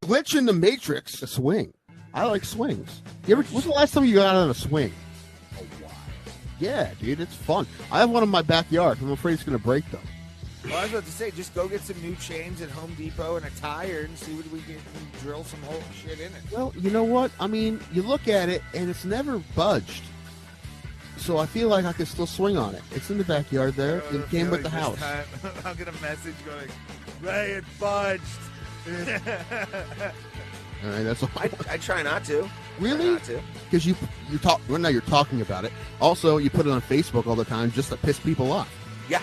glitch in the Matrix. A swing. I like swings. When's the last time you got on a swing? A while. Yeah, dude, it's fun. I have one in my backyard. I'm afraid it's going to break though. Well, I was about to say, just go get some new chains at Home Depot and a tire and see what we can drill some whole shit in it. Well, you know what? I mean, you look at it and it's never budged. So I feel like I can still swing on it. It's in the backyard there. It came with the house. I'll get a message going, Ray, it budged. All right, that's all. I try not to. Really? Because you talk. Well, now you're talking about it. Also, you put it on Facebook all the time just to piss people off. Yeah.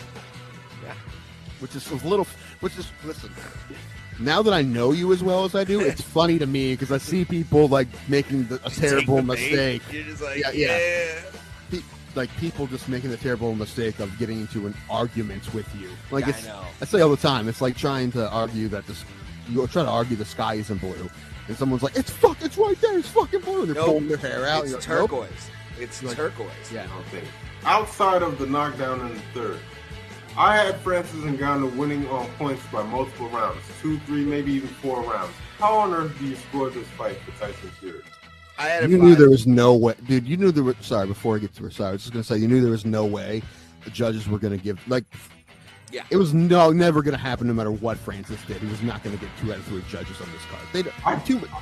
Which is listen. Now that I know you as well as I do, it's funny to me because I see people like making a terrible mistake. You're just like, yeah. Like people just making the terrible mistake of getting into an argument with you. Like I know. I say all the time. It's like trying to argue that you try to argue the sky isn't blue, and someone's like, it's right there. It's fucking blue. And they're pulling their hair out. It's like, turquoise. Nope. It's like, turquoise. Yeah. Okay. Outside of the knockdown in the third, I had Francis Ngannou winning on points by multiple rounds, 2, 3, maybe even 4 rounds. How on earth do you score this fight for Tyson Fury? You knew there was no way, dude. You knew there was. Sorry, before I get to her, sorry, I was just gonna say you knew there was no way the judges were gonna give Yeah. It was never gonna happen, no matter what Francis did. He was not gonna get 2 out of 3 judges on this card.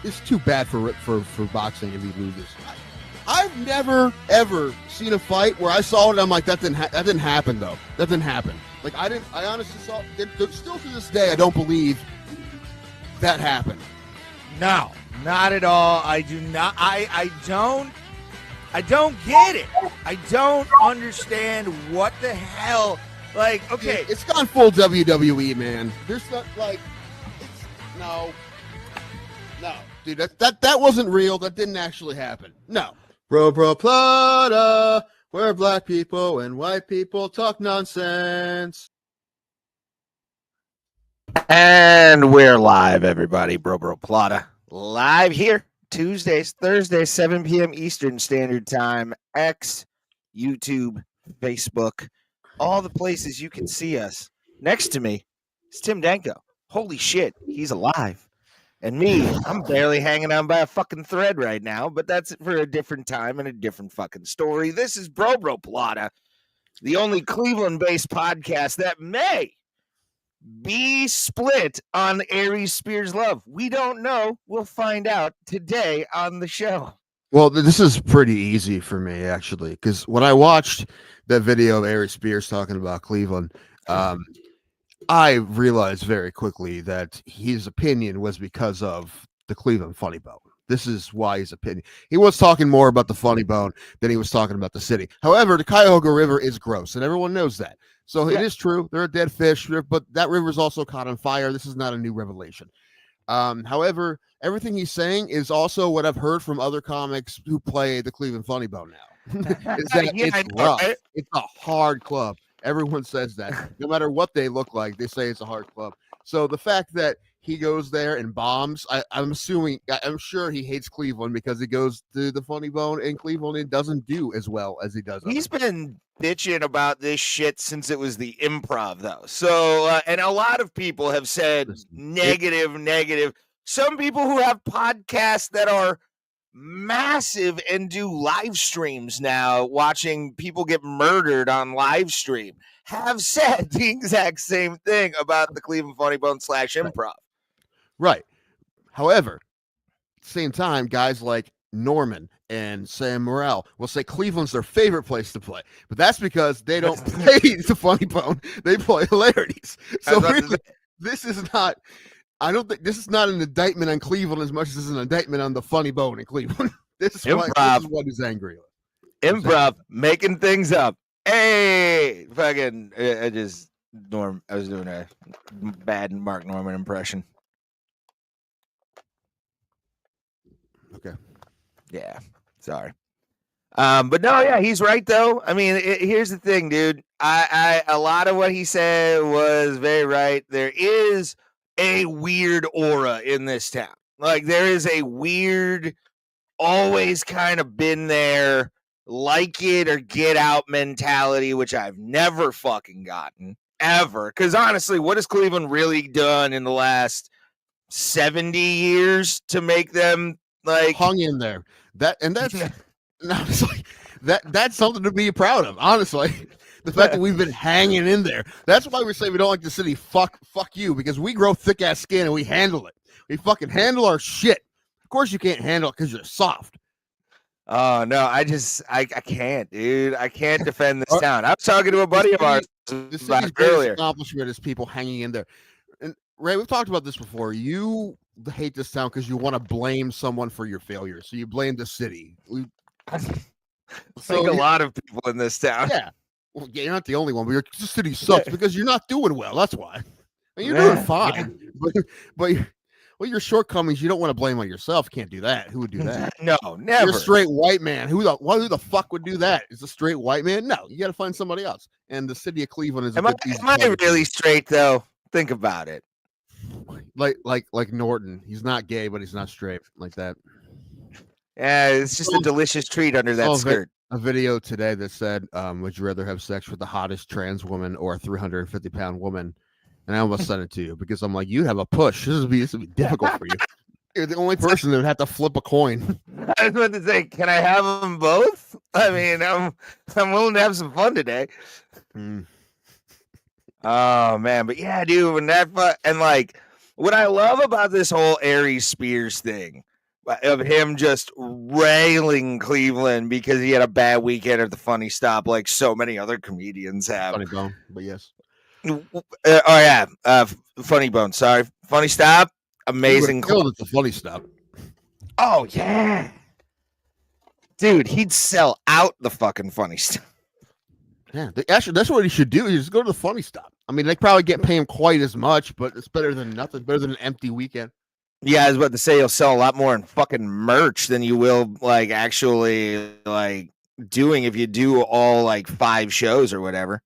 It's too bad for boxing if he loses. I've never ever seen a fight where I saw it. I'm like, that didn't happen though. That didn't happen. Like I honestly saw. Still to this day, I don't believe that happened. No, not at all. I do not. I don't get it. I don't understand what the hell. Like, okay, it's gone full WWE, man. There's not like, no, dude. That wasn't real. That didn't actually happen. No. Bro, Plata, where black people and white people talk nonsense. And we're live, everybody. Bro Plata. Live here. Tuesdays, Thursdays, 7 p.m. Eastern Standard Time. X, YouTube, Facebook. All the places you can see us. Next to me is Tim Danko. Holy shit, he's alive. And me, I'm barely hanging on by a fucking thread right now, but that's for a different time and a different fucking story. This is Bro Plata, the only Cleveland-based podcast that may be split on Aries Spears Love. We don't know. We'll find out today on the show. Well, this is pretty easy for me, actually, because when I watched that video of Aries Spears talking about Cleveland, I realized very quickly that his opinion was because of the Cleveland Funny Bone. This is why his opinion. He was talking more about the Funny Bone than he was talking about the city. However, the Cuyahoga River is gross, and everyone knows that. So it is true. There are dead fish, but that river is also caught on fire. This is not a new revelation. However, everything he's saying is also what I've heard from other comics who play the Cleveland Funny Bone now. Is that it's rough. It's a hard club. Everyone says that. No matter what they look like, they say it's a hard club. So the fact that he goes there and bombs, I'm sure he hates Cleveland because he goes to the Funny Bone in Cleveland and doesn't do as well as he does. He's been bitching about this shit since it was the Improv, though. So, and a lot of people have said negative. Some people who have podcasts that are massive and do live streams now, watching people get murdered on live stream, have said the exact same thing about the Cleveland Funny Bone / Improv. Right. However, at the same time, guys like Norman and Sam Morrell will say Cleveland's their favorite place to play, but that's because they don't play the Funny Bone; they play hilarities. So really, this is not. I don't think this is not an indictment on Cleveland as much as it's an indictment on the Funny Bone in Cleveland. This is what is angry. Improv, making things up. Hey, fucking, I was doing a bad Mark Norman impression. Okay. Yeah, sorry. But no, yeah, he's right though. I mean, here's the thing, dude. A lot of what he said was very right. There is a weird aura in this town. Like there is a weird, always kind of been there, like it or get out mentality, which I've never fucking gotten ever. Because honestly, what has Cleveland really done in the last 70 years to make them like hung in there. That's no, it's like, that's something to be proud of, honestly. The fact that we've been hanging in there. That's why we say we don't like the city. Fuck you, because we grow thick ass skin and we handle it. We fucking handle our shit. Of course you can't handle it because you're soft. Oh no, I can't, dude. I can't defend this town. I was talking to a buddy of ours The city's about greatest earlier. accomplishment is people hanging in there. And Ray, we've talked about this before. You hate this town because you want to blame someone for your failures. So you blame the city. I think a lot of people in this town. Yeah. Well, yeah, you're not the only one, but the city sucks because you're not doing well. That's why. And you're doing fine. Yeah. But your shortcomings, you don't want to blame on yourself. Can't do that. Who would do that? No, never. You're a straight white man. Who the fuck would do that? Is a straight white man? No, you got to find somebody else. And the city of Cleveland is. Am I really straight though? Think about it. Like Norton. He's not gay, but he's not straight. Like that. Yeah, it's just a delicious treat under that skirt. A video today that said, would you rather have sex with the hottest trans woman or a 350-pound woman? And I almost sent it to you because I'm like, you have a push. This would be difficult for you. You're the only person that would have to flip a coin. I was about to say, can I have them both? I mean, I'm willing to have some fun today. Oh man, but yeah, dude, when and like what I love about this whole Aries Spears thing of him just railing Cleveland because he had a bad weekend at the Funny Stop, like so many other comedians have. Funny Bone, but yes. Funny Bone. Sorry, Funny Stop. Amazing. It's a Funny Stop. Oh yeah, dude, he'd sell out the fucking Funny Stop. Yeah, actually, that's what he should do. Just go to the Funny Stop. I mean, they probably get pay him quite as much, but it's better than nothing. Better than an empty weekend. Yeah, I was about to say you'll sell a lot more in fucking merch than you will like actually like doing if you do all like 5 shows or whatever.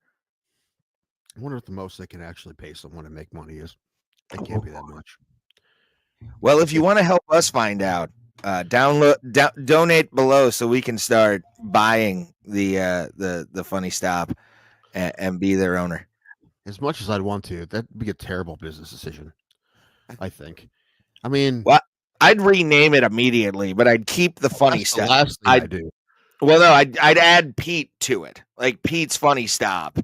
I wonder what the most they can actually pay someone to make money is. It can't be that much. Well, if you want to help us find out, donate below so we can start buying the Funny Stop and be their owner. As much as I'd want to, that'd be a terrible business decision. I think. I mean, well, I'd rename it immediately, but I'd keep the Funny Stop. The last thing I do. Well, no, I'd add Pete to it, like Pete's Funny Stop,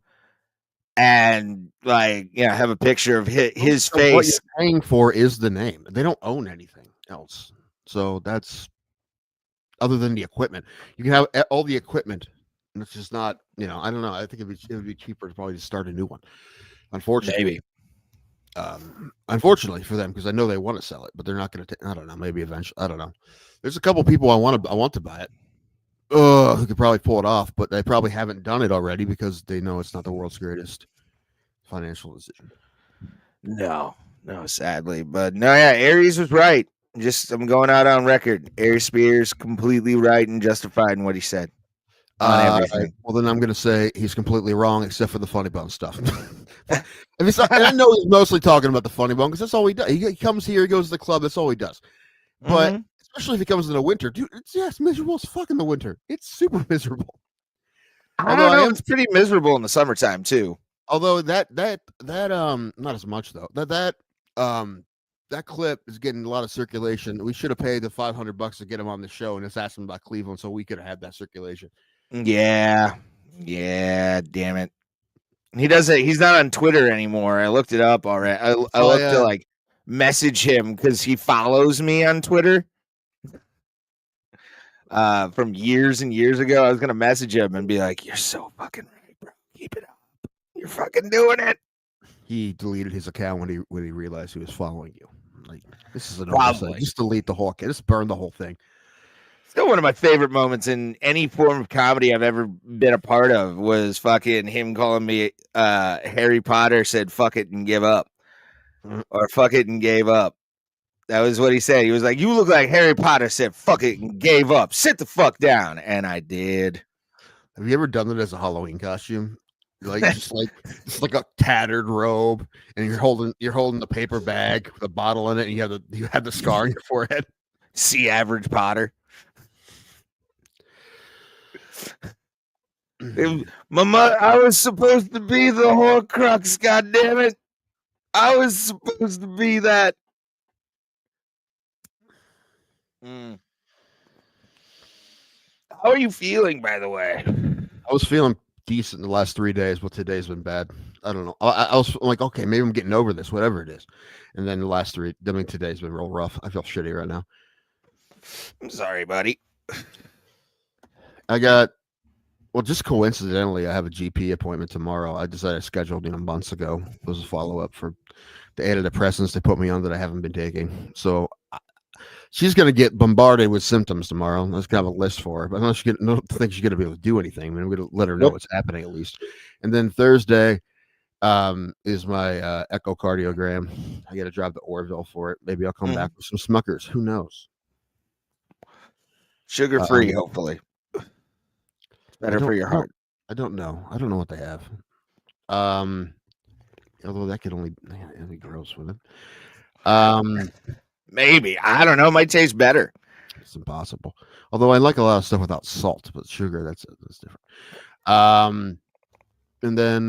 and like have a picture of his face. What you're paying for is the name. They don't own anything else, so that's other than the equipment. You can have all the equipment, and it's just not. I don't know. I think it would be cheaper to probably just start a new one. Unfortunately, maybe. Unfortunately for them, because I know they want to sell it, but they're not going to. I don't know. Maybe eventually. I don't know. There's a couple people I want to buy it. Who could probably pull it off, but they probably haven't done it already because they know it's not the world's greatest financial decision. No, sadly, but no, yeah, Aries was right. I'm going out on record. Aries Spears completely right and justified in what he said. Well, then I'm going to say he's completely wrong, except for the Funny Bone stuff. And I know he's mostly talking about the Funny Bone because that's all he does. He comes here, he goes to the club. That's all he does. But especially if he comes in the winter, dude, it's miserable as fuck in the winter. It's super miserable. I don't know. It's pretty miserable in the summertime too. Although that not as much though. That clip is getting a lot of circulation. We should have paid the $500 to get him on the show and just asked him about Cleveland, so we could have had that circulation. Yeah, damn it. He doesn't. He's not on Twitter anymore. I looked it up already. I looked to like message him because he follows me on Twitter. From years and years ago, I was gonna message him and be like, "You're so fucking right, bro. Keep it up. You're fucking doing it." He deleted his account when he realized he was following you. Like, this is an Probably. oversight. Just delete the whole account. Just burn the whole thing. Still one of my favorite moments in any form of comedy I've ever been a part of was fucking him calling me Harry Potter said fuck it and give up. Or fuck it and gave up. That was what he said. He was like, "You look like Harry Potter said fuck it and gave up. Sit the fuck down." And I did. Have you ever done it as a Halloween costume? Just like a tattered robe, and you're holding the paper bag with a bottle in it, and you have the scar on your forehead. See average Potter. Mama, I was supposed to be the Horcrux, goddammit. I was supposed to be that. Mm. How are you feeling, by the way? I was feeling decent the last 3 days, but today's been bad. I don't know. I was like, okay, maybe I'm getting over this, whatever it is. And then the last today's been real rough. I feel shitty right now. I'm sorry, buddy. I got, well, just coincidentally, I have a GP appointment tomorrow. I decided to schedule months ago. It was a follow up for the antidepressants they put me on that I haven't been taking. So she's going to get bombarded with symptoms tomorrow. Let's have a list for her. But I don't think she's going to be able to do anything. I mean, we're going to let her know what's happening at least. And then Thursday is my echocardiogram. I got to drive to Orville for it. Maybe I'll come back with some Smuckers. Who knows? Sugar free, hopefully. It's better for your heart. I don't know. I don't know what they have. Although that could only be gross with it. Maybe. I don't know. It might taste better. It's impossible. Although I like a lot of stuff without salt, but sugar, that's different. And then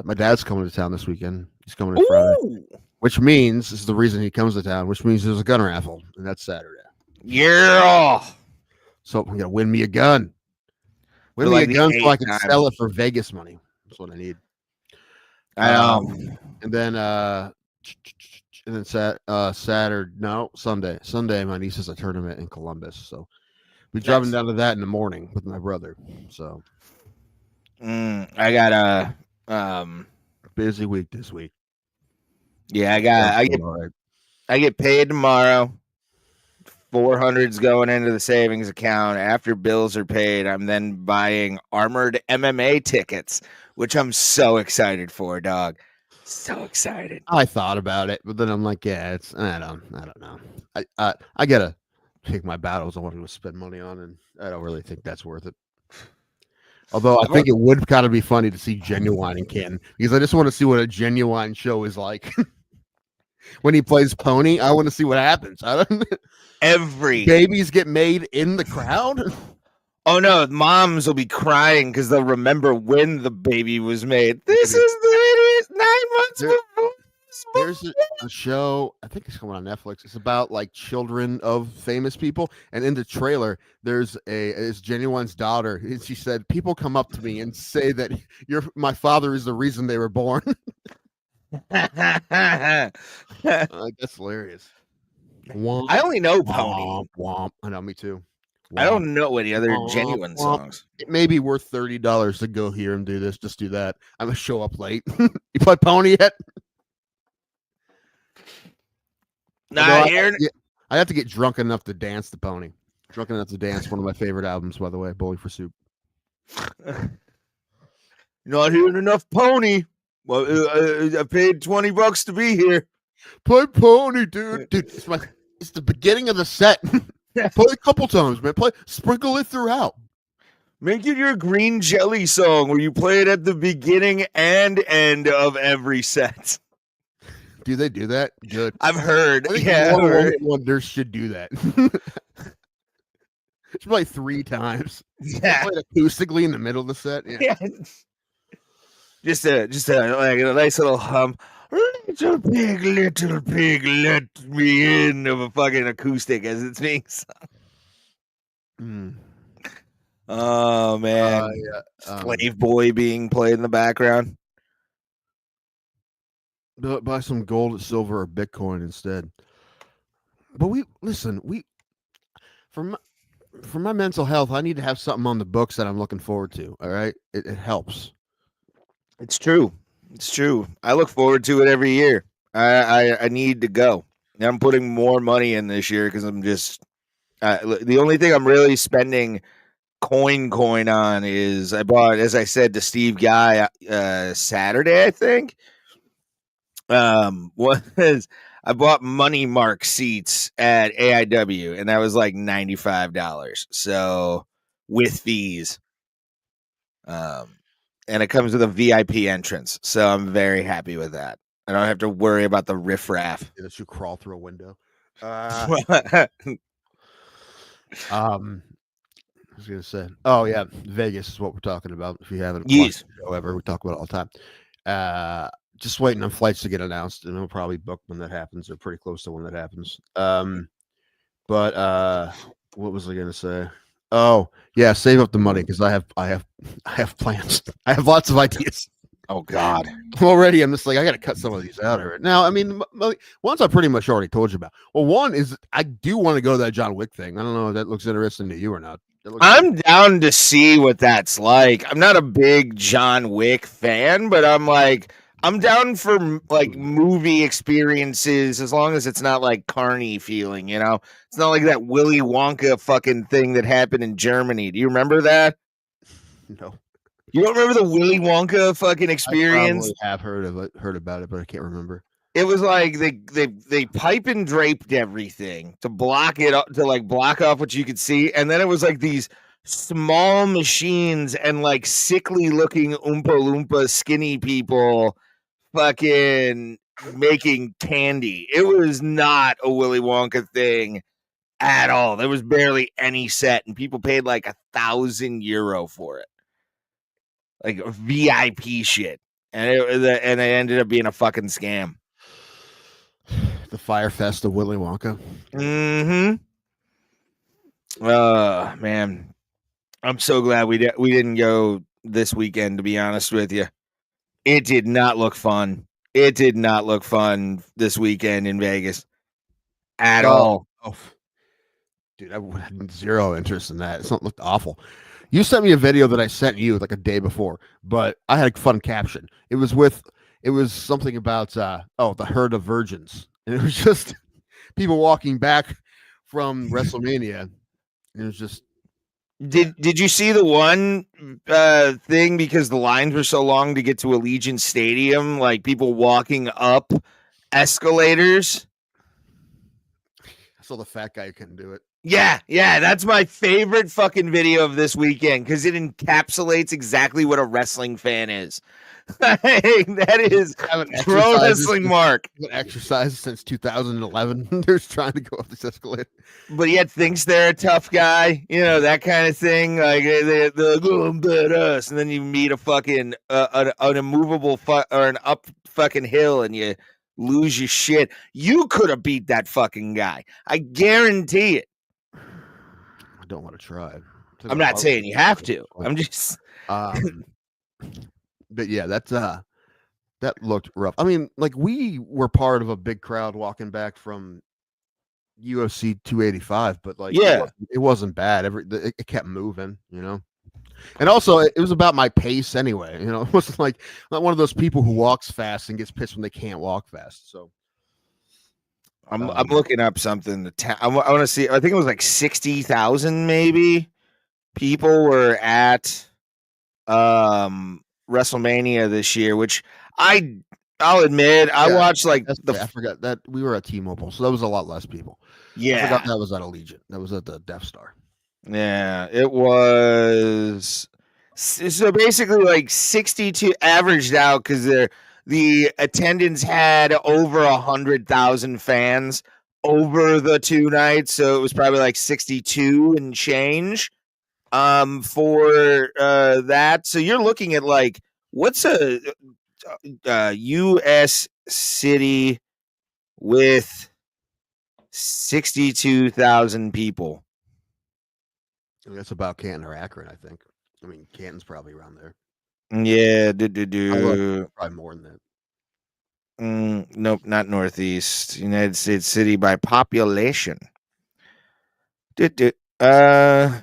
my dad's coming to town this weekend. He's coming to Friday, which means this is the reason he comes to town, which means there's a gun raffle, and that's Saturday. Yeah. So I'm gonna win me a gun. Win me a gun so I can sell it for Vegas money. That's what I need. I know. And then Sunday, my niece has a tournament in Columbus, so we're driving down to that in the morning with my brother. So I got a busy week this week. Yeah, I get paid tomorrow. 400's going into the savings account. After bills are paid, I'm then buying armored MMA tickets, which I'm so excited for, dog. So excited. I thought about it, but then I'm like, yeah, I don't know. I gotta pick my battles I want to spend money on, and I don't really think that's worth it. Although I think it would kind of be funny to see Genuine and Ken, because I just want to see what a Genuine show is like. When he plays Pony, I want to see what happens. Every babies get made in the crowd. Oh no, moms will be crying because they'll remember when the baby was made. This is the 9 months before. There's a show, I think it's coming on Netflix. It's about like children of famous people, and in the trailer, there's Genuine's daughter. And she said, "People come up to me and say that my father is the reason they were born." That's hilarious. Womp, I only know Pony. Womp, womp. I know, me too. Womp, I don't know any other Genuine songs. It may be worth $30 to go here and do this. Just do that. I'm gonna show up late. You play Pony yet? Nah, I have to get drunk enough to dance to Pony. Drunk enough to dance. One of my favorite albums, by the way. Bowling for Soup. Not hearing enough Pony. Well, I paid $20 to be here. Play Pony, dude. Dude, it's the beginning of the set. Play a couple times, man. Sprinkle it throughout. Make it your green jelly song where you play it at the beginning and end of every set. Do they do that? Good. I've heard. I think I've Wonders should do that. It's like 3 times. Yeah. Play it acoustically in the middle of the set. Yeah. Just a nice little hum. Little pig, let me in of a fucking acoustic as it's being sung. Oh man, Slave Boy being played in the background. Buy some gold, silver, or Bitcoin instead. But for my mental health, I need to have something on the books that I'm looking forward to. All right, it helps. It's true. It's true. I look forward to it every year. I need to go. I'm putting more money in this year because I'm just the only thing I'm really spending coin on is I bought, as I said to Steve Guy Saturday, I think. I bought Money Mark seats at AIW, and that was like $95. So with fees. And it comes with a VIP entrance, so I'm very happy with that. I don't have to worry about the riffraff. That you crawl through a window. I was gonna say, oh yeah, Vegas is what we're talking about. If you haven't watched the show ever, we talk about it all the time. just waiting on flights to get announced, and we'll probably book when that happens, or pretty close to when that happens. But what was I gonna say? Oh yeah, save up the money because I have plans. I have lots of ideas. Oh God. Already, I'm just like I got to cut some of these out of it. Now, I mean, ones I pretty much already told you about. Well, one is I do want to go to that John Wick thing. I don't know if that looks interesting to you or not. I'm down to see what that's like. I'm not a big John Wick fan, but I'm down for like movie experiences as long as it's not like carny feeling, you know? It's not like that Willy Wonka fucking thing that happened in Germany. Do you remember that? No. You don't remember the Willy Wonka fucking experience? I probably have heard about it, but I can't remember. It was like they pipe and draped everything to block it up, to like block off what you could see, and then it was like these small machines and like sickly looking Oompa Loompa skinny people fucking making candy. It was not a Willy Wonka thing at all. There was barely any set, and people paid like €1,000 for it, like VIP shit, and it ended up being a fucking scam. The Fire Fest of Willy Wonka. Mm-hmm. Man, I'm so glad we didn't go this weekend. To be honest with you, it did not look fun. It did not look fun this weekend in Vegas at all. Oh, dude, I had zero interest in that. It looked awful. You sent me a video that I sent you like a day before, but I had a fun caption. It was something about the herd of virgins, and it was just people walking back from WrestleMania. It was just. Did you see the one thing, because the lines were so long to get to Allegiant Stadium, like people walking up escalators? I saw the fat guy who couldn't do it. Yeah, that's my favorite fucking video of this weekend because it encapsulates exactly what a wrestling fan is. That is pro wrestling mark. Exercise since 2011. They're trying to go up this escalator, but yet thinks they're a tough guy. You know, that kind of thing. Like they're going badass, and then you meet a fucking an immovable or an up fucking hill, and you lose your shit. You could have beat that fucking guy. I guarantee it. I don't want to try. I'm not saying you have to. I'm just. But yeah, that looked rough. I mean, like we were part of a big crowd walking back from UFC 285, but like, yeah, it wasn't bad. It kept moving, you know. And also, it was about my pace anyway. You know, it wasn't like not one of those people who walks fast and gets pissed when they can't walk fast. So. I'm looking up something. I want to see. I think it was like 60,000 maybe people were at WrestleMania this year, which I'll admit I watched like I forgot that we were at T-Mobile, so that was a lot less people. Yeah, I forgot that was at Allegiant. That was at the Death Star. Yeah, it was. So basically, like 62 averaged out because the attendance had over 100,000 fans over the 2 nights, so it was probably like 62 and change for that. So you're looking at like what's a U.S. city with 62,000 people? That's about Canton or Akron, I think. I mean, Canton's probably around there. Yeah, probably more than that. Nope, not Northeast. United States city by population.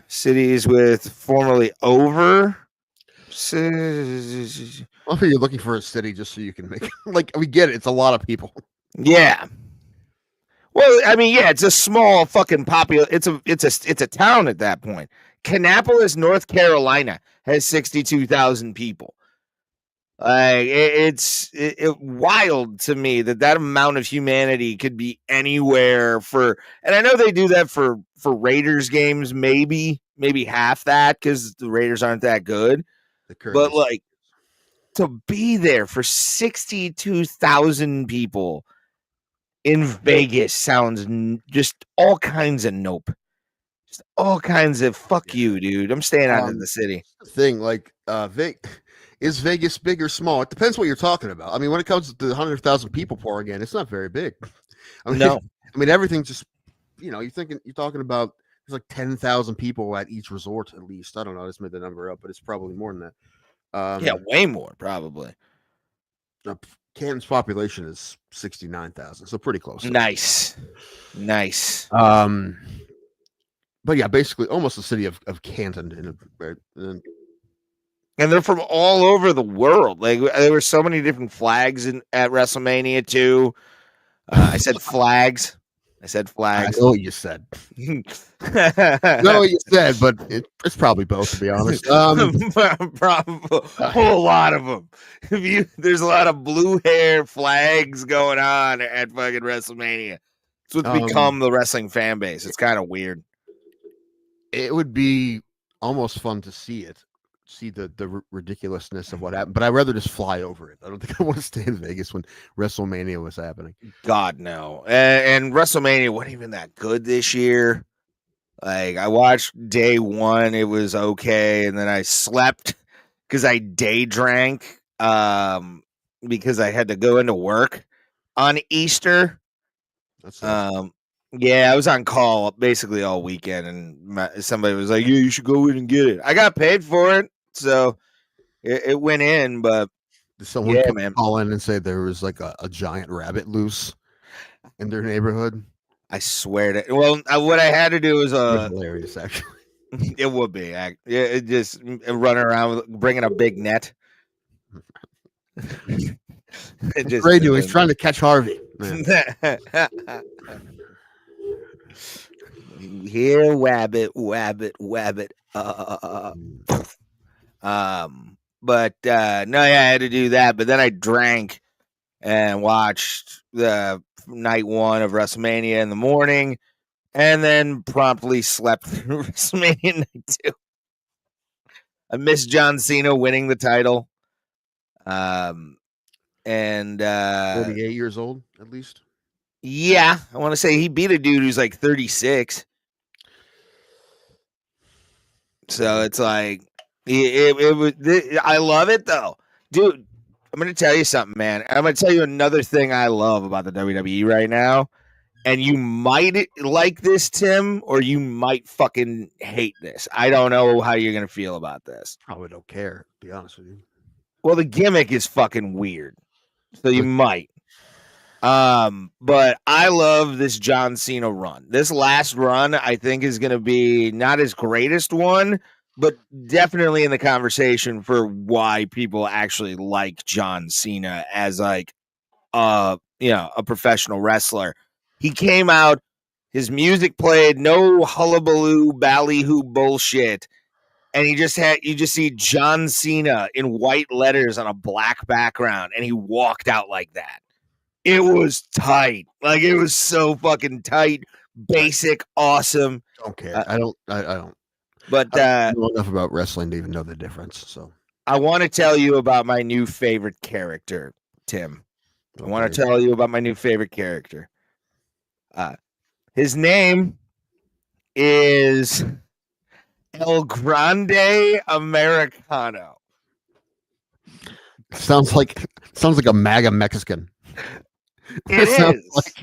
Cities with formerly over. I think you're looking for a city just so you can make like we get it. It's a lot of people. Yeah. Well, I mean, yeah, it's a small fucking it's a town at that point. Kannapolis, North Carolina, has 62,000 people. It's wild to me that amount of humanity could be anywhere and I know they do that for Raiders games, maybe half that because the Raiders aren't that good. But like to be there for 62,000 people in Vegas sounds just all kinds of nope. Just all kinds of fuck you, dude. I'm staying out of the city. Thing like is Vegas big or small? It depends what you're talking about. I mean, when it comes to the 100,000 people pouring in, it's not very big. I mean, No. I mean everything just you're talking about there's like 10,000 people at each resort at least. I don't know. I just made the number up, but it's probably more than that. Yeah, way more probably. Canton's population is 69,000, so pretty close. Nice. But yeah, basically almost the city of Canton. And they're from all over the world. Like there were so many different flags at WrestleMania too. I said flags. I know what you said. No, what you said, but it's probably both, to be honest. Probably a whole lot of them. There's a lot of blue hair flags going on at fucking WrestleMania. It's what's become the wrestling fan base. It's kind of weird. It would be almost fun to see the ridiculousness of what happened, but I'd rather just fly over it. I don't think I want to stay in Vegas when WrestleMania was happening. God, no. And WrestleMania wasn't even that good this year. Like, I watched day one, it was okay, and then I slept because I day drank because I had to go into work on Easter. Yeah, I was on call basically all weekend, and somebody was like, "Yeah, you should go in and get it." I got paid for it, so it went in. But did someone call in and say there was like a giant rabbit loose in their neighborhood? I swear to. Well, what I had to do was hilarious. Actually, it would be. It just running around bringing a big net. Ray doing? He's trying to catch Harvey. Here, wabbit. But no, yeah, I had to do that. But then I drank and watched the night one of WrestleMania in the morning, and then promptly slept through WrestleMania night two. I missed John Cena winning the title. And 48 years old at least. Yeah, I want to say he beat a dude who's like 36. So it's like it was. I love it though, dude. I'm gonna tell you something, man. I'm gonna tell you another thing I love about the WWE right now, and you might like this, Tim, or you might fucking hate this. I don't know how you're gonna feel about this. Probably don't care, to be honest with you. Well, the gimmick is fucking weird, so you might. But I love this John Cena run. This last run, I think, is going to be not his greatest one, but definitely in the conversation for why people actually like John Cena as like, a professional wrestler. He came out, his music played, no hullabaloo, ballyhoo bullshit. And you just see John Cena in white letters on a black background, and he walked out like that. It was tight. Like, it was so fucking tight, basic, awesome. Don't care. I don't. But I don't know enough about wrestling to even know the difference. So I want to tell you about my new favorite character, Tim. Okay. I want to tell you about my new favorite character. His name is El Grande Americano. Sounds like a MAGA Mexican. It is.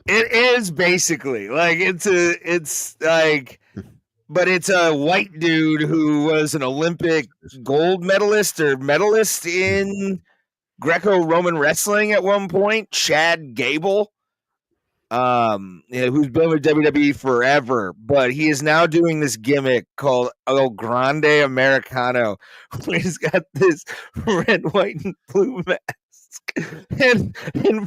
It is basically like it's like, but it's a white dude who was an Olympic gold medalist in Greco-Roman wrestling at one point. Chad Gable, who's been with WWE forever, but he is now doing this gimmick called El Grande Americano, where he's got this red, white, and blue mask. And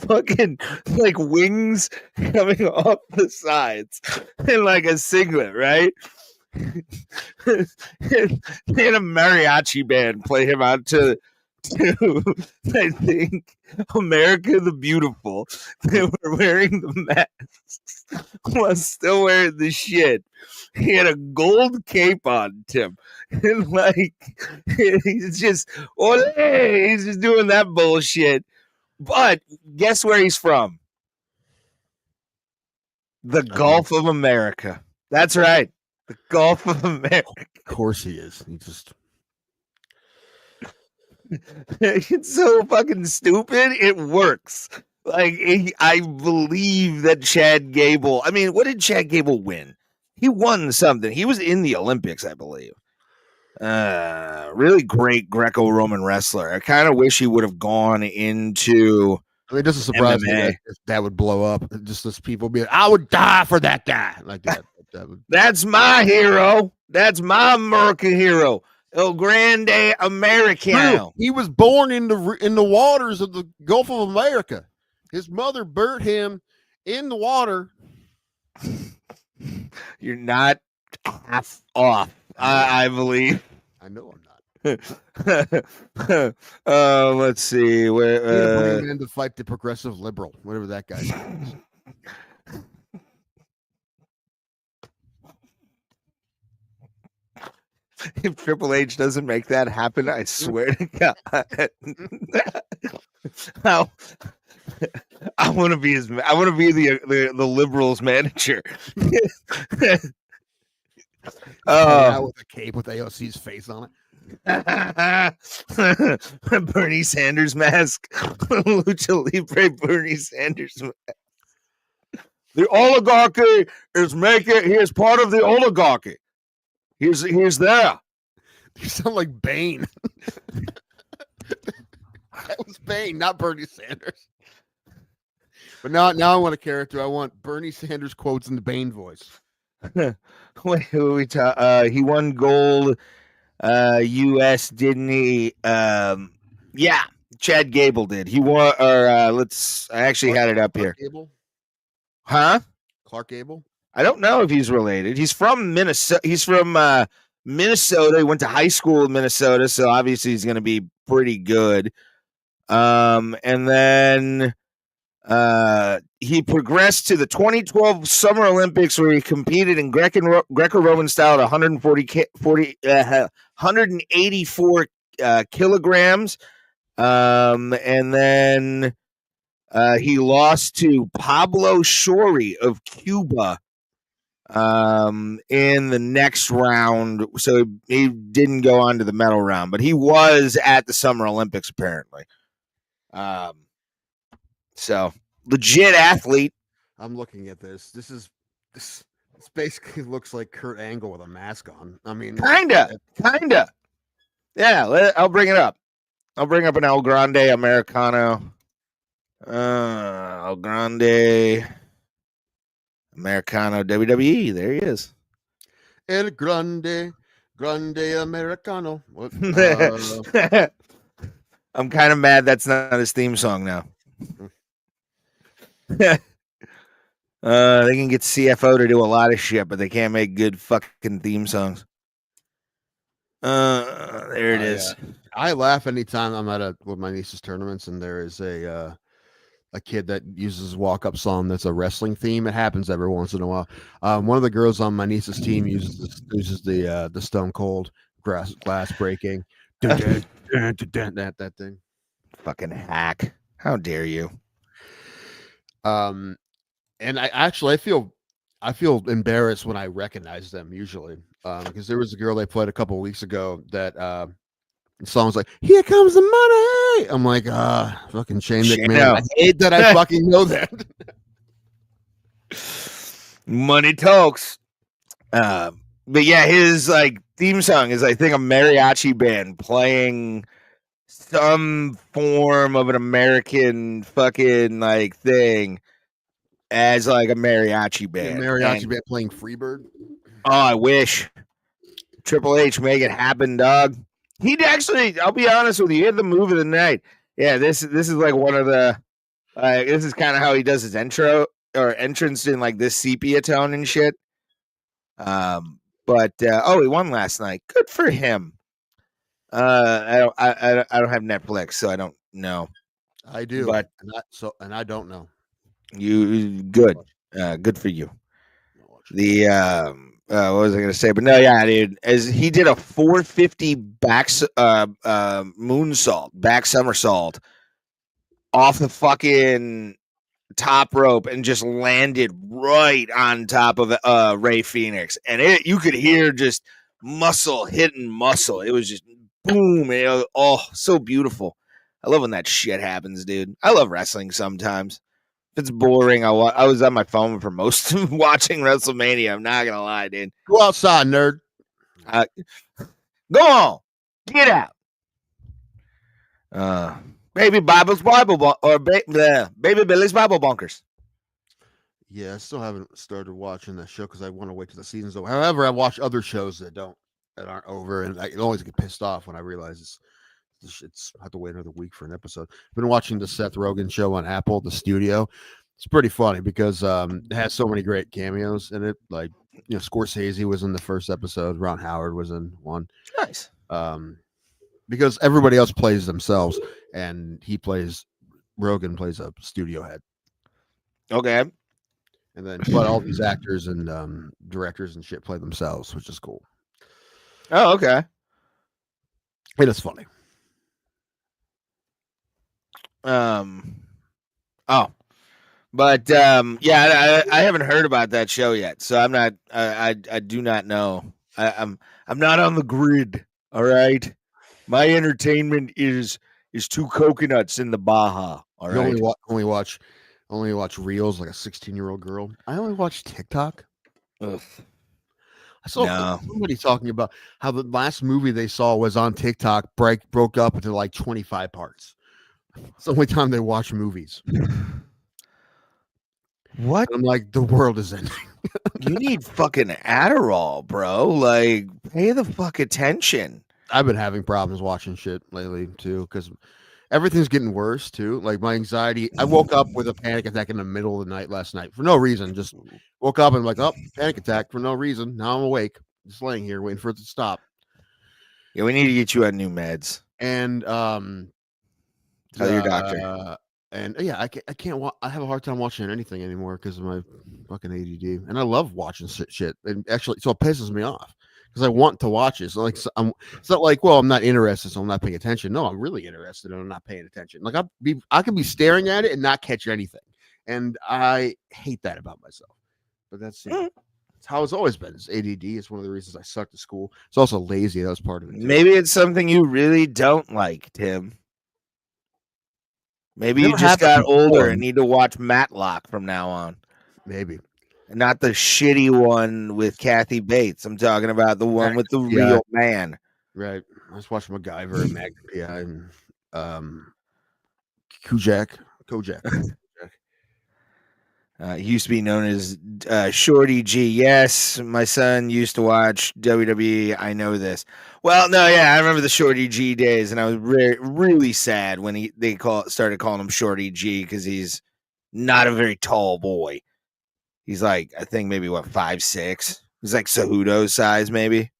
fucking like wings coming off the sides and like a singlet, right? And a mariachi band play him out to I think America the Beautiful. They were wearing the masks while still wearing the shit. He had a gold cape on, Tim. And like he's just he's just doing that bullshit. But guess where he's from? The Gulf of America. That's right. The Gulf of America. Of course he is. He just It's so fucking stupid. It works. Like, I believe that Chad Gable. I mean, what did Chad Gable win? He won something. He was in the Olympics, I believe. Really great Greco-Roman wrestler. I kind of wish he would have gone into. I mean, it doesn't surprise me MMA. if that would blow up. Just as people be like, I would die for that guy. Like that. That's my hero. That's my American hero. El Grande Americano. He was born in the waters of the Gulf of America. His mother burnt him in the water. You're not half off, I believe. I know I'm not. Let's see. Where bring him in to fight the progressive liberal, whatever that guy's name is. If Triple H doesn't make that happen, I swear to God, I want to be the liberals manager. Out with a cape with AOC's face on it. Bernie Sanders mask. Lucha Libre Bernie Sanders mask. The oligarchy is he is part of the oligarchy. He's there. You sound like Bane. That was Bane, not Bernie Sanders. But now I want a character. I want Bernie Sanders quotes in the Bane voice. Wait, who we talk? He won gold. U.S. didn't he? Yeah, Chad Gable did. He won. Or I actually had it up here. Gable? Huh? Clark Gable? I don't know if he's related. He's from Minnesota. He's from Minnesota. He went to high school in Minnesota, so obviously he's going to be pretty good. And then he progressed to the 2012 Summer Olympics, where he competed in Greco-Roman style at 184 kilograms. And then he lost to Pablo Shori of Cuba in the next round, so he didn't go on to the medal round, but he was at the Summer Olympics apparently. So legit athlete. I'm looking at this. This basically looks like Kurt Angle with a mask on. I mean, kinda. Yeah, I'll bring it up. I'll bring up an El Grande Americano. El Grande Americano WWE. There he is. El Grande Americano. What? I'm kind of mad that's not his theme song now. They can get CFO to do a lot of shit, but they can't make good fucking theme songs. There it is. I laugh anytime I'm at with my niece's tournaments and there is a kid that uses walk-up song that's a wrestling theme. It happens every once in a while. One of the girls on my niece's team uses the Stone Cold glass breaking. That thing. Fucking hack. How dare you? And I feel embarrassed when I recognize them usually. Because there was a girl they played a couple of weeks ago that the song was like, "Here comes the money." I'm like, fucking Shane McMahon. I hate that I fucking know that. Money talks. But yeah, his like theme song is, I think, a mariachi band playing some form of an American fucking like thing as like a mariachi band. Band playing Freebird. Oh, I wish. Triple H, make it happen, dog. He'd actually, I'll be honest with you, he had the move of the night. Yeah, this is like one of the this is kind of how he does his entrance in like this sepia tone and shit. But he won last night. Good for him. I don't have Netflix, so I don't know. I do, but and I don't know. You good. Good for you. The what was I gonna say? But no, yeah, dude. As he did a 450 back moonsault, back somersault off the fucking top rope and just landed right on top of Ray Phoenix, and you could hear just muscle hitting muscle. It was just boom. And, oh, so beautiful. I love when that shit happens, dude. I love wrestling sometimes. If it's boring, I was on my phone for most of watching WrestleMania. I'm not going to lie, dude. Go outside, nerd. Go on. Get out. Baby Bible's Bible or Baby Billy's Bible Bunkers. Yeah, I still haven't started watching that show because I want to wait till the season's over. However, I watch other shows that aren't over, and I always get pissed off when I realize it's I have to wait another week for an episode. I've been watching the Seth Rollins show on Apple, The Studio. It's pretty funny because it has so many great cameos in it. Like, Scorsese was in the first episode, Ron Howard was in one. Nice. Because everybody else plays themselves, and Rogan plays a studio head. Okay. And then, but all these actors and directors and shit play themselves, which is cool. Oh, okay. It is funny. But yeah, I haven't heard about that show yet, so I'm not. I do not know. I'm not on the grid. All right, my entertainment is 2 coconuts in the Baja. All right, You only watch reels like a 16-year-old girl. I only watch TikTok. Ugh. I saw somebody talking about how the last movie they saw was on TikTok, broke up into like 25 parts. It's the only time they watch movies. What? And I'm like, the world is ending. You need fucking Adderall, bro. Like, pay the fuck attention. I've been having problems watching shit lately too, because everything's getting worse too. Like my anxiety. I woke up with a panic attack in the middle of the night last night for no reason. Just woke up and I'm like, oh, panic attack for no reason. Now I'm awake, just laying here waiting for it to stop. Yeah, we need to get you on new meds. And tell your doctor. And yeah, I can't. I have a hard time watching anything anymore because of my fucking ADD. And I love watching shit. And actually, so it pisses me off because I want to watch it. So it's not like, well, I'm not interested, so I'm not paying attention. No, I'm really interested, and I'm not paying attention. Like I could be staring at it and not catch anything, and I hate that about myself. But that's how it's always been. It's ADD. It's one of the reasons I sucked at school. It's also lazy. That was part of it too. Maybe it's something you really don't like, Tim. Maybe you just got older and need to watch Matlock from now on. Maybe. Not the shitty one with Kathy Bates. I'm talking about the one with the real man. Right. I was watching MacGyver and Magnum PI and Kojak. He used to be known as Shorty G. Yes, my son used to watch WWE. I know this. Well, no, yeah, I remember the Shorty G days, and I was really sad when they started calling him Shorty G because he's not a very tall boy. He's like, I think maybe 5'6". He's like Cejudo's size, maybe.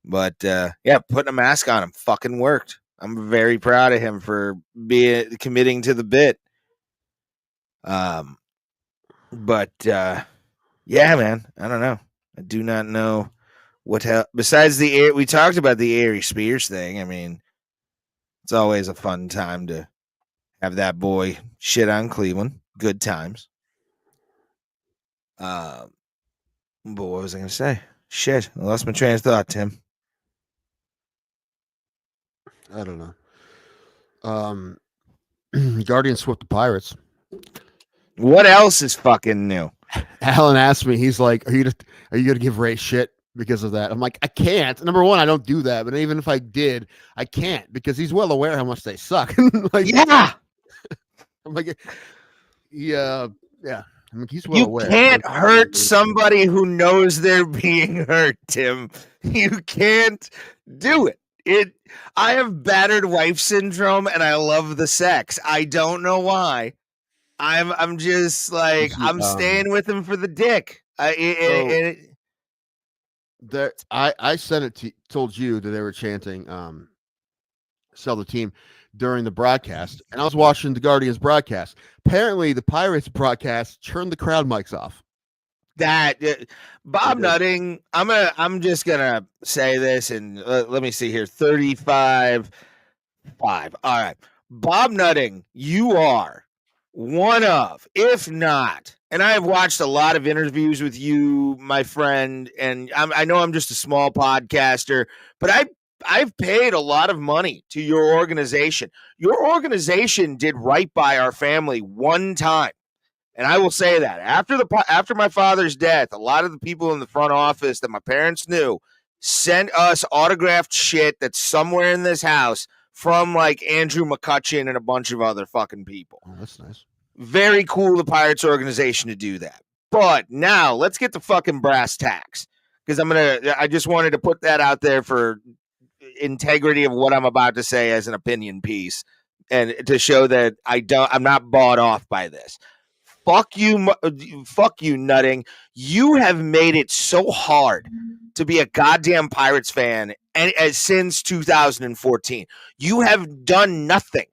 But yeah, putting a mask on him fucking worked. I'm very proud of him for committing to the bit. But yeah, man, I don't know. I do not know what besides we talked about the Aries Spears thing. I mean, it's always a fun time to have that boy shit on Cleveland. Good times. But what was I gonna say? Shit, I lost my train of thought, Tim. I don't know. Guardians swept the Pirates. What else is fucking new? Alan asked me, he's like, are you gonna give Ray shit because of that? I'm like, I can't. Number one, I don't do that, but even if I did, I can't because he's well aware how much they suck. Like, yeah. I'm like, yeah. I mean, he's well aware. You can't hurt somebody who knows they're being hurt, Tim. You can't do it. I have battered wife syndrome, and I love the sex. I don't know why. I'm just like I'm staying with him for the dick. I sent it told you that they were chanting sell the team during the broadcast, and I was watching the Guardians broadcast. Apparently the Pirates broadcast turned the crowd mics off. That Bob Nutting, I'm just gonna say this, and let me see here. 35-5. All right, Bob Nutting, you are one of, if not, and I have watched a lot of interviews with you, my friend, and I know I'm just a small podcaster, but I I've paid a lot of money to your organization. Your organization did right by our family one time. And I will say that after my father's death, a lot of the people in the front office that my parents knew sent us autographed shit that's somewhere in this house from like Andrew McCutcheon and a bunch of other fucking people. Oh, that's nice. Very cool, the Pirates organization, to do that. But now let's get to fucking brass tacks, because I just wanted to put that out there for integrity of what I'm about to say as an opinion piece, and to show that I'm not bought off by this. Fuck you, nutting. You have made it so hard to be a goddamn Pirates fan since 2014. You have done nothing.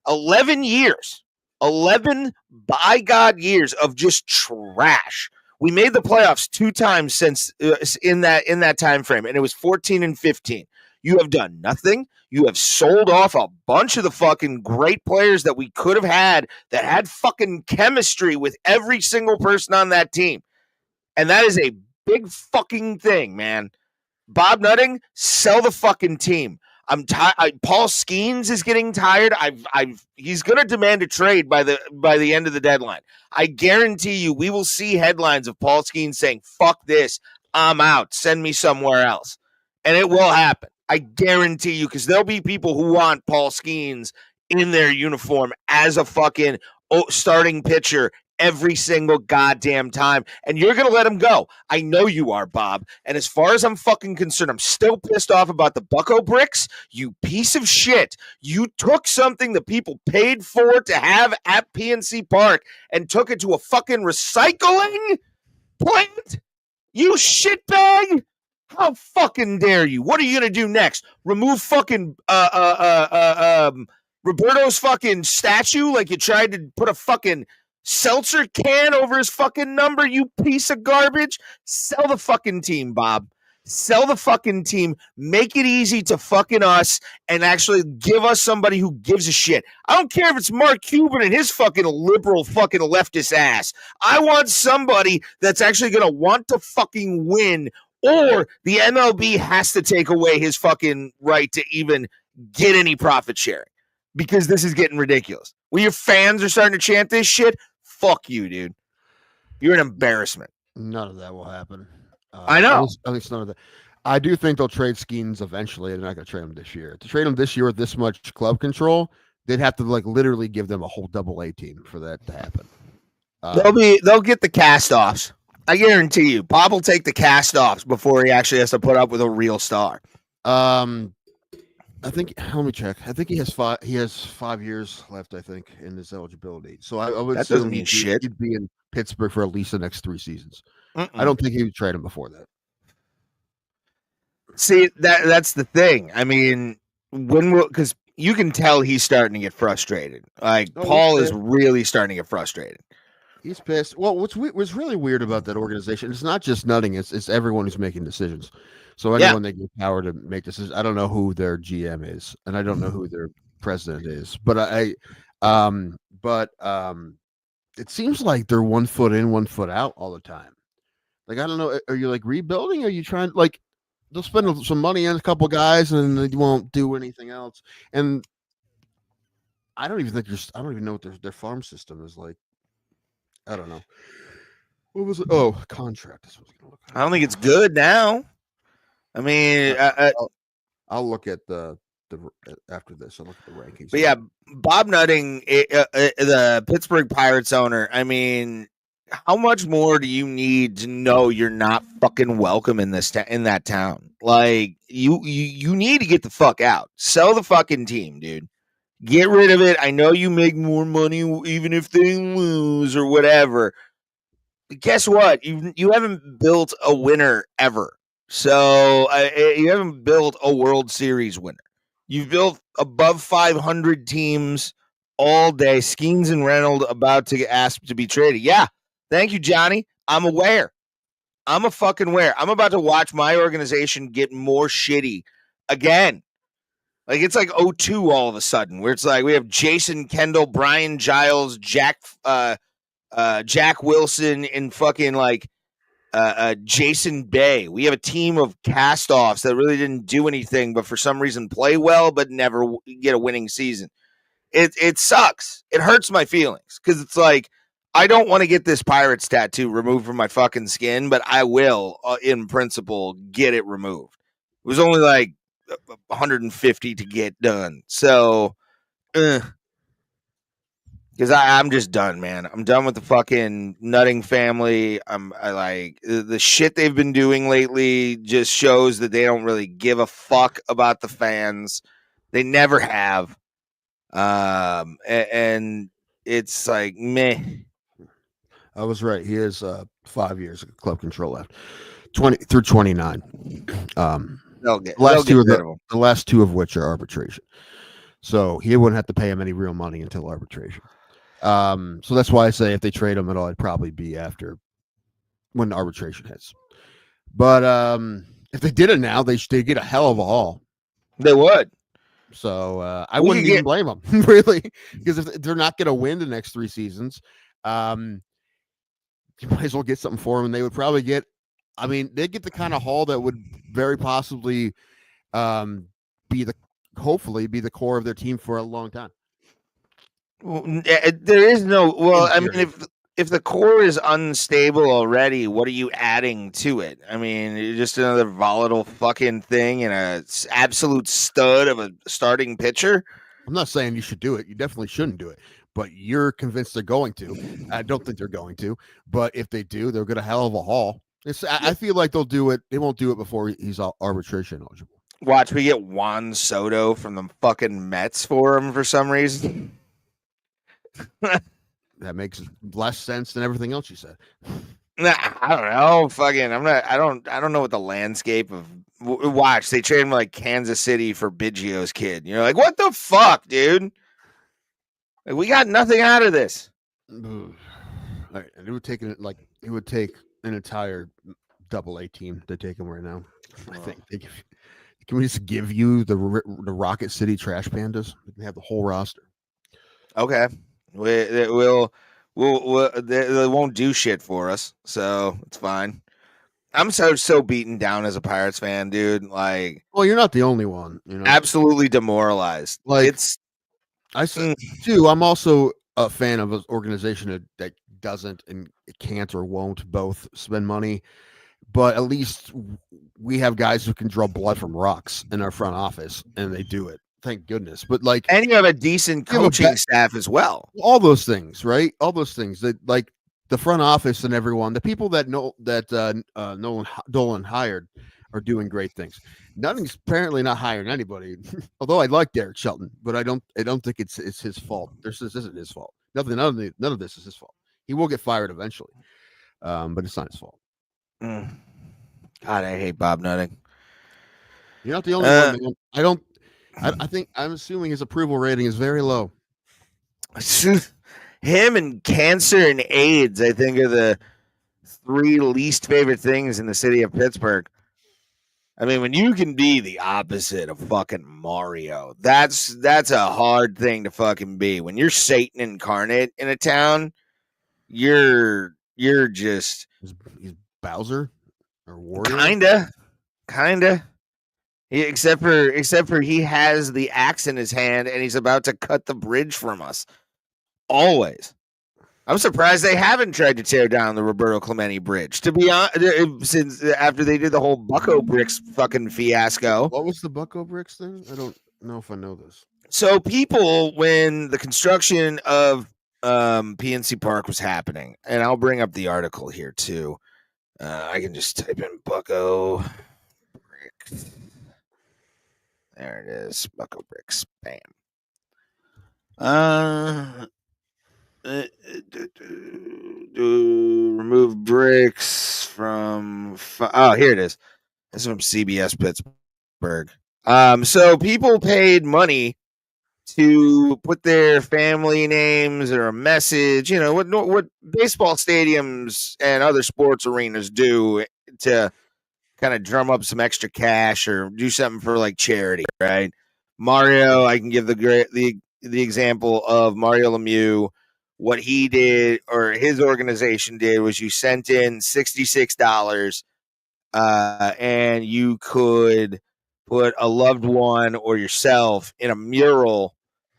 11 years. 11 by God years of just trash. We made the playoffs 2 times since in that time frame, and it was 14 and 15. You have done nothing. You have sold off a bunch of the fucking great players that we could have had that had fucking chemistry with every single person on that team. And that is a big fucking thing, man. Bob Nutting, sell the fucking team. I'm tired. Paul Skeens is getting tired. He's going to demand a trade by the end of the deadline. I guarantee you we will see headlines of Paul Skeens saying, "Fuck this. I'm out. Send me somewhere else." And it will happen. I guarantee you, because there'll be people who want Paul Skeens in their uniform as a fucking starting pitcher every single goddamn time, and you're going to let him go. I know you are, Bob. And as far as I'm fucking concerned, I'm still pissed off about the Bucco bricks. You piece of shit. You took something that people paid for to have at PNC Park and took it to a fucking recycling plant? You shitbag! How fucking dare you? What are you going to do next? Remove fucking Roberto's fucking statue like you tried to put a fucking seltzer can over his fucking number, you piece of garbage? Sell the fucking team, Bob. Sell the fucking team. Make it easy to fucking us and actually give us somebody who gives a shit. I don't care if it's Mark Cuban and his fucking liberal fucking leftist ass. I want somebody that's actually going to want to fucking win, or the MLB has to take away his fucking right to even get any profit sharing, because this is getting ridiculous. When your fans are starting to chant this shit, fuck you, dude. You're an embarrassment. None of that will happen. I know. At least none of that. I do think they'll trade Skeens eventually. They're not going to trade him this year. To trade him this year with this much club control, they'd have to like literally give them a whole AA team for that to happen. They'll get the cast-offs. I guarantee you. Bob will take the cast-offs before he actually has to put up with a real star. I think. Let me check. I think he has 5 years left. I think in his eligibility. So I would that doesn't mean shit. He'd be in Pittsburgh for at least the next 3 seasons. I don't think he would trade him before that. See, that's the thing. I mean, because you can tell he's starting to get frustrated. Like Paul is really starting to get frustrated. He's pissed. Well, what's really weird about that organization? It's not just Nutting. It's everyone who's making decisions. So anyone they give power to make decisions. I don't know who their GM is, and I don't know who their president is. But it seems like they're 1 foot in, 1 foot out all the time. Like, I don't know. Are you like rebuilding? Or are you trying like they'll spend some money on a couple guys and they won't do anything else? And I don't even know what their farm system is like. I don't know. What was it? Oh, contract. I don't think it's good now. I mean, I'll look at the after this. I'll look at the rankings. But yeah, Bob Nutting, the Pittsburgh Pirates owner. I mean, how much more do you need to know you're not fucking welcome in that town? Like, you need to get the fuck out. Sell the fucking team, dude. Get rid of it. I know you make more money even if they lose or whatever. But guess what? You haven't built a winner ever. So you haven't built a World Series winner. You've built above 500 teams all day. Skeens and Reynolds about to ask to be traded. Yeah. Thank you, Johnny. I'm aware. I'm a fucking aware. I'm about to watch my organization get more shitty again. Like, it's like 0-2 all of a sudden, where it's like we have Jason Kendall, Brian Giles, Jack Wilson, and fucking like Jason Bay. We have a team of cast-offs that really didn't do anything, but for some reason play well, but never get a winning season. It sucks. It hurts my feelings because it's like I don't want to get this Pirates tattoo removed from my fucking skin, but I will, in principle, get it removed. It was only like 150 to get done, so because I'm just done, man. I'm done with the fucking nutting family. I like the shit they've been doing lately. Just shows that they don't really give a fuck about the fans. They never have. And it's like meh. I was right. He has 5 years of club control left, 20 through 29. The last two of which are arbitration. So he wouldn't have to pay him any real money until arbitration. So that's why I say if they trade him at all, it'd probably be after when arbitration hits. But if they did it now, they get a hell of a haul. They would. So I wouldn't even blame them, really, because if they're not going to win the next 3 seasons, you might as well get something for them. And they would probably get, I mean, they'd get the kind of haul that would very possibly hopefully be the core of their team for a long time. Well, there is no, well, I mean, if the core is unstable already, what are you adding to it? I mean, you're just another volatile fucking thing and a absolute stud of a starting pitcher. I'm not saying you should do it. You definitely shouldn't do it. But you're convinced they're going to. I don't think they're going to. But if they do, they'll get a hell of a haul. I feel like they'll do it. They won't do it before he's arbitration eligible. Watch, we get Juan Soto from the fucking Mets for him for some reason. That makes less sense than everything else you said. Nah, I don't know. Fucking, I don't know what the landscape of. Watch, they trade him like Kansas City for Biggio's kid. You're like, what the fuck, dude? Like, we got nothing out of this. Right. It would take an entire AA team to take him right now. I think. Can we just give you the Rocket City Trash Pandas? We can have the whole roster. Okay. They won't do shit for us, so it's fine. I'm so beaten down as a Pirates fan, dude. Like, well, you're not the only one. You know, absolutely demoralized. Like, I said too. I'm also a fan of an organization that doesn't and can't or won't both spend money, but at least we have guys who can draw blood from rocks in our front office, and they do it. Thank goodness. But like, and you have a decent coaching staff as well. All those things, right? All those things that, like, the front office and everyone, the people that Dolan hired are doing great things. Nothing's apparently not hiring anybody. Although I like Derek Shelton, but I don't think it's his fault. This isn't his fault. None of this is his fault. He will get fired eventually, but it's not his fault. God, I hate Bob Nutting. You're not the only one. Man. I think I'm assuming his approval rating is very low. Him and cancer and AIDS, I think, are the 3 least favorite things in the city of Pittsburgh. I mean, when you can be the opposite of fucking Mario, that's a hard thing to fucking be. When you're Satan incarnate in a town, you're just he's Bowser or Warrior. Kinda. Except for he has the axe in his hand and he's about to cut the bridge from us. Always. I'm surprised they haven't tried to tear down the Roberto Clemente Bridge. To be honest, since after they did the whole Bucko Bricks fucking fiasco. What was the Bucko Bricks thing? I don't know if I know this. So people, when the construction of PNC Park was happening, and I'll bring up the article here too. I can just type in Bucko Bricks. There it is. Bucko Bricks. Bam. Remove bricks from. Here it is. This is from CBS Pittsburgh. So people paid money to put their family names or a message. You know what baseball stadiums and other sports arenas do to kind of drum up some extra cash or do something for like charity, right? Mario, I can give the example of Mario Lemieux what he did or his organization did was you sent in $66, and you could put a loved one or yourself in a mural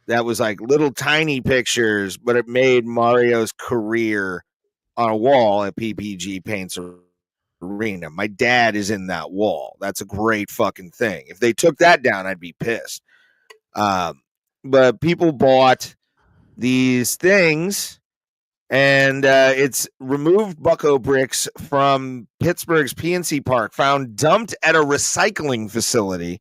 that was like little tiny pictures, but it made Mario's career on a wall at PPG Paints Arena. My dad is in that wall. That's a great fucking thing. If they took that down, I'd be pissed. But people bought these things, and it's removed Bucko bricks from Pittsburgh's PNC Park, found dumped at a recycling facility.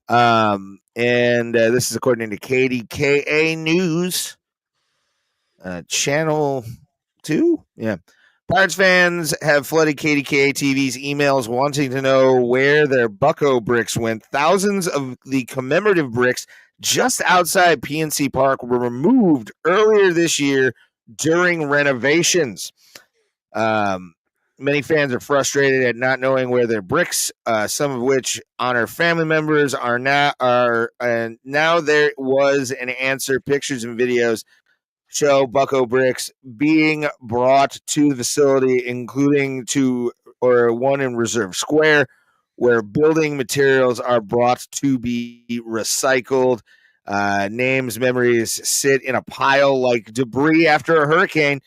And this is according to KDKA News, Channel 2. Yeah. Pirates fans have flooded KDKA TV's emails wanting to know where their Bucko bricks went. Thousands of the commemorative bricks just outside PNC Park were removed earlier this year during renovations. Many fans are frustrated at not knowing where their bricks, some of which honor family members, and now there was an answer. Pictures and videos show Bucko bricks being brought to the facility, including one in Reserve Square, where building materials are brought to be recycled. Names, memories sit in a pile like debris after a hurricane,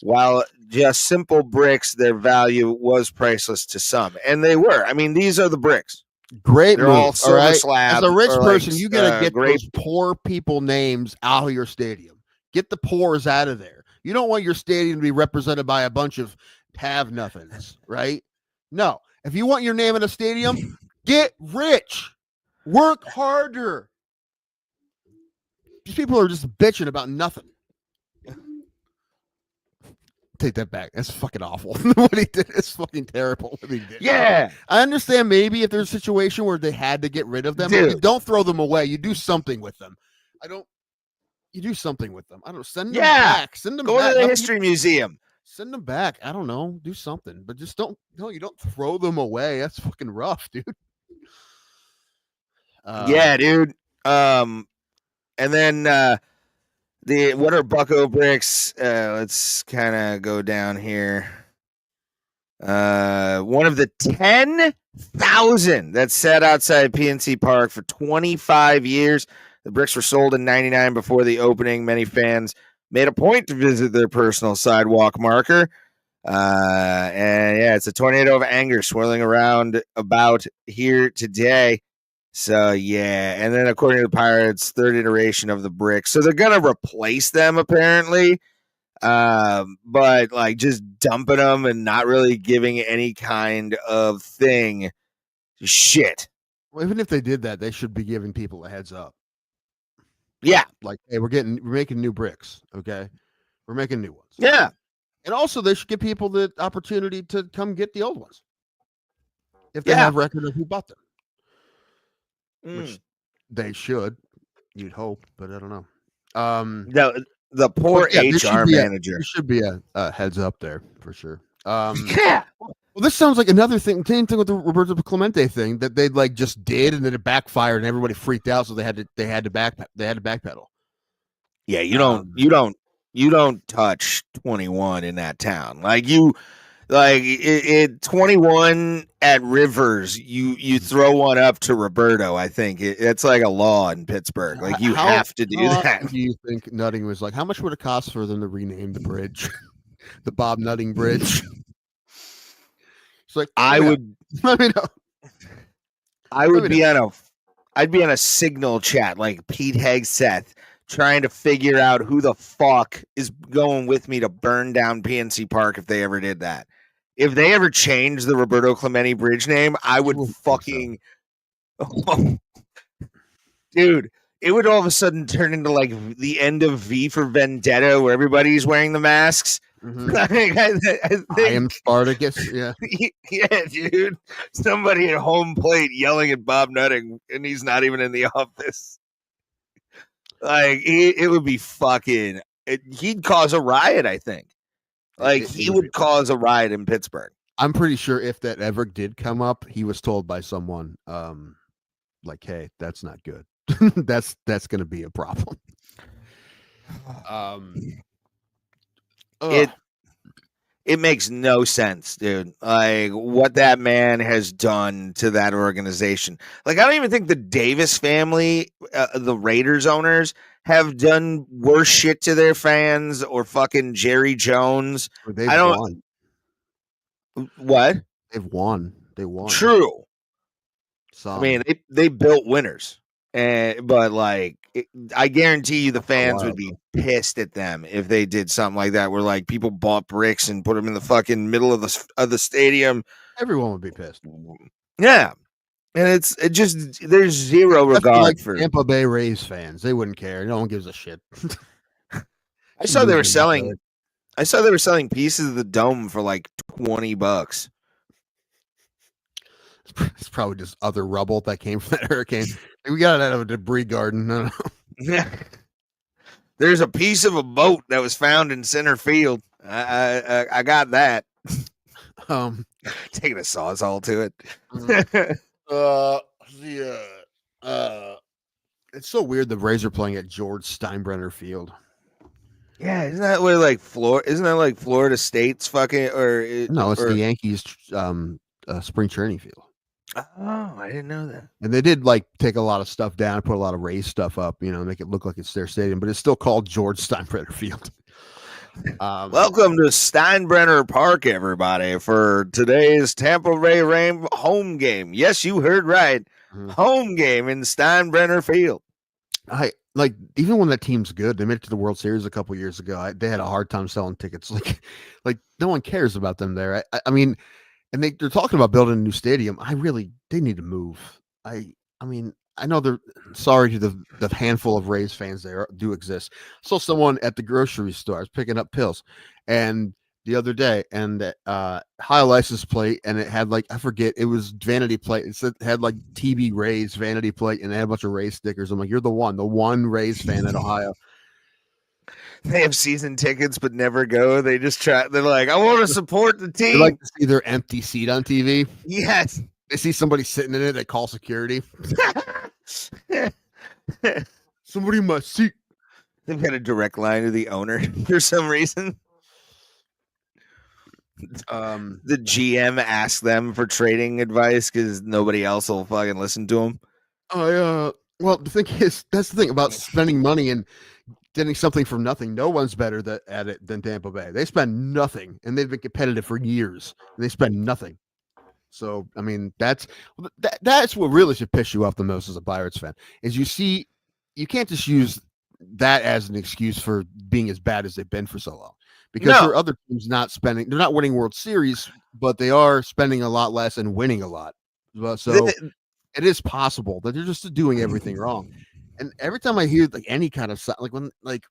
while just simple bricks, their value was priceless to some. And they were. I mean, these are the bricks. Great They're move, all silver right? slab. As a rich person, like, you got to get great. those poor people names out of your stadium. Get the poors out of there. You don't want your stadium to be represented by a bunch of have-nothings, right? No. If you want your name in a stadium, get rich. Work harder. These people are just bitching about nothing. Take that back. That's fucking awful. What he did is fucking terrible. What he did. Yeah. I understand maybe if there's a situation where they had to get rid of them, but you don't throw them away. You do something with them. You do something with them. I don't know. Send them back. Send them Go back. to the history museum. Send them back. I don't know. Do something, but just don't. No, you don't throw them away. That's fucking rough, dude. Yeah, dude. And then what are Bucko bricks? Let's kind of go down here. One of the 10,000 that sat outside PNC Park for 25 years. The bricks were sold in 99 before the opening. Many fans made a point to visit their personal sidewalk marker. And yeah, it's a tornado of anger swirling around about here today. So yeah, and then according to the Pirates, third iteration of the bricks. So they're gonna replace them apparently. But like just dumping them and not really giving any kind of thing. Shit. Well, even if they did that, they should be giving people a heads up. Yeah. Like, hey, we're making new bricks. Okay. We're making new ones. Yeah. And also they should give people the opportunity to come get the old ones. If they have record of who bought them. Which they should. You'd hope, but I don't know. The poor HR manager. There should be a heads up there for sure. Yeah. Well, this sounds like another thing. Same thing with the Roberto Clemente thing that they like just did, and then it backfired, and everybody freaked out, so they had to backpedal. Yeah, you don't touch 21 in that town. Like you, like it 21 at Rivers, you throw one up to Roberto. I think it's like a law in Pittsburgh. Like you have to do that. Do you think Nutting was like? How much would it cost for them to rename the bridge, the Bob Nutting Bridge? It's like I would. Let me know. I'd be on a signal chat like Pete Hegseth, trying to figure out who the fuck is going with me to burn down PNC Park if they ever did that. If they ever changed the Roberto Clemente Bridge name, I would fucking dude, it would all of a sudden turn into like the end of V for Vendetta where everybody's wearing the masks. Mm-hmm. I think, I am Spartacus. Yeah. Yeah, dude. Somebody at home plate yelling at Bob Nutting, and he's not even in the office. Like it would be fucking. He'd cause a riot. I think. Like he would cause a riot in Pittsburgh. I'm pretty sure if that ever did come up, he was told by someone, like, "Hey, that's not good. that's going to be a problem." It makes no sense, dude. Like what that man has done to that organization. Like I don't even think the Davis family, the Raiders owners, have done worse shit to their fans or fucking Jerry Jones. They've I don't. won. What? They've won. They won. True. Some. I mean, they built winners, but like I guarantee you, the fans would be pissed at them if they did something like that, where like people bought bricks and put them in the fucking middle of the stadium. Everyone would be pissed. Yeah, and it just there's zero regard like for Tampa Bay Rays fans. They wouldn't care. No one gives a shit. I saw they were selling pieces of the dome for like $20. It's probably just other rubble that came from that hurricane. We got it out of a debris garden. I don't know. Yeah. There's a piece of a boat that was found in center field. I got that. Taking a sawzall to it. It's so weird the Rays are playing at George Steinbrenner Field. Yeah, isn't that where like Florida? Isn't that like Florida State's fucking No, it's the Yankees spring training field. Oh, I didn't know that. And they did like take a lot of stuff down, put a lot of Rays stuff up, make it look like it's their stadium, but it's still called George Steinbrenner Field. Welcome to Steinbrenner Park, everybody, for today's Tampa Bay Rain home game. Yes, you heard right. Mm-hmm. Home game in Steinbrenner Field. I like even when that team's good, they made it to the World Series a couple years ago. They had a hard time selling tickets. Like no one cares about them there. I mean. And they're talking about building a new stadium. They need to move. I mean, I know they're sorry to the handful of Rays fans there do exist. I saw someone at the grocery store. I was picking up pills, and the other day, and high license plate, and it had like I forget it was vanity plate. It had like TB Rays vanity plate, and they had a bunch of Rays stickers. I'm like, you're the one Rays fan in Ohio. They have season tickets but never go. They just try. They're like, I want to support the team. They like to see their empty seat on TV. Yes. They see somebody sitting in it. They call security. Somebody in my seat. They've got a direct line to the owner for some reason. The GM asks them for trading advice because nobody else will fucking listen to them. Well, the thing is, that's the thing about spending money and getting something from nothing. No one's better at it than Tampa Bay. They spend nothing, and they've been competitive for years, and they spend nothing. So, I mean, that's what really should piss you off the most as a Pirates fan, is you can't just use that as an excuse for being as bad as they've been for so long. Because there are other teams they're not winning World Series, but they are spending a lot less and winning a lot. So it is possible that they're just doing everything wrong. And every time I hear like any kind of like when like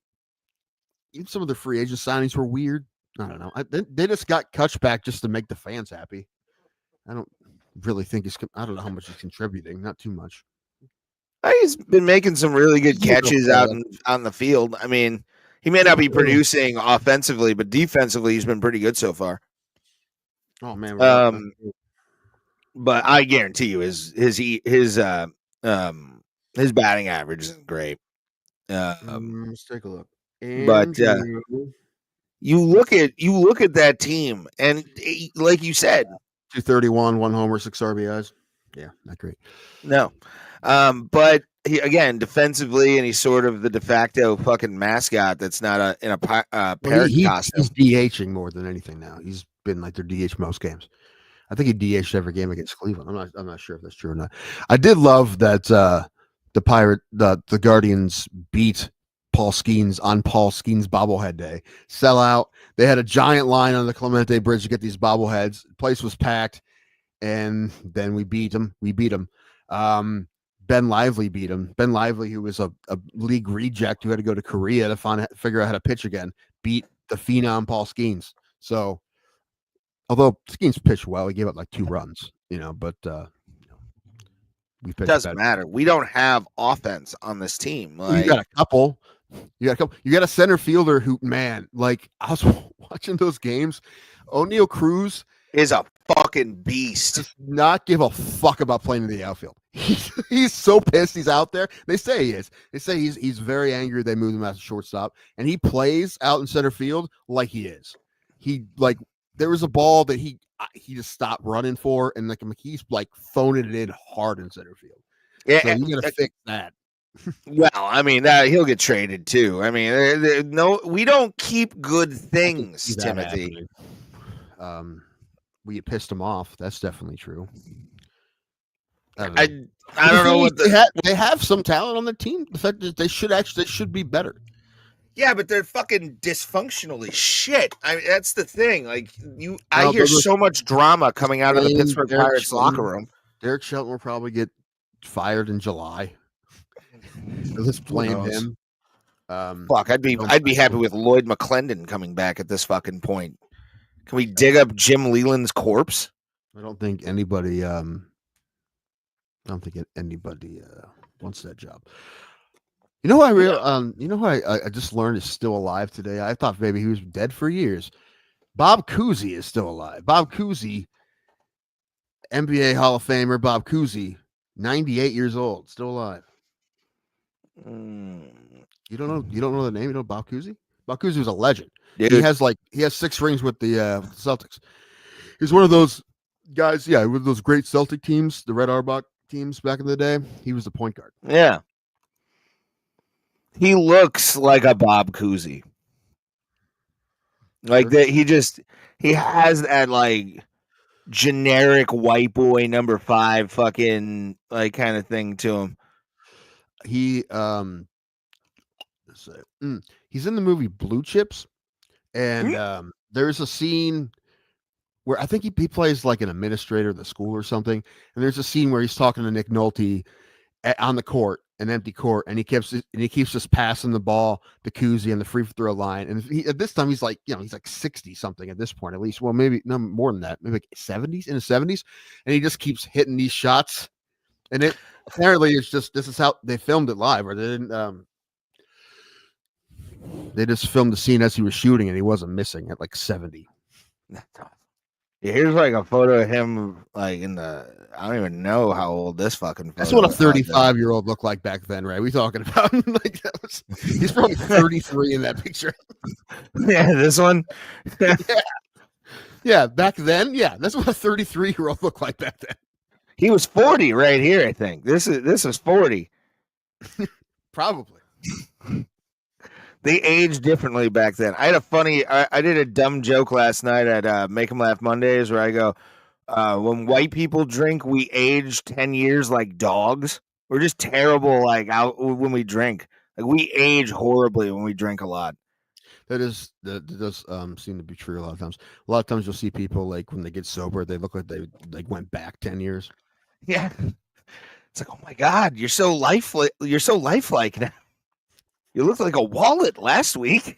even some of the free agent signings were weird. I don't know. They just got cuts back just to make the fans happy. I don't really think I don't know how much he's contributing. Not too much. He's been making some really good catches out on the field. I mean, he may not be producing offensively, but defensively, he's been pretty good so far. Oh man. But I guarantee you, his batting average isn't great. Let's take a look. But you look at that team, and like you said, 231, 1 homer, 6 RBIs. Yeah, not great. No, but he again defensively, and he's sort of the de facto fucking mascot that's not in a parrot costume. He's DHing more than anything now. He's been like their DH most games. I think he DH'd every game against Cleveland. I'm not sure if that's true or not. I did love that the Guardians beat Paul Skeens on Paul Skeens bobblehead day. Sell out. They had a giant line on the Clemente Bridge to get these bobbleheads. The place was packed, and then we beat them. Ben Lively beat him. Ben Lively, who was a league reject who had to go to Korea to figure out how to pitch again, beat the phenom Paul Skeens. So, although Skeens pitched well, he gave up like 2 runs, but we pitched. Doesn't matter. We don't have offense on this team. You got a couple. You got a center fielder who, man, like I was watching those games. O'Neal Cruz is a fucking beast. Does not give a fuck about playing in the outfield. He's so pissed he's out there. They say he is. They say he's very angry they moved him out to shortstop, and he plays out in center field like he is. He like there was a ball that he just stopped running for, and like he's like phoning it in hard in center field. Yeah, so you gotta fix that. Well, I mean, he'll get traded too. I mean, no, we don't keep good things, Timothy. We pissed him off. That's definitely true. I don't know what they have some talent on the team. The fact that they should be better. Yeah, but they're fucking dysfunctionally shit. I mean, that's the thing. Like I hear so much drama coming out of the Pittsburgh Pirates locker room. Derek Shelton will probably get fired in July. Let's blame him. Fuck, I'd be happy with Lloyd McClendon coming back at this fucking point. Can we dig up Jim Leland's corpse? I don't think anybody. Wants that job. You know who I just learned is still alive today. I thought maybe he was dead for years. Bob Cousy is still alive. Bob Cousy, NBA Hall of Famer Bob Cousy, 98 years old, still alive. You don't know the name? You know Bob Cousy? Bob Cousy was a legend. Dude. He has 6 rings with the Celtics. He's one of those guys, with those great Celtic teams, the Red Auerbach teams back in the day. He was the point guard. Yeah. He looks like a Bob Cousy. Like that, he has that like generic white boy number 5 fucking like kind of thing to him. He he's in the movie Blue Chips, and there's a scene where I think he plays like an administrator of the school or something, and there's a scene where he's talking to Nick Nolte on the court, an empty court, and he keeps just passing the ball to Cousy on the free throw line. And at this time he's like 60 something at this point, at least. Well, maybe no more than that, maybe like 70s, in his 70s, and he just keeps hitting these shots. And it apparently this is how they filmed it live, or they didn't. They just filmed the scene as he was shooting, and he wasn't missing at like 70. Yeah, here's like a photo of him, like in the. I don't even know how old this fucking. That's what a 35-year-old looked like back then, right? We talking about like he's probably 33 in that picture. Yeah, this one. Yeah, back then, that's what a 33-year-old looked like back then. He was 40 right here, I think. This is 40. Probably. They aged differently back then. I did a dumb joke last night at Make 'em Laugh Mondays where I go, when white people drink, we age 10 years like dogs. We're just terrible when we drink. Like we age horribly when we drink a lot. That does seem to be true a lot of times. A lot of times you'll see people like when they get sober, they look like they like went back 10 years. Yeah. It's like, oh my God, you're so lifelike now. You looked like a wallet last week.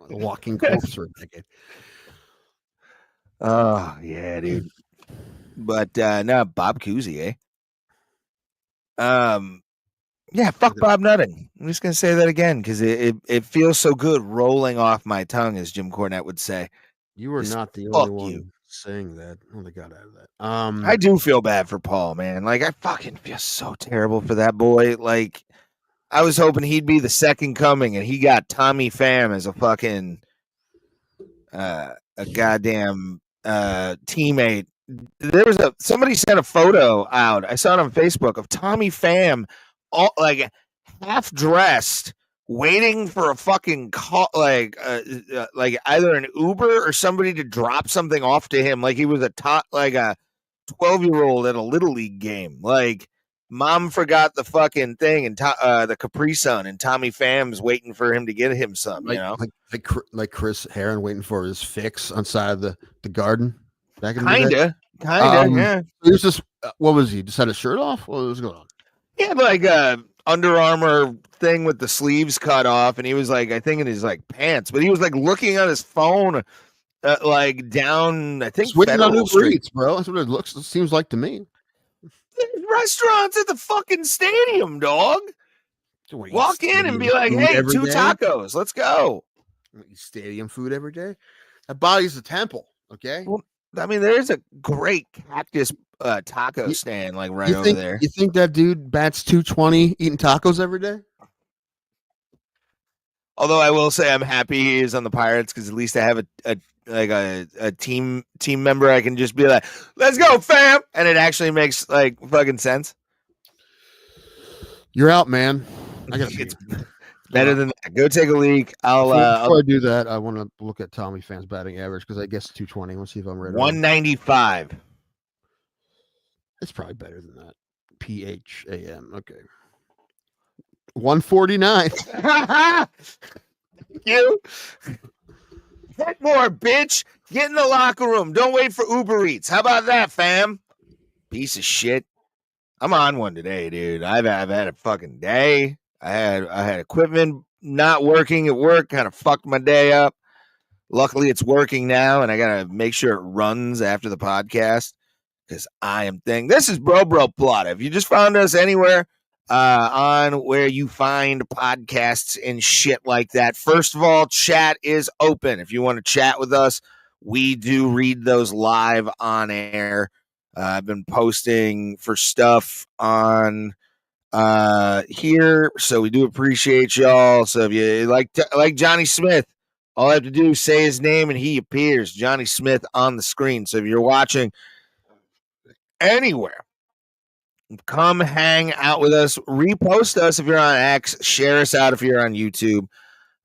A walking corpse for a decade. Oh, yeah, dude. But no, Bob Cousy, yeah, fuck Bob Nutting. I'm just going to say that again because it feels so good rolling off my tongue, as Jim Cornette would say. You were not the only one saying that. Oh, they got out of that. I do feel bad for Paul, man. Like, I fucking feel so terrible for that boy. Like, I was hoping he'd be the second coming, and he got Tommy Pham as a fucking a goddamn teammate. There was somebody sent a photo out. I saw it on Facebook of Tommy Pham, all like half dressed, waiting for a fucking call, like either an Uber or somebody to drop something off to him, like he was a 12-year-old at a little league game, like. Mom forgot the fucking thing and the Capri Sun, and Tommy Pham's waiting for him to get him some, like Chris Heron waiting for his fix on side of the garden. Back in kinda, the day. Yeah. He was just what was he? Just had his shirt off? What was going on? He had like a Under Armour thing with the sleeves cut off, and he was like, I think in his like pants, but he was like looking at his phone, like down. I think switching on Uber Street, Eats, bro. That's what it seems like to me. Restaurants at the fucking stadium, dog. Walk in and be like, hey, 2 tacos. Let's go. Stadium food every day. That body's a temple, okay? Well, I mean, there's a great cactus taco stand like right over there. You think that dude bats 220 eating tacos every day? Although I will say I'm happy he is on the Pirates because at least I have a team member I can just be like, let's go, fam, and it actually makes like fucking sense. You're out, man. I got it's better than that. Go take a leak. Before I do that, I want to look at Tommy Phan's batting average because I guess 220. Let's see if I'm right. 195. It's probably better than that. PHAM. Okay. 149. You hit more, bitch. Get in the locker room. Don't wait for Uber Eats. How about that, fam? Piece of shit. I'm on one today, dude. I've had a fucking day. I had equipment not working at work, kind of fucked my day up. Luckily, it's working now, and I gotta make sure it runs after the podcast because I am thing. This is Bro Plata. If you just found us anywhere on where you find podcasts and shit like that, first of all, chat is open. If you want to chat with us, we do read those live on air. I've been posting for stuff on here, so we do appreciate y'all. So if you like Johnny Smith, all I have to do is say his name and he appears, Johnny Smith, on the screen. So if you're watching anywhere, come hang out with us. Repost us if you're on X. Share us out if you're on YouTube.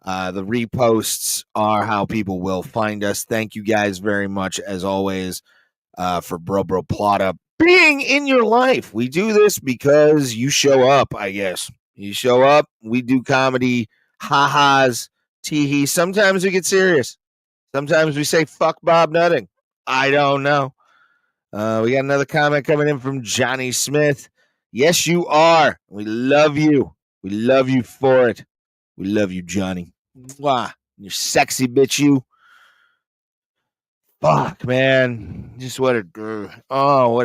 The reposts are how people will find us. Thank you guys very much, as always, for Bro Plata being in your life. We do this because you show up, I guess. You show up. We do comedy, ha-has, tee-hee. Sometimes we get serious. Sometimes we say, fuck Bob Nutting. I don't know. We got another comment coming in from Johnny Smith. Yes, you are. We love you. We love you for it. We love you, Johnny. Mwah. You're sexy, bitch, you. Fuck, man. Just what a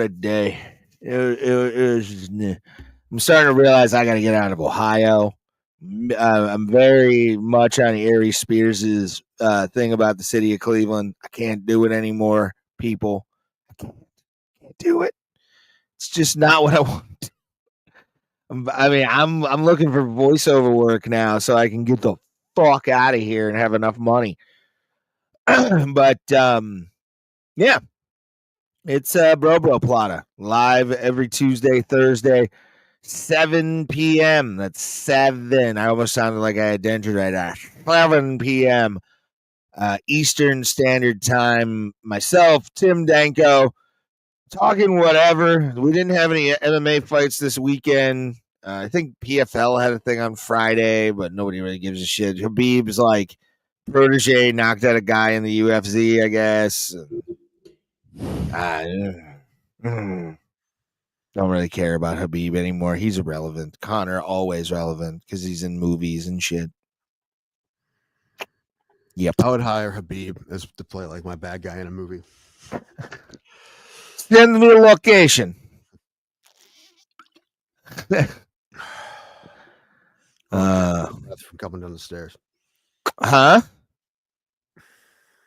day. It was just, I'm starting to realize I got to get out of Ohio. I'm very much on Aries Spears' thing about the city of Cleveland. I can't do it anymore, people. I can't do it. It's just not what I want. I'm looking for voiceover work now so I can get the fuck out of here and have enough money. But yeah, it's Bro Plata live every Tuesday, Thursday, 7 p.m. That's 7. I almost sounded like I had dendritic. 7 p.m. Eastern Standard Time. Myself, Tim Danko, talking whatever. We didn't have any MMA fights this weekend. I think PFL had a thing on Friday, but nobody really gives a shit. Habib's like protege knocked out a guy in the UFC, I guess. Don't really care about Habib anymore. He's irrelevant. Connor, always relevant because he's in movies and shit. Yep. I would hire Habib as to play like my bad guy in a movie. Send me a location. From coming down the stairs. Huh?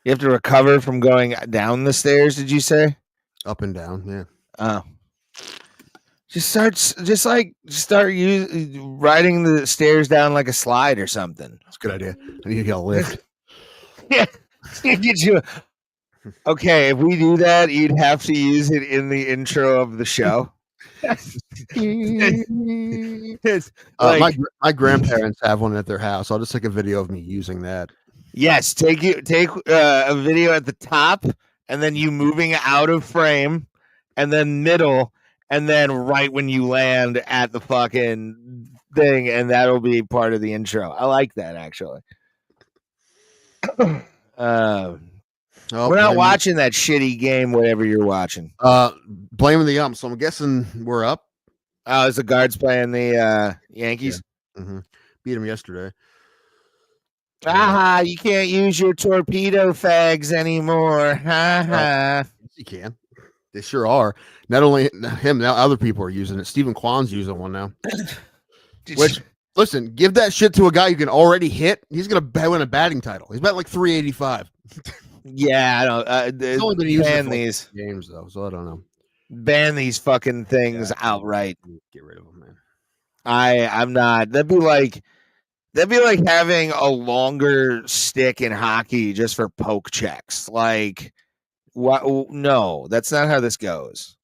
You have to recover from going down the stairs, did you say? Up and down, yeah. Oh. Start riding the stairs down like a slide or something. That's a good idea. I need to get a lift. Yeah. Get you. Okay, if we do that, you'd have to use it in the intro of the show. My grandparents have one at their house. I'll just take a video of me using that. Yes, take a video at the top, and then you moving out of frame, and then middle, and then right when you land at the fucking thing, and that'll be part of the intro. I like that, actually. We're not watching that shitty game, whatever you're watching. Blaming the ump. So I'm guessing we're up. Oh, is the Guards playing the Yankees? Yeah. Mm-hmm. Beat them yesterday. You can't use your torpedo fags anymore. Yes, you can. They sure are. Not only him, now other people are using it. Stephen Kwan's using one now. Which, listen, give that shit to a guy you can already hit. He's going to win a batting title. He's batting like 385. Yeah, I don't. It's only been used Ban for these. games though, so I don't know. Ban these fucking things Yeah, outright. get rid of them, man. I'm not. That'd be like having a longer stick in hockey just for poke checks. Like, what? No, that's not how this goes.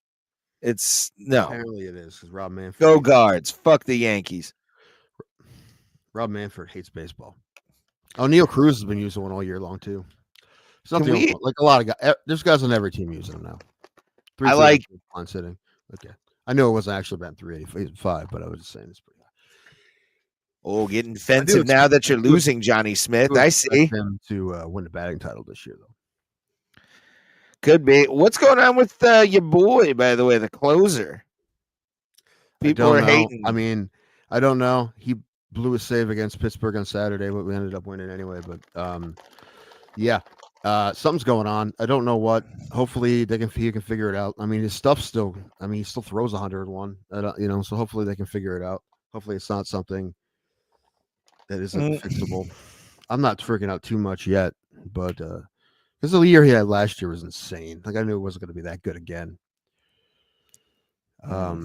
It's no. Apparently it is because Rob Manfred. Go Guards. Fuck the Yankees. Rob Manfred hates baseball. Oh, Neil Cruz has been using one all year long too. It's not Can the only we- one. Like a lot of guys. There's guys on every team using them now. I like- on sitting. Okay, I know it wasn't actually about 385, but I was just saying it's pretty high. Oh, getting defensive now that you're losing, Johnny Smith. I see. Him to win the batting title this year, though. Could be. What's going on with your boy, by the way, the closer? People are hating. I mean, I don't know. He blew a save against Pittsburgh on Saturday, but we ended up winning anyway. But yeah, something's going on. I don't know what. Hopefully, he can figure it out. I mean, his stuff's still. I mean, he still throws 101. So hopefully they can figure it out. Hopefully, it's not something that isn't fixable. I'm not freaking out too much yet, but because the year he had last year was insane. Like I knew it wasn't going to be that good again. But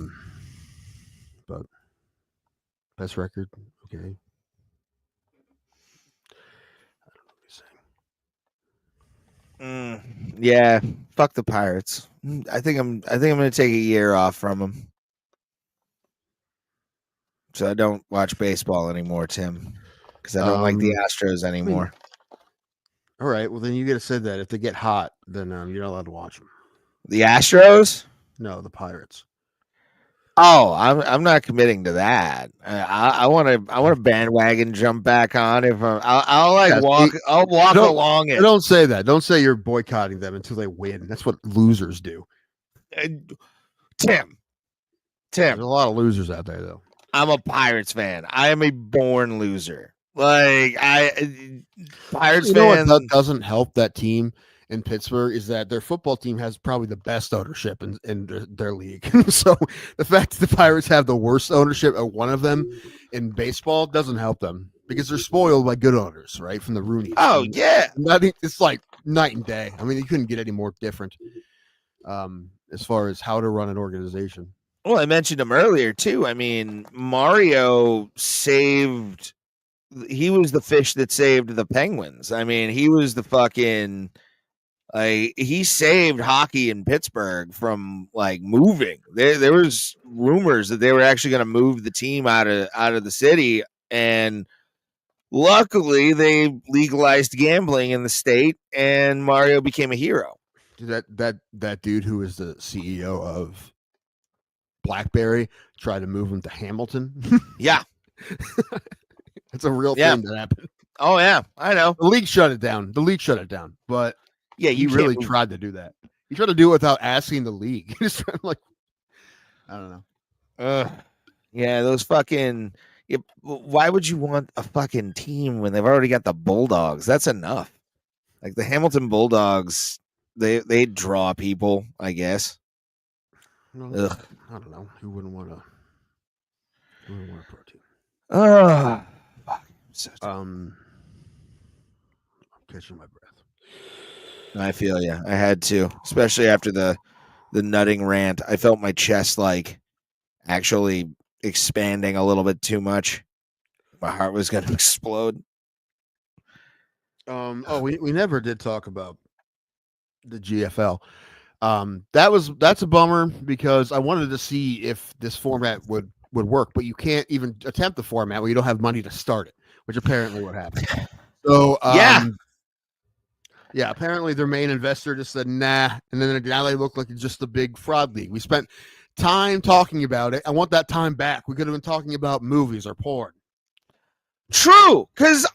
best record, okay. I don't know what you're saying. Yeah, fuck the Pirates. I think I'm going to take a year off from them, so I don't watch baseball anymore, Tim, because I don't like the Astros anymore. All right, well then you got to say that if they get hot, then you're not allowed to watch them. The Astros? No, the Pirates. Oh, I'm not committing to that. I want to bandwagon jump back on if I'll walk along it. Don't say that. Don't say you're boycotting them until they win. That's what losers do. Tim. There's a lot of losers out there though. I'm a Pirates fan. I am a born loser. Like Pirates fans. What doesn't help that team in Pittsburgh is that their football team has probably the best ownership in their league. So the fact that the Pirates have the worst ownership of one of them in baseball doesn't help them because they're spoiled by good owners, right? From the Rooney. Oh yeah, I think it's like night and day. I mean, you couldn't get any more different as far as how to run an organization. Well, I mentioned him earlier too. I mean, Mario saved. He was the fish that saved the Penguins. I mean, he was the fucking. He saved hockey in Pittsburgh from like moving. There was rumors that they were actually going to move the team out of the city, and luckily they legalized gambling in the state, and Mario became a hero. That dude who is the CEO of BlackBerry tried to move him to Hamilton. Yeah. It's a real thing that happened. Oh yeah, I know. The league shut it down. But yeah, he really tried to do that. He tried to do it without asking the league. Just like, I don't know. Yeah, those fucking. Why would you want a fucking team when they've already got the Bulldogs? That's enough. Like the Hamilton Bulldogs, they draw people, I guess. Well, I don't know. Who wouldn't want a pro team? I'm catching my breath. I feel you. I had to, especially after the nutting rant. I felt my chest like actually expanding a little bit too much. My heart was going to explode. We never did talk about the GFL. That's a bummer because I wanted to see if this format would work, but you can't even attempt the format where you don't have money to start it, which apparently what happened. So yeah, apparently their main investor just said nah, and then now they look like it's just a big fraud league. We spent time talking about it. I want that time back. We could have been talking about movies or porn. True, because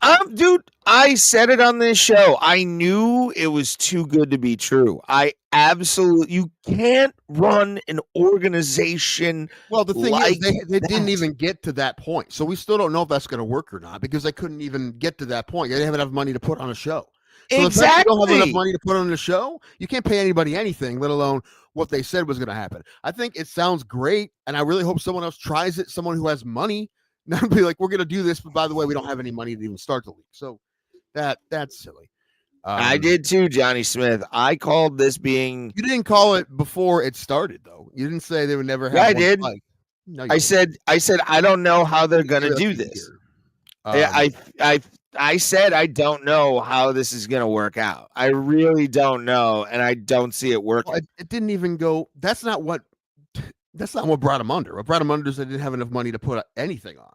I said it on this show. I knew it was too good to be true. You can't run an organization. Well, the thing is, they didn't even get to that point. So we still don't know if that's going to work or not because they couldn't even get to that point. They didn't have enough money to put on a show. So exactly. If you don't have enough money to put on the show, you can't pay anybody anything, let alone what they said was going to happen. I think it sounds great, and I really hope someone else tries it, someone who has money. Not be like, we're going to do this, but by the way, we don't have any money to even start the league. So that's silly. I did too, Johnny Smith. I called this being. You didn't call it before it started, though. You didn't say they would never have. Yeah, I one did. fight. No, you I didn't. said I don't know how they're gonna Give it do up this. here. I said I don't know how this is gonna work out. I really don't know, and I don't see it working. Well, it didn't even go. That's not what brought him under. What brought him under is they didn't have enough money to put anything on.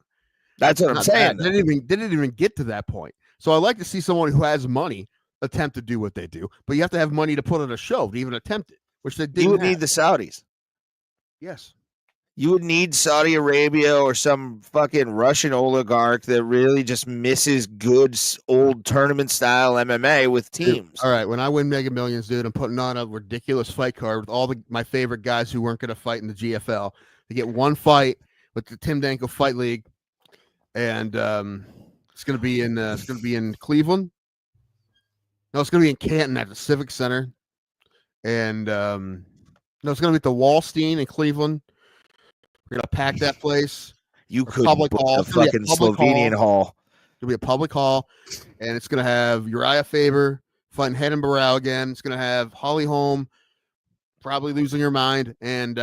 That's what I'm saying. They didn't even get to that point. So I like to see someone who has money attempt to do what they do, but you have to have money to put on a show to even attempt it, which they didn't. You would have. need the Saudis. Yes. You would need Saudi Arabia or some fucking Russian oligarch that really just misses good old tournament style MMA with teams. All right, when I win Mega Millions, dude, I'm putting on a ridiculous fight card with all my favorite guys who weren't going to fight in the GFL. They get one fight with the Tim Danko Fight League, and it's going to be in Cleveland. No, it's going to be in Canton at the Civic Center, and no, it's going to be at the Wallstein in Cleveland. We're going to pack that place. You could public book hall. a fucking Slovenian hall. It'll be a public hall, and it's going to have Uriah Faber fighting Head and Barrow again. It's going to have Holly Holm probably losing her mind, and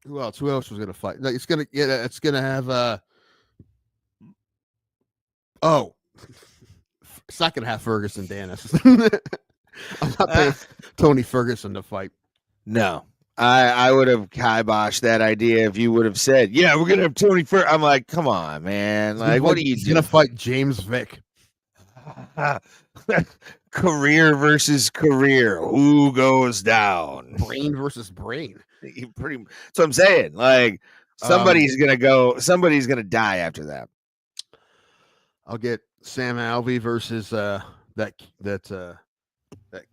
who else? Who else was going to fight? It's going to have second half Ferguson Danis. I'm not paying Tony Ferguson to fight. No. I would have kiboshed that idea if you would have said, yeah, we're going to have Tony Ferguson. I'm like, come on, man. Like, what are you doing? He's going to fight James Vick. Career versus career. Who goes down? Brain versus brain. Pretty. So I'm saying, like, somebody's going to die after that. I'll get Sam Alvey versus that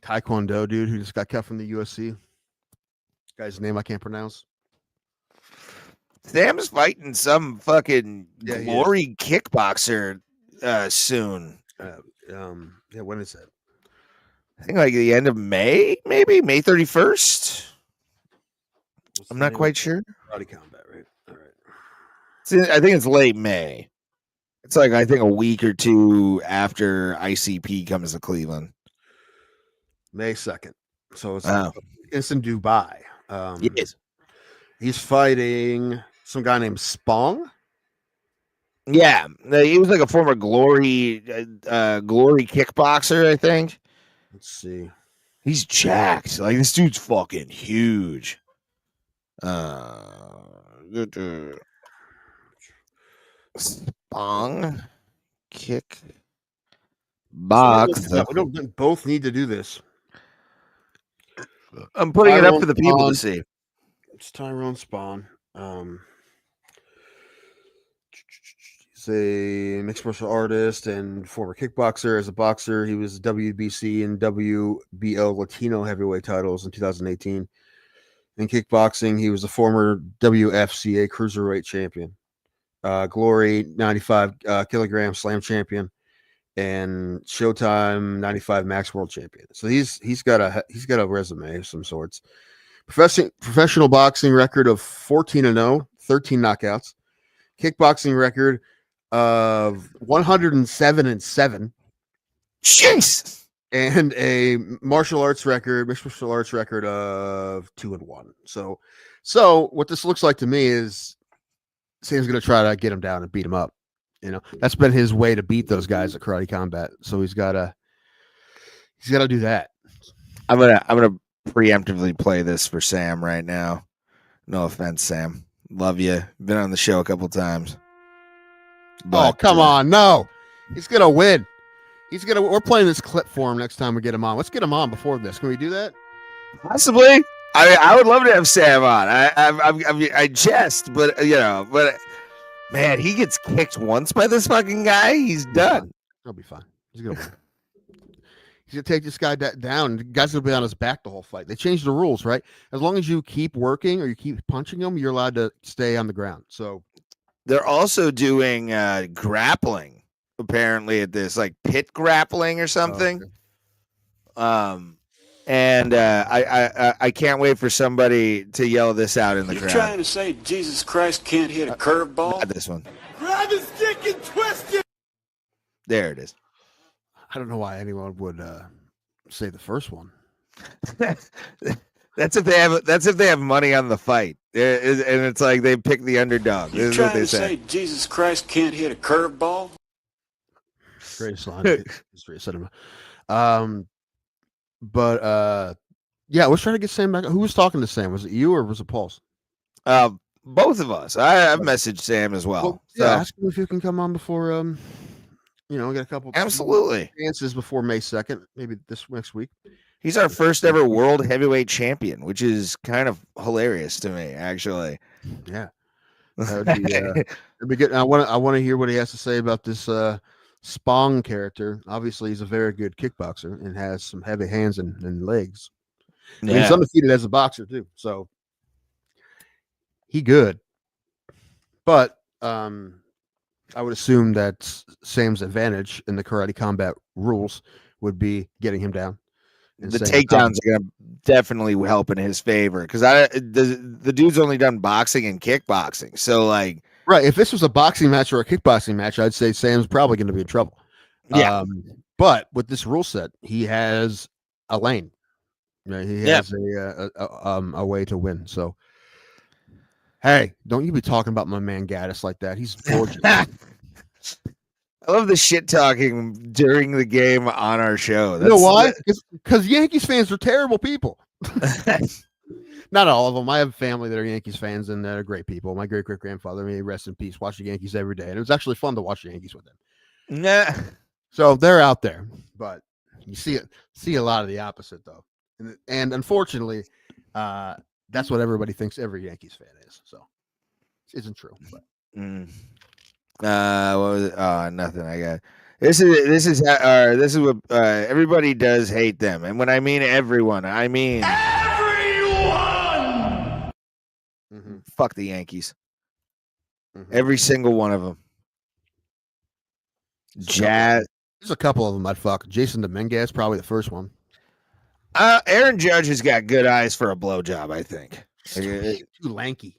Taekwondo dude who just got cut from the USC. Guy's name I can't pronounce. Sam's fighting some fucking glory kickboxer soon. When is that? I think like the end of May, maybe May 31st. I'm not quite sure. Karate Combat, right? All right. I think it's late May. It's like I think a week or two after ICP comes to Cleveland. May 2nd. So it's in Dubai. Yes. He's fighting some guy named Spong. Yeah, he was like a former glory kickboxer, I think. Let's see. He's jacked. Like this dude's fucking huge. Spong kick box. We don't both need to do this. I'm putting it up for the people to see. It's Tyrone Spawn. He's a mixed martial artist and former kickboxer. As a boxer, he was WBC and WBO Latino heavyweight titles in 2018. In kickboxing, he was a former WFCA cruiserweight champion, Glory 95 kilogram slam champion, and Showtime 95 Max World Champion. So he's got a resume of some sorts. Professional boxing record of 14-0, 13 knockouts. Kickboxing record of 107-7. Jeez. And a mixed martial arts record of 2-1. So what this looks like to me is Sam's going to try to get him down and beat him up. You know, that's been his way to beat those guys at Karate Combat. So he's got to do that. I'm gonna preemptively play this for Sam right now. No offense, Sam. Love you. Been on the show a couple times. But, come on, no. He's gonna win. We're playing this clip for him next time we get him on. Let's get him on before this. Can we do that? Possibly. I would love to have Sam on. I jest, but man, he gets kicked once by this fucking guy. He's done. He'll be fine. He's gonna win. He's gonna take this guy down. The guy's gonna be on his back the whole fight. They changed the rules, right? As long as you keep working or you keep punching him, you're allowed to stay on the ground. So they're also doing grappling apparently at this, like pit grappling or something. And I can't wait for somebody to yell this out in the crowd. You're trying to say Jesus Christ can't hit a curveball? Not this one. Grab his stick and twist it. There it is. I don't know why anyone would say the first one. That's if they have money on the fight, and it's like they pick the underdog. You This is what trying they to say. say Jesus Christ can't hit a curveball? Greatest line in history of cinema. But yeah, I was trying to get Sam back. Who was talking to Sam? Was it you or was it Pulse? Both of us. I've messaged Sam as well. Yeah, So ask him if you can come on before we get a couple absolutely chances before May 2nd, maybe this next week. he's our first ever world heavyweight champion, which is kind of hilarious to me, actually. Yeah. That'd be good. I want to hear what he has to say about this Spong character. Obviously, he's a very good kickboxer and has some heavy hands and legs. And he's undefeated as a boxer too, so he good. But I would assume that Sam's advantage in the karate combat rules would be getting him down. The takedowns are gonna definitely help in his favor because the dude's only done boxing and kickboxing, so like right. If this was a boxing match or a kickboxing match, I'd say Sam's probably going to be in trouble. Yeah. But with this rule set, he has a lane. Right? He has a way to win. So, hey, don't you be talking about my man Gaddis like that. He's gorgeous. I love the shit talking during the game on our show. You know why? Because Yankees fans are terrible people. Not all of them. I have family that are Yankees fans and that are great people. My great grandfather, may he rest in peace, watched the Yankees every day, and it was actually fun to watch the Yankees with them. Nah. So they're out there, but you see a lot of the opposite though, and unfortunately, that's what everybody thinks every Yankees fan is. So it isn't true. But. What was it? Nothing. I got this is what everybody does hate them, and when I mean everyone, I mean everyone. Fuck the Yankees. Every single one of them. There's a couple of them I'd fuck. Jason Dominguez, probably the first one. Aaron Judge has got good eyes for a blowjob, I think. Too lanky.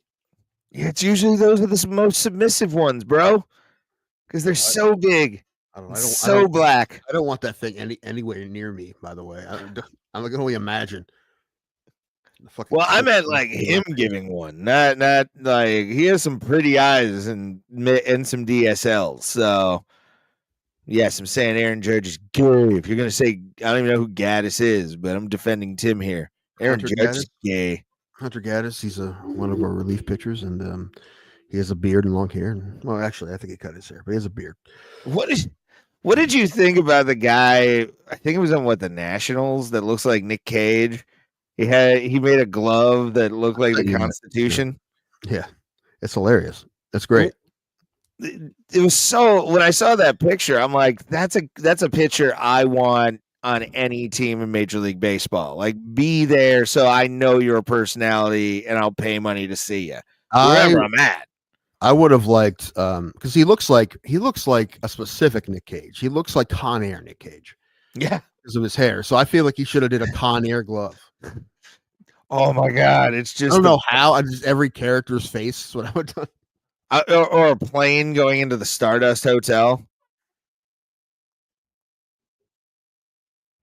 Yeah, it's usually those are the most submissive ones, bro. Because they're so big. I don't black. I don't want that thing anywhere near me, by the way. I can only imagine. Well, I meant like him giving one, not like he has some pretty eyes and some DSLs. So, yes, I'm saying Aaron Judge is gay. If you're gonna say, I don't even know who Gaddis is, but I'm defending Tim here. Aaron Judge is gay. Hunter Gaddis, he's one of our relief pitchers, and he has a beard and long hair. And, well, actually, I think he cut his hair, but he has a beard. What did you think about the guy? I think it was on the Nationals that looks like Nick Cage. He made a glove that looked like the Constitution. Yeah, it's hilarious. That's great. It was so when I saw that picture, I'm like, that's a picture I want on any team in Major League Baseball. Like, be there so I know your personality and I'll pay money to see you wherever I'm at. I would have liked because he looks like a specific Nick Cage. He looks like Con Air Nick Cage. Yeah, because of his hair. So I feel like he should have did a Con Air glove. Oh my god, it's just I don't know how. Just every character's face is what I would have done. Or a plane going into the Stardust Hotel.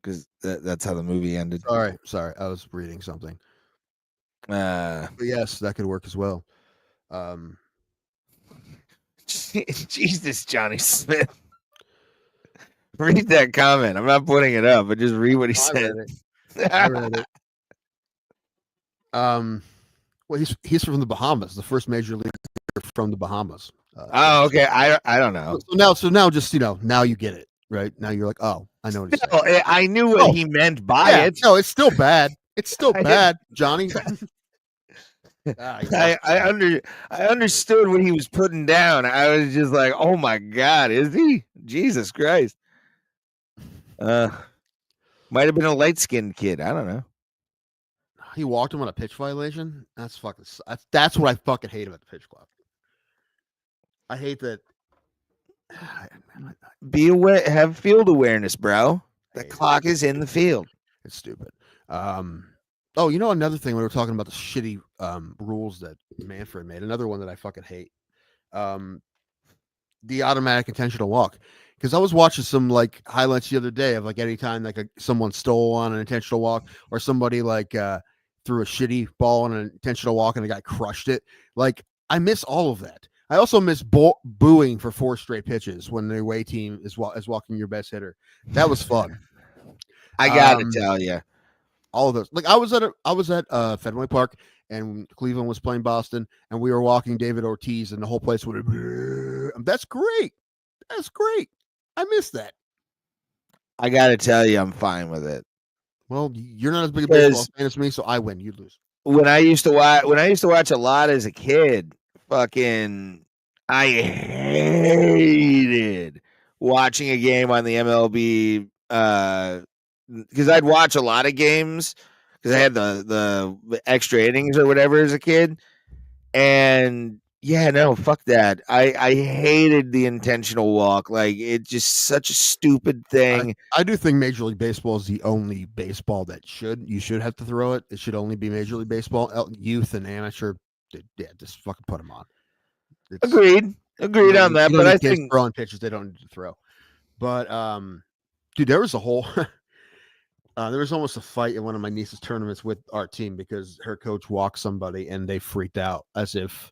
Because that's how the movie ended. Sorry, I was reading something. But yes, that could work as well. Jesus, Johnny Smith. Read that comment. I'm not putting it up, but just read what he said. I read it. Well, he's from the Bahamas, the first major leaguer from the Bahamas. Okay. I don't know. So now just now you get it, right? Now you're like, oh, I know what he's saying. I knew what he meant by it. No, it's still bad. It's still bad, Johnny. I understood what he was putting down. I was just like, oh my god, is he? Jesus Christ. Might have been a light-skinned kid. I don't know. He walked him on a pitch violation. That's what I fucking hate about the pitch clock. I hate that. Be aware, have field awareness, bro. The clock is in the field. It's stupid. Oh, another thing we were talking about the shitty rules that Manfred made. Another one that I fucking hate. The automatic intentional walk. because I was watching some like highlights the other day of like anytime like someone stole on an intentional walk or somebody like threw a shitty ball on an intentional walk and the guy crushed it. Like I miss all of that. I also miss booing for 4 straight pitches when the away team is walking your best hitter. That was fun. I gotta tell you, all of those. Like I was at Fenway Park and Cleveland was playing Boston and we were walking David Ortiz and the whole place would. That's great. That's great. I miss that. I gotta tell you, I'm fine with it. Well, you're not as big a baseball fan as me, so I win. You lose. When I used to watch a lot as a kid, fucking, I hated watching a game on the MLB because I'd watch a lot of games because I had the extra innings or whatever as a kid, and yeah, no, fuck that. I hated the intentional walk. Like it's just such a stupid thing. I do think Major League Baseball is the only baseball that you should have to throw it. It should only be Major League Baseball. Youth and amateur, yeah, just fucking put them on. Agreed on that. But I think throwing pitches they don't need to throw. But dude, there was a whole there was almost a fight in one of my niece's tournaments with our team because her coach walked somebody and they freaked out as if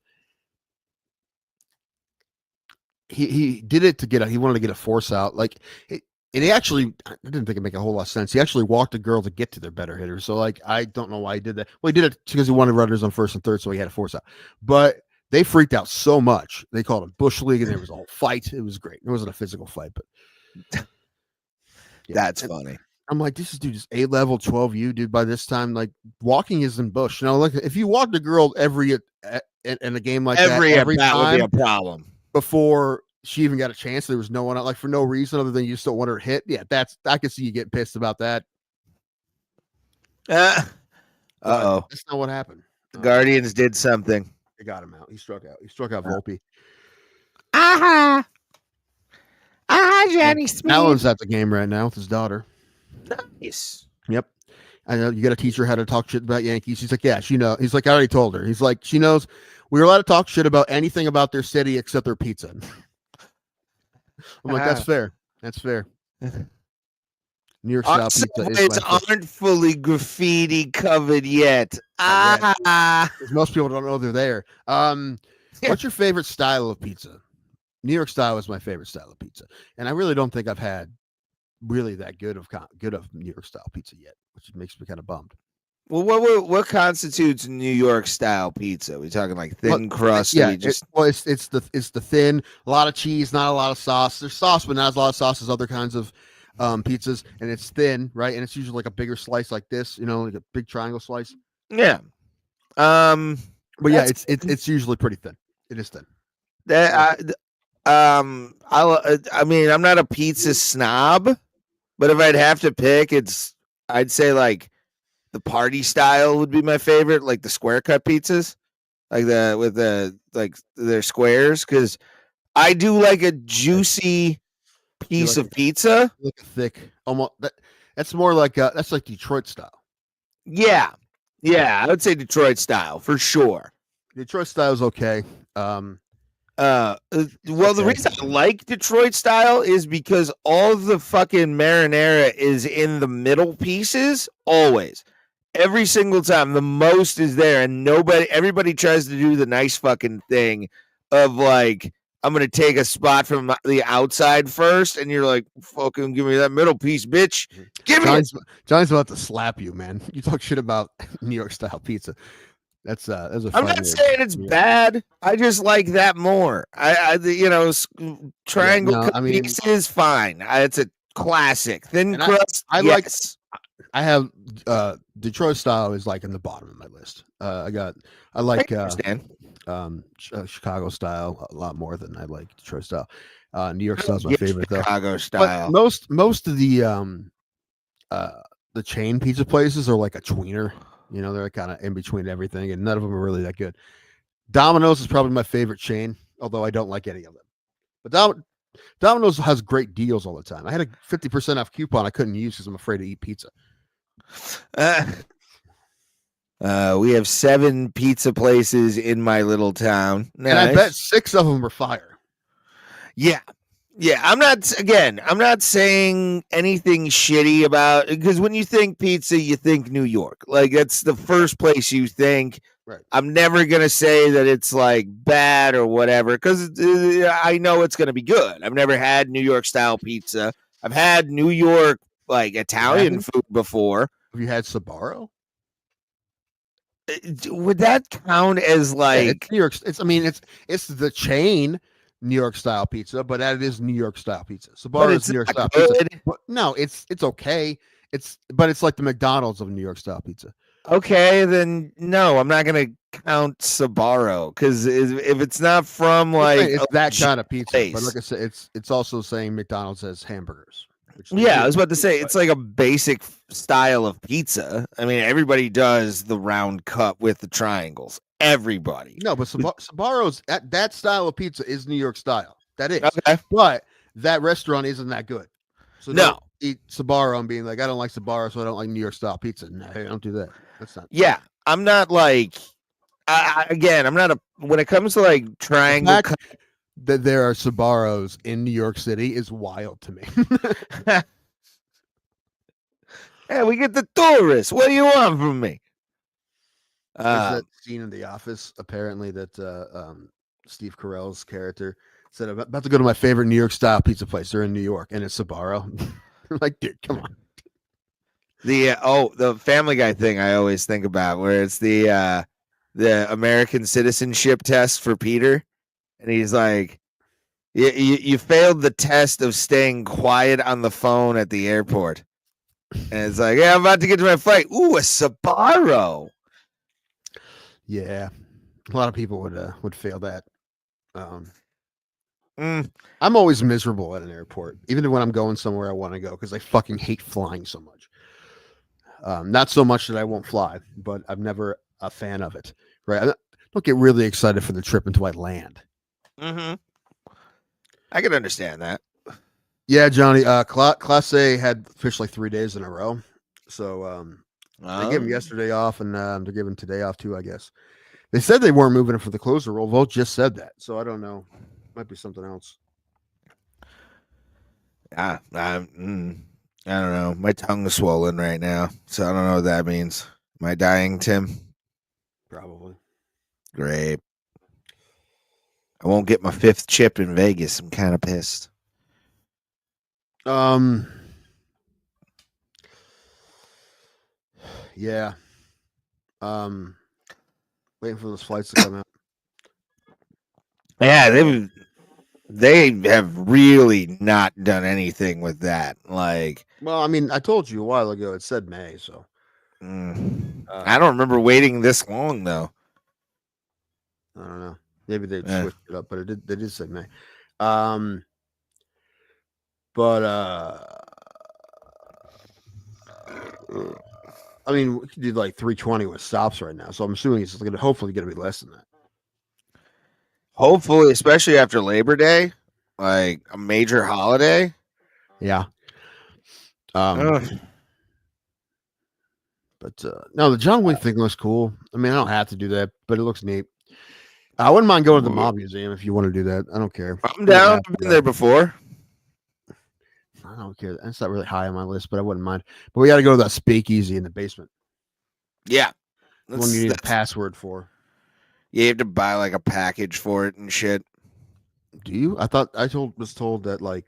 he did it to he wanted to get a force out. Like and he actually, I didn't think it'd make a whole lot of sense. He actually walked a girl to get to their better hitter. So like, I don't know why he did that. Well, he did it because he wanted runners on first and third. So he had a force out, but they freaked out so much. They called it Bush League and there was a whole fight. It was great. It wasn't a physical fight, but yeah. That's funny. I'm like, this is dude, just A-level 12U, dude. By this time, like walking isn't Bush. Now, look, if you walked a girl in a game like every time would be a problem. Before she even got a chance, there was no one out, like for no reason other than you just don't want her to hit. Yeah, I can see you getting pissed about that. That's not what happened. The Guardians did something. They got him out. He struck out. He struck out Volpe. Johnny Smith. Alan's at the game right now with his daughter. Nice. Yep. I know you got to teach her how to talk shit about Yankees. He's like, yeah, she knows. He's like, I already told her. He's like, she knows we're allowed to talk shit about anything about their city except their pizza. I'm like, that's fair. That's fair. New York style pizza is aren't fully graffiti covered yet. Most people don't know they're there. What's your favorite style of pizza? New York style is my favorite style of pizza, and I really don't think I've had really that good of New York style pizza yet, which makes me kind of bummed. Well, what constitutes New York style pizza? Are we talking like thin crust? Yeah, it's the thin, a lot of cheese, not a lot of sauce. There's sauce, but not as a lot of sauce as other kinds of pizzas, and it's thin, right? And it's usually like a bigger slice like this, like a big triangle slice. Yeah. But yeah, it's usually pretty thin. It is thin. I mean, I'm not a pizza snob, but if I'd have to pick, I'd say like the party style would be my favorite, like the square cut pizzas, like their squares, because I do like a juicy piece of pizza, like a thick, almost. That's more like that's like Detroit style. Yeah, I would say Detroit style for sure. Detroit style is okay. Well, the reason I like Detroit style is because all the fucking marinara is in the middle pieces always. Every single time the most is there, and everybody tries to do the nice fucking thing of like, I'm gonna take a spot from the outside first, and you're like, fucking give me that middle piece, bitch. Give me it. Johnny's about to slap you, man. You talk shit about New York style pizza. That's a I'm not saying it's bad. I just like that more. Triangle piece is fine. It's a classic. Thin crust. I have Detroit style is like in the bottom of my list. I like Chicago style a lot more than I like Detroit style. New York style is my favorite though. Chicago style. But most of the chain pizza places are like a tweener. They're kind of in between everything, and none of them are really that good. Domino's is probably my favorite chain, although I don't like any of them. But Domino's has great deals all the time. I had a 50% off coupon I couldn't use because I'm afraid to eat pizza. We have 7 pizza places in my little town. Nice. And I bet 6 of them are fire. Yeah. Yeah, I'm not saying anything shitty about, because when you think pizza, you think New York. Like, that's the first place you think. Right. I'm never going to say that it's like bad or whatever, because I know it's going to be good. I've never had New York style pizza. I've had New York like Italian food before. Have you had Sbarro? Would that count as like it's New York? It's the chain New York style pizza, but that is New York style pizza. Sbarro is New York style pizza. But no, it's okay. It's like the McDonald's of New York style pizza. Okay, then no, I'm not gonna count Sbarro, because if it's not from like it's that kind of pizza. place. But like I said, it's also saying McDonald's has hamburgers. Yeah, I was about to say it's like a basic style of pizza. I mean, everybody does the round cut with the triangles. Everybody. No, but Sbarro's that style of pizza is New York style. That is. Okay. But that restaurant isn't that good. So no. Don't eat Sbarro and being like, I don't like Sbarro, so I don't like New York style pizza. No, don't do that. That's not. Yeah, I'm not like. I'm not a. When it comes to like triangle cut, that there are Sbarros in New York City is wild to me. Hey, we get the tourists. What do you want from me? There's that scene in The Office, apparently, that Steve Carell's character said, I'm about to go to my favorite New York style pizza place. They're in New York, and it's Sbarro. Like, dude, come on. The Family Guy thing I always think about, where it's the American citizenship test for Peter, and he's like, you failed the test of staying quiet on the phone at the airport. And it's like, yeah, I'm about to get to my flight. Ooh, a Sbarro. Yeah, a lot of people would fail that. I'm always miserable at an airport, even when I'm going somewhere I want to go, because I fucking hate flying so much. Not so much that I won't fly, but I'm never a fan of it. Right? I don't get really excited for the trip until I land. Mm-hmm. I can understand that. Yeah, Johnny. Class A had fish like 3 days in a row, so they gave them yesterday off, and they're giving today off too, I guess. They said they weren't moving it for the closer roll. Volt just said that, so I don't know. Might be something else. I don't know. My tongue's swollen right now, so I don't know what that means. Am I dying, Tim? Probably. Great. I won't get my 5th chip in Vegas. I'm kind of pissed. Yeah. Waiting for those flights to come out. Yeah, they have really not done anything with that. Like, well, I mean, I told you a while ago it said May, so I don't remember waiting this long though. I don't know. Maybe they switched it up, but they did say May. But I mean, we could do like 320 with stops right now, so I'm assuming it's hopefully going to be less than that. Hopefully, especially after Labor Day, like a major holiday. Yeah. But no, the John Wick thing looks cool. I mean, I don't have to do that, but it looks neat. I wouldn't mind going to the Mob Museum if you want to do that. I don't care. I'm down. I've been there before. I don't care. That's not really high on my list, but I wouldn't mind. But we got to go to that speakeasy in the basement. Yeah. The one you need a password for. Yeah, you have to buy like a package for it and shit. Do you? I thought was told that like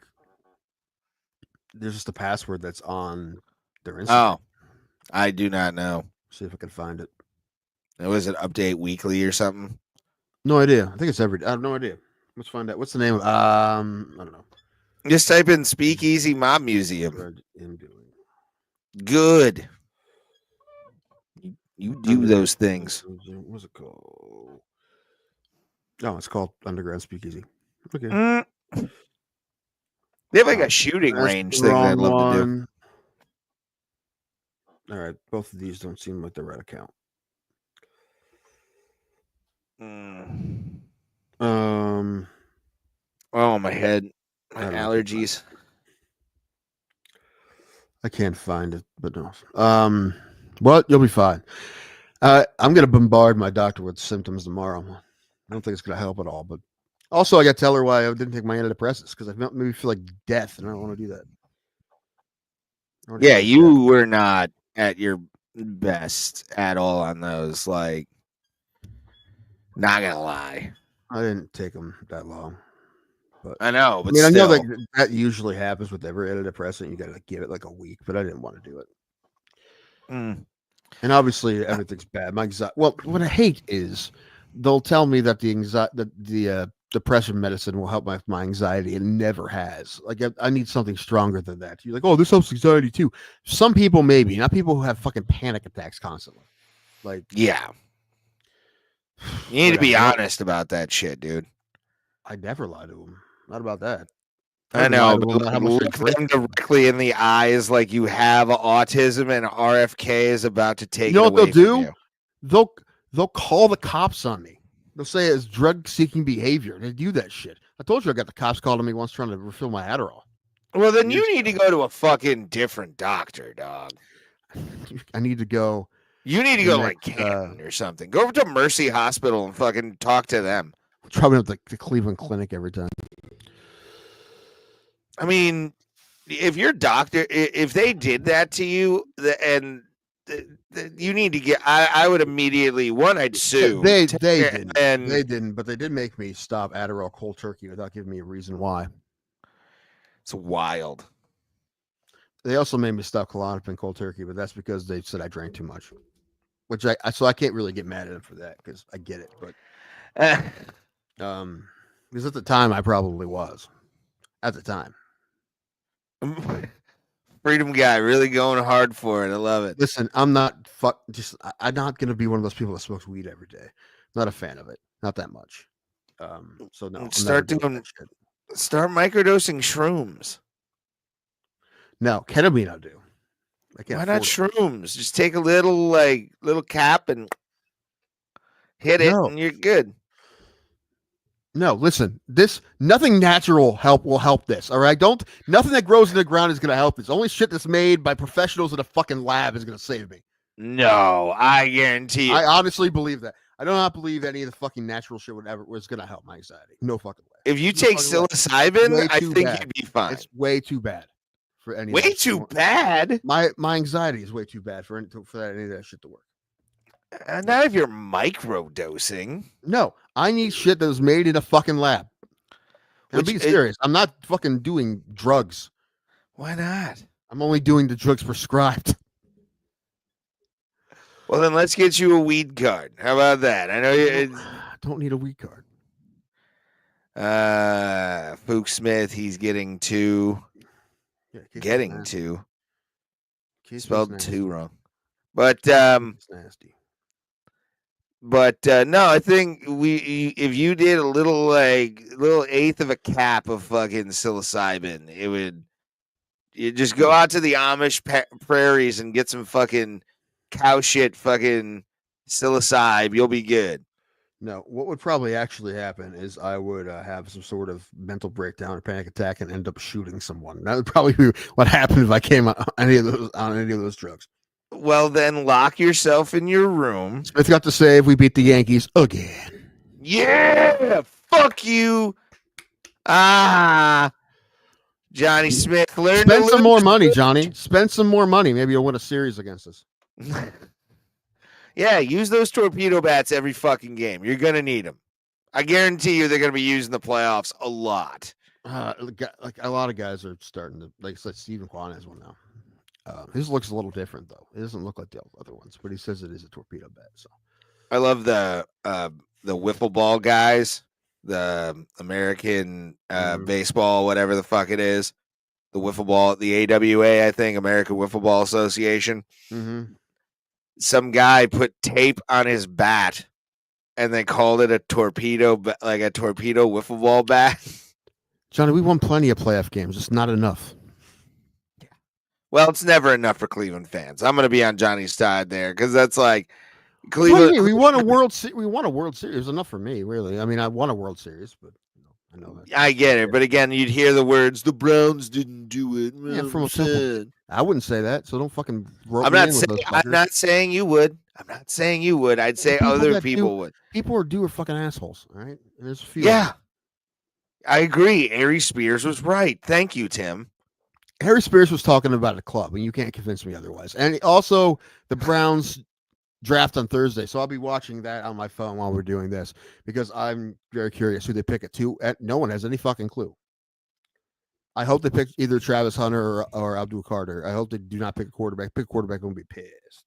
there's just a password that's on their Instagram. Oh, I do not know. See if I can find it. Was it update weekly or something? No idea. I think it's every. I have no idea. Let's find out. What's the name of? I don't know. Just type in Speakeasy Mob Museum. Good. You do those things. What's it called? No, it's called Underground Speakeasy. Okay. They have like a shooting range thing that I'd love to do. All right, both of these don't seem like the right account. Oh, my head. My allergies. I can't find it, but no. Well, you'll be fine. I'm gonna bombard my doctor with symptoms tomorrow. I don't think it's gonna help at all, but Also, I got to tell her why I didn't take my antidepressants because I made me feel like death, and I don't want to do that. Yeah, you were not at your best at all on those. Like, not gonna lie, I didn't take them that long. But I know, but I mean, still. I know that usually happens with every antidepressant. You got to give it like a week, but I didn't want to do it. Mm. And obviously, everything's bad. My anxiety. Well, what I hate is they'll tell me that the depression medicine will help my anxiety. It never has. Like I need something stronger than that. You're like, oh, this helps anxiety too. Some people maybe, not people who have fucking panic attacks constantly. Like, Yeah, you need to be honest about that shit, dude. I never lie to them. Not about that. I know, but about how much I look drink. them directly in the eyes like you have autism and RFK is about to take You know it what they'll away do? from They'll call the cops on me. They'll say it's drug seeking behavior. They do that shit. I told you I got the cops calling me once trying to refill my Adderall. you. Well, then Years you need to go to a fucking different doctor, dog. I need to go. You need to go to like next, Canton or something. Go over to Mercy Hospital and fucking talk to them. Probably at the Cleveland Clinic every time. I mean, if your doctor, if they did that to you, and you need to get, I would immediately, one, I'd sue. They didn't. And They didn't, but they did make me stop Adderall cold turkey without giving me a reason why. it's wild. They also made me stop Klonopin cold turkey, but that's because they said I drank too much. Which so I can't really get mad at them for that because I get it, but because at the time I probably was. At the time. Freedom guy really going hard for it. I love it. Listen, I'm not I'm not gonna be one of those people that smokes weed every day. Not a fan of it. Not that much. So no. Start microdosing shrooms. No, ketamine I'll do. Why not shrooms? Just take a little cap and hit it, and you're good. No, listen. Nothing natural will help this. All right, nothing that grows in the ground is gonna help this. Only shit that's made by professionals in a fucking lab is gonna save me. No, I guarantee you. I honestly believe that. I do not believe any of the fucking natural shit was gonna help my anxiety. No fucking way. If you take psilocybin, I think you'd be fine. It's way too bad for any. Way too bad. My anxiety is way too bad for any of that shit to work. Not if you're microdosing. No, I need shit that was made in a fucking lab. I'm being serious. I'm not fucking doing drugs. Why not? I'm only doing the drugs prescribed. Well, then let's get you a weed card. How about that? I know you don't need a weed card. Fook Smith, he's getting two. Yeah, getting two. Spelled two wrong. But it's nasty. But no, I think if you did a little eighth of a cap of fucking psilocybin, you just go out to the Amish prairies and get some fucking cow shit fucking psilocybe. You'll be good. No, what would probably actually happen is I would have some sort of mental breakdown or panic attack and end up shooting someone. That would probably be what happened if I came on any of those drugs. Well, then lock yourself in your room. Smith got to save. We beat the Yankees again. Yeah, fuck you. Johnny Smith. Spend some more money, Johnny. Spend some more money. Maybe you'll win a series against us. Yeah, use those torpedo bats every fucking game. You're gonna need them. I guarantee you, they're gonna be used in the playoffs a lot. Like a lot of guys are starting to, like Stephen Kwan has one now. His looks a little different though. It doesn't look like the other ones, but he says it is a torpedo bat. So I love the wiffle ball guys, the American baseball, whatever the fuck it is, the wiffle ball, the AWA, I think, American Wiffle Ball Association. Mm-hmm. Some guy put tape on his bat and they called it a torpedo, like a torpedo wiffle ball bat. Johnny, we won plenty of playoff games. It's not enough. Yeah. Well, it's never enough for Cleveland fans. I'm going to be on Johnny's side there because that's like Cleveland. We won a World Series. We won a World Series. It was enough for me, really. I mean, I won a World Series, but I know that. I get it, but again, you'd hear the words, "The Browns didn't do it." Yeah, from a simple. I wouldn't say that, so don't fucking. I'm not saying you would. I'm not saying you would. I'd say other people would. People are fucking assholes. All right, and there's a few. Yeah, I agree. Aries Spears was right. Thank you, Tim. Harry Spears was talking about a club, and you can't convince me otherwise. And also, the Browns draft on Thursday, so I'll be watching that on my phone while we're doing this because I'm very curious who they pick at 2. No one has any fucking clue. I hope they pick either Travis Hunter or Abdul Carter. I hope they do not pick a quarterback. Pick a quarterback, I'm gonna be pissed.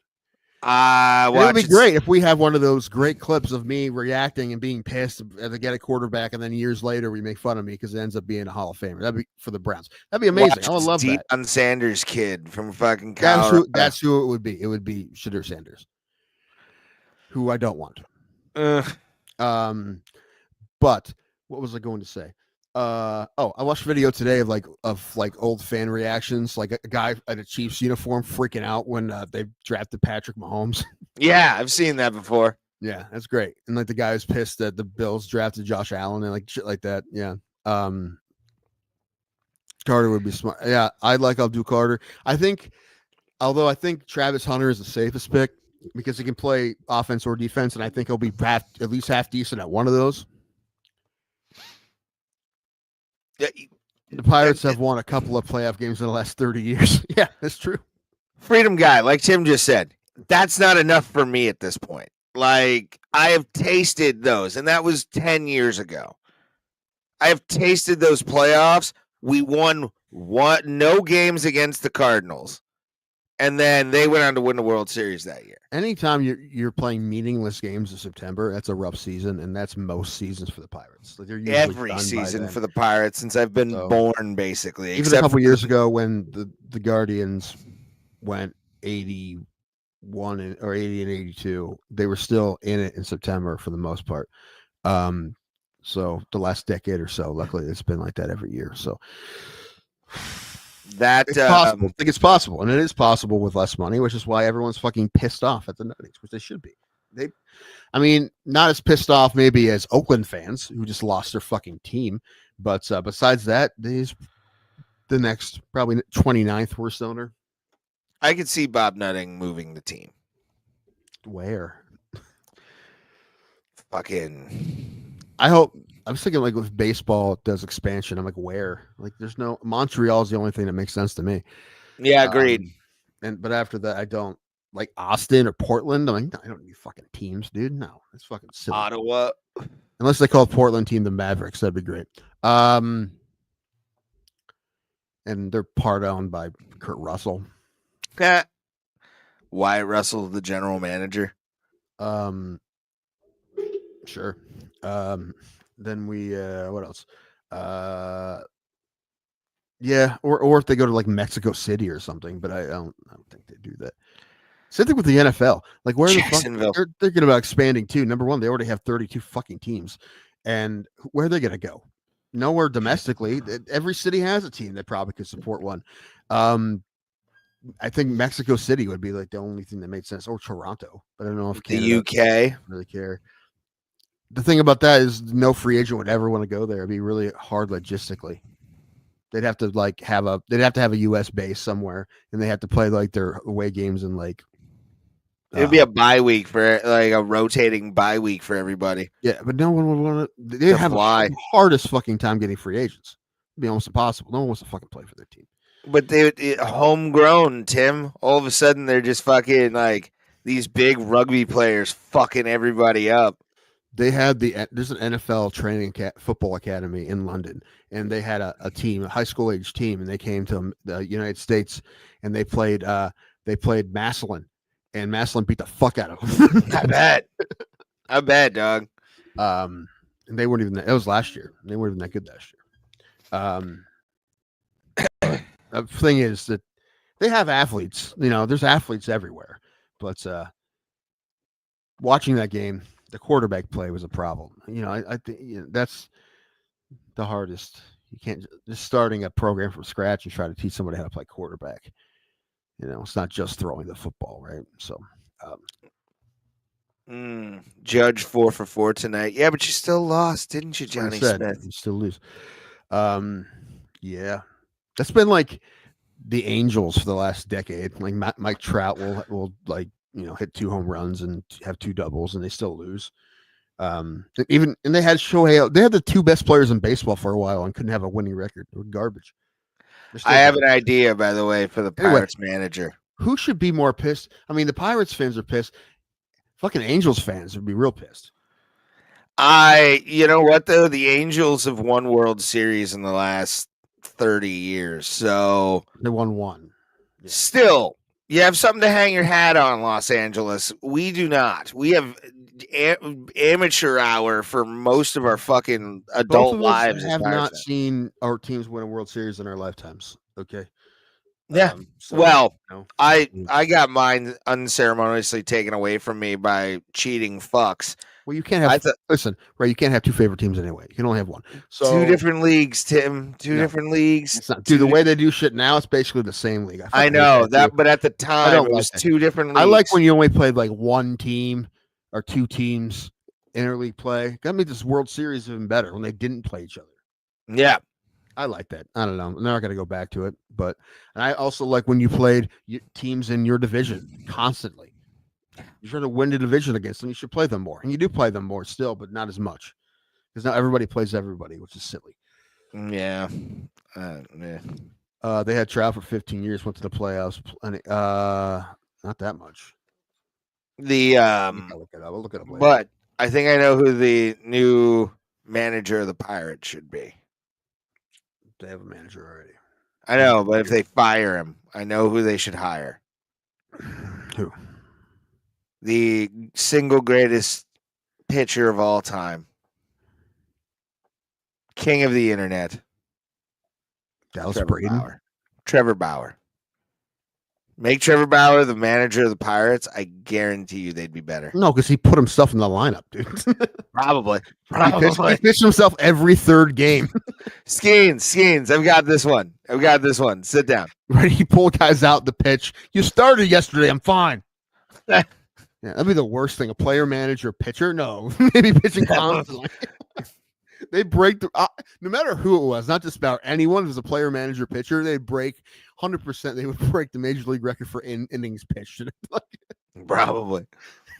It would be great if we have one of those great clips of me reacting and being pissed as I get a quarterback, and then years later we make fun of me because it ends up being a Hall of Famer. That'd be for the Browns. That'd be amazing. I would love that. Deion Sanders kid from fucking Colorado. That's who it would be. It would be Shadur Sanders, who I don't want. But what was I going to say? I watched a video today of old fan reactions, like a guy in a Chiefs uniform freaking out when they drafted Patrick Mahomes. Yeah, I've seen that before. Yeah, that's great. And like the guy was pissed that the Bills drafted Josh Allen and like shit like that. Yeah. Carter would be smart. Yeah, I'd like Abdul Carter. I think Travis Hunter is the safest pick because he can play offense or defense, and I think he'll be at least half decent at one of those. Yeah, the Pirates have won a couple of playoff games in the last 30 years. Yeah, that's true. Freedom guy, like Tim just said, that's not enough for me at this point. Like, I have tasted those, and that was 10 years ago. I have tasted those playoffs. We won no games against the Cardinals, and then they went on to win the World Series that year. Anytime you're playing meaningless games in September, that's a rough season, and that's most seasons for the Pirates. Like every season for the Pirates since I've been born, basically. Even a couple years ago when the Guardians went 81 or 80 and 82, they were still in it in September for the most part. So the last decade or so, luckily, it's been like that every year. So it's possible. I think it's possible, and it is possible with less money, which is why everyone's fucking pissed off at the Nuggets, which they should be. Not as pissed off maybe as Oakland fans who just lost their fucking team, but besides that, the next probably 29th worst owner. I could see Bob Nutting moving the team. Where? Fucking. I was thinking like if baseball does expansion, I'm like, where? Like, there's no Montreal is the only thing that makes sense to me. Yeah, agreed. But after that, I don't like Austin or Portland. I'm like, I don't need fucking teams, dude. No, it's fucking silly. Ottawa, unless they call Portland team the Mavericks, that'd be great. And they're part owned by Kurt Russell. Wyatt Russell, the general manager. Sure. Then we what else? Yeah, or if they go to like Mexico City or something, but I don't think they do that. Same thing with the NFL. Like, where the fuck they're thinking about expanding too. Number one, they already have 32 fucking teams, and where are they gonna go? Nowhere domestically. Every city has a team that probably could support one. I think Mexico City would be like the only thing that made sense, or Toronto. But I don't know if Canada the UK really care. The thing about that is no free agent would ever want to go there. It'd be really hard logistically. They'd have to have a US base somewhere, and they have to play like their away games in like. It would be a bye week for like a rotating bye week for everybody. Yeah, but no one would want to. They have the hardest fucking time getting free agents. It'd be almost impossible. No one wants to fucking play for their team. But they homegrown, Tim. All of a sudden, they're just fucking like these big rugby players fucking everybody up. They had there's an NFL training football academy in London, and they had a team, a high school age team, and they came to the United States, and they played Massillon, and Massillon beat the fuck out of them. I bet, dog. And they weren't even. It was last year. They weren't even that good last year. The thing is that they have athletes. There's athletes everywhere, but watching that game. The quarterback play was a problem. I think that's the hardest. You can't just starting a program from scratch and try to teach somebody how to play quarterback. It's not just throwing the football, right? So, Judge 4 for 4 tonight. Yeah, but you still lost, didn't you, Johnny Smith? You still lose. Yeah, that's been like the Angels for the last decade. Like Mike Trout will hit 2 home runs and have 2 doubles, and they still lose. Even and they had Shohei. They had the 2 best players in baseball for a while and couldn't have a winning record. They were garbage. I have an idea, by the way, for the Pirates manager. Who should be more pissed? I mean, the Pirates fans are pissed. Fucking Angels fans would be real pissed. You know what though? The Angels have won World Series in the last 30 years, so they won 1. Yeah. Still, you have something to hang your hat on, Los Angeles. We do not. We have amateur hour for most of our fucking adult lives. Have not seen our teams win a World Series in our lifetimes. Okay. Yeah. I got mine unceremoniously taken away from me by cheating fucks. Well, you can't have. Listen, Ray. You can't have 2 favorite teams anyway. You can only have 1. So 2 different leagues, Tim. 2 different leagues. Dude, the way they do shit now, it's basically the same league. I know that, but at the time, it was 2 different leagues. I like when you only played like 1 team or 2 teams interleague play. That made this World Series even better when they didn't play each other. Yeah. I like that. I don't know. I'm not going to go back to it, and I also like when you played teams in your division constantly. You're trying to win the division against them. You should play them more, and you do play them more still, but not as much because now everybody plays everybody, which is silly. Yeah. They had Trout for 15 years, went to the playoffs, and not that much. I'll look it up. I'll look it up later. But I think I know who the new manager of the Pirates should be. They have a manager already. I know, but if they fire him, I know who they should hire. Who? The single greatest pitcher of all time. King of the internet. Dallas Braden. Trevor Bauer. Make Trevor Bauer the manager of the Pirates. I guarantee you they'd be better. No, because he put himself in the lineup, dude. Probably. He pitched himself every 3rd game. Skeens. I've got this one. Sit down. Right, he pulled guys out the pitch. You started yesterday. I'm fine. Yeah, that'd be the worst thing. A player, manager, pitcher. No, maybe pitching constantly. They break no matter who it was, not just about anyone. If it was a player, manager, pitcher, they'd break 100%. They would break the major league record for innings pitched. Probably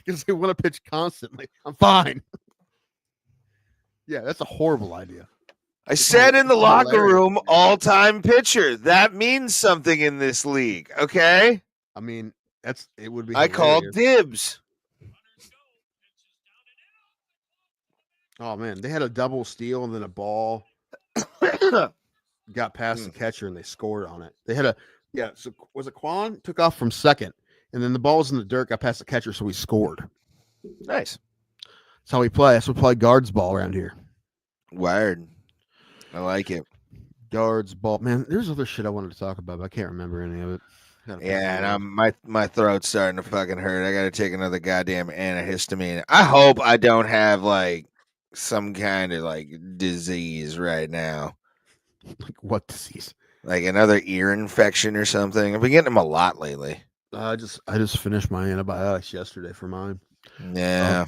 because they want to pitch constantly. I'm fine. Yeah, that's a horrible idea. I said in the locker room, all-time pitcher. That means something in this league. Okay. I mean, it would be. I called dibs. Oh man, they had a double steal and then a ball got past the catcher and they scored on it. They had so was it Quan took off from second and then the ball was in the dirt, got past the catcher, so he scored. Nice. That's how we play. That's what we play guards ball around here. Wired. I like it. Guards ball. Man, there's other shit I wanted to talk about, but I can't remember any of it. Yeah, and my throat's starting to fucking hurt. I got to take another goddamn antihistamine. I hope I don't have like some kind of like disease right now. Like what disease? Like another ear infection or something. I've been getting them a lot lately. I just finished my antibiotics yesterday for mine. Yeah.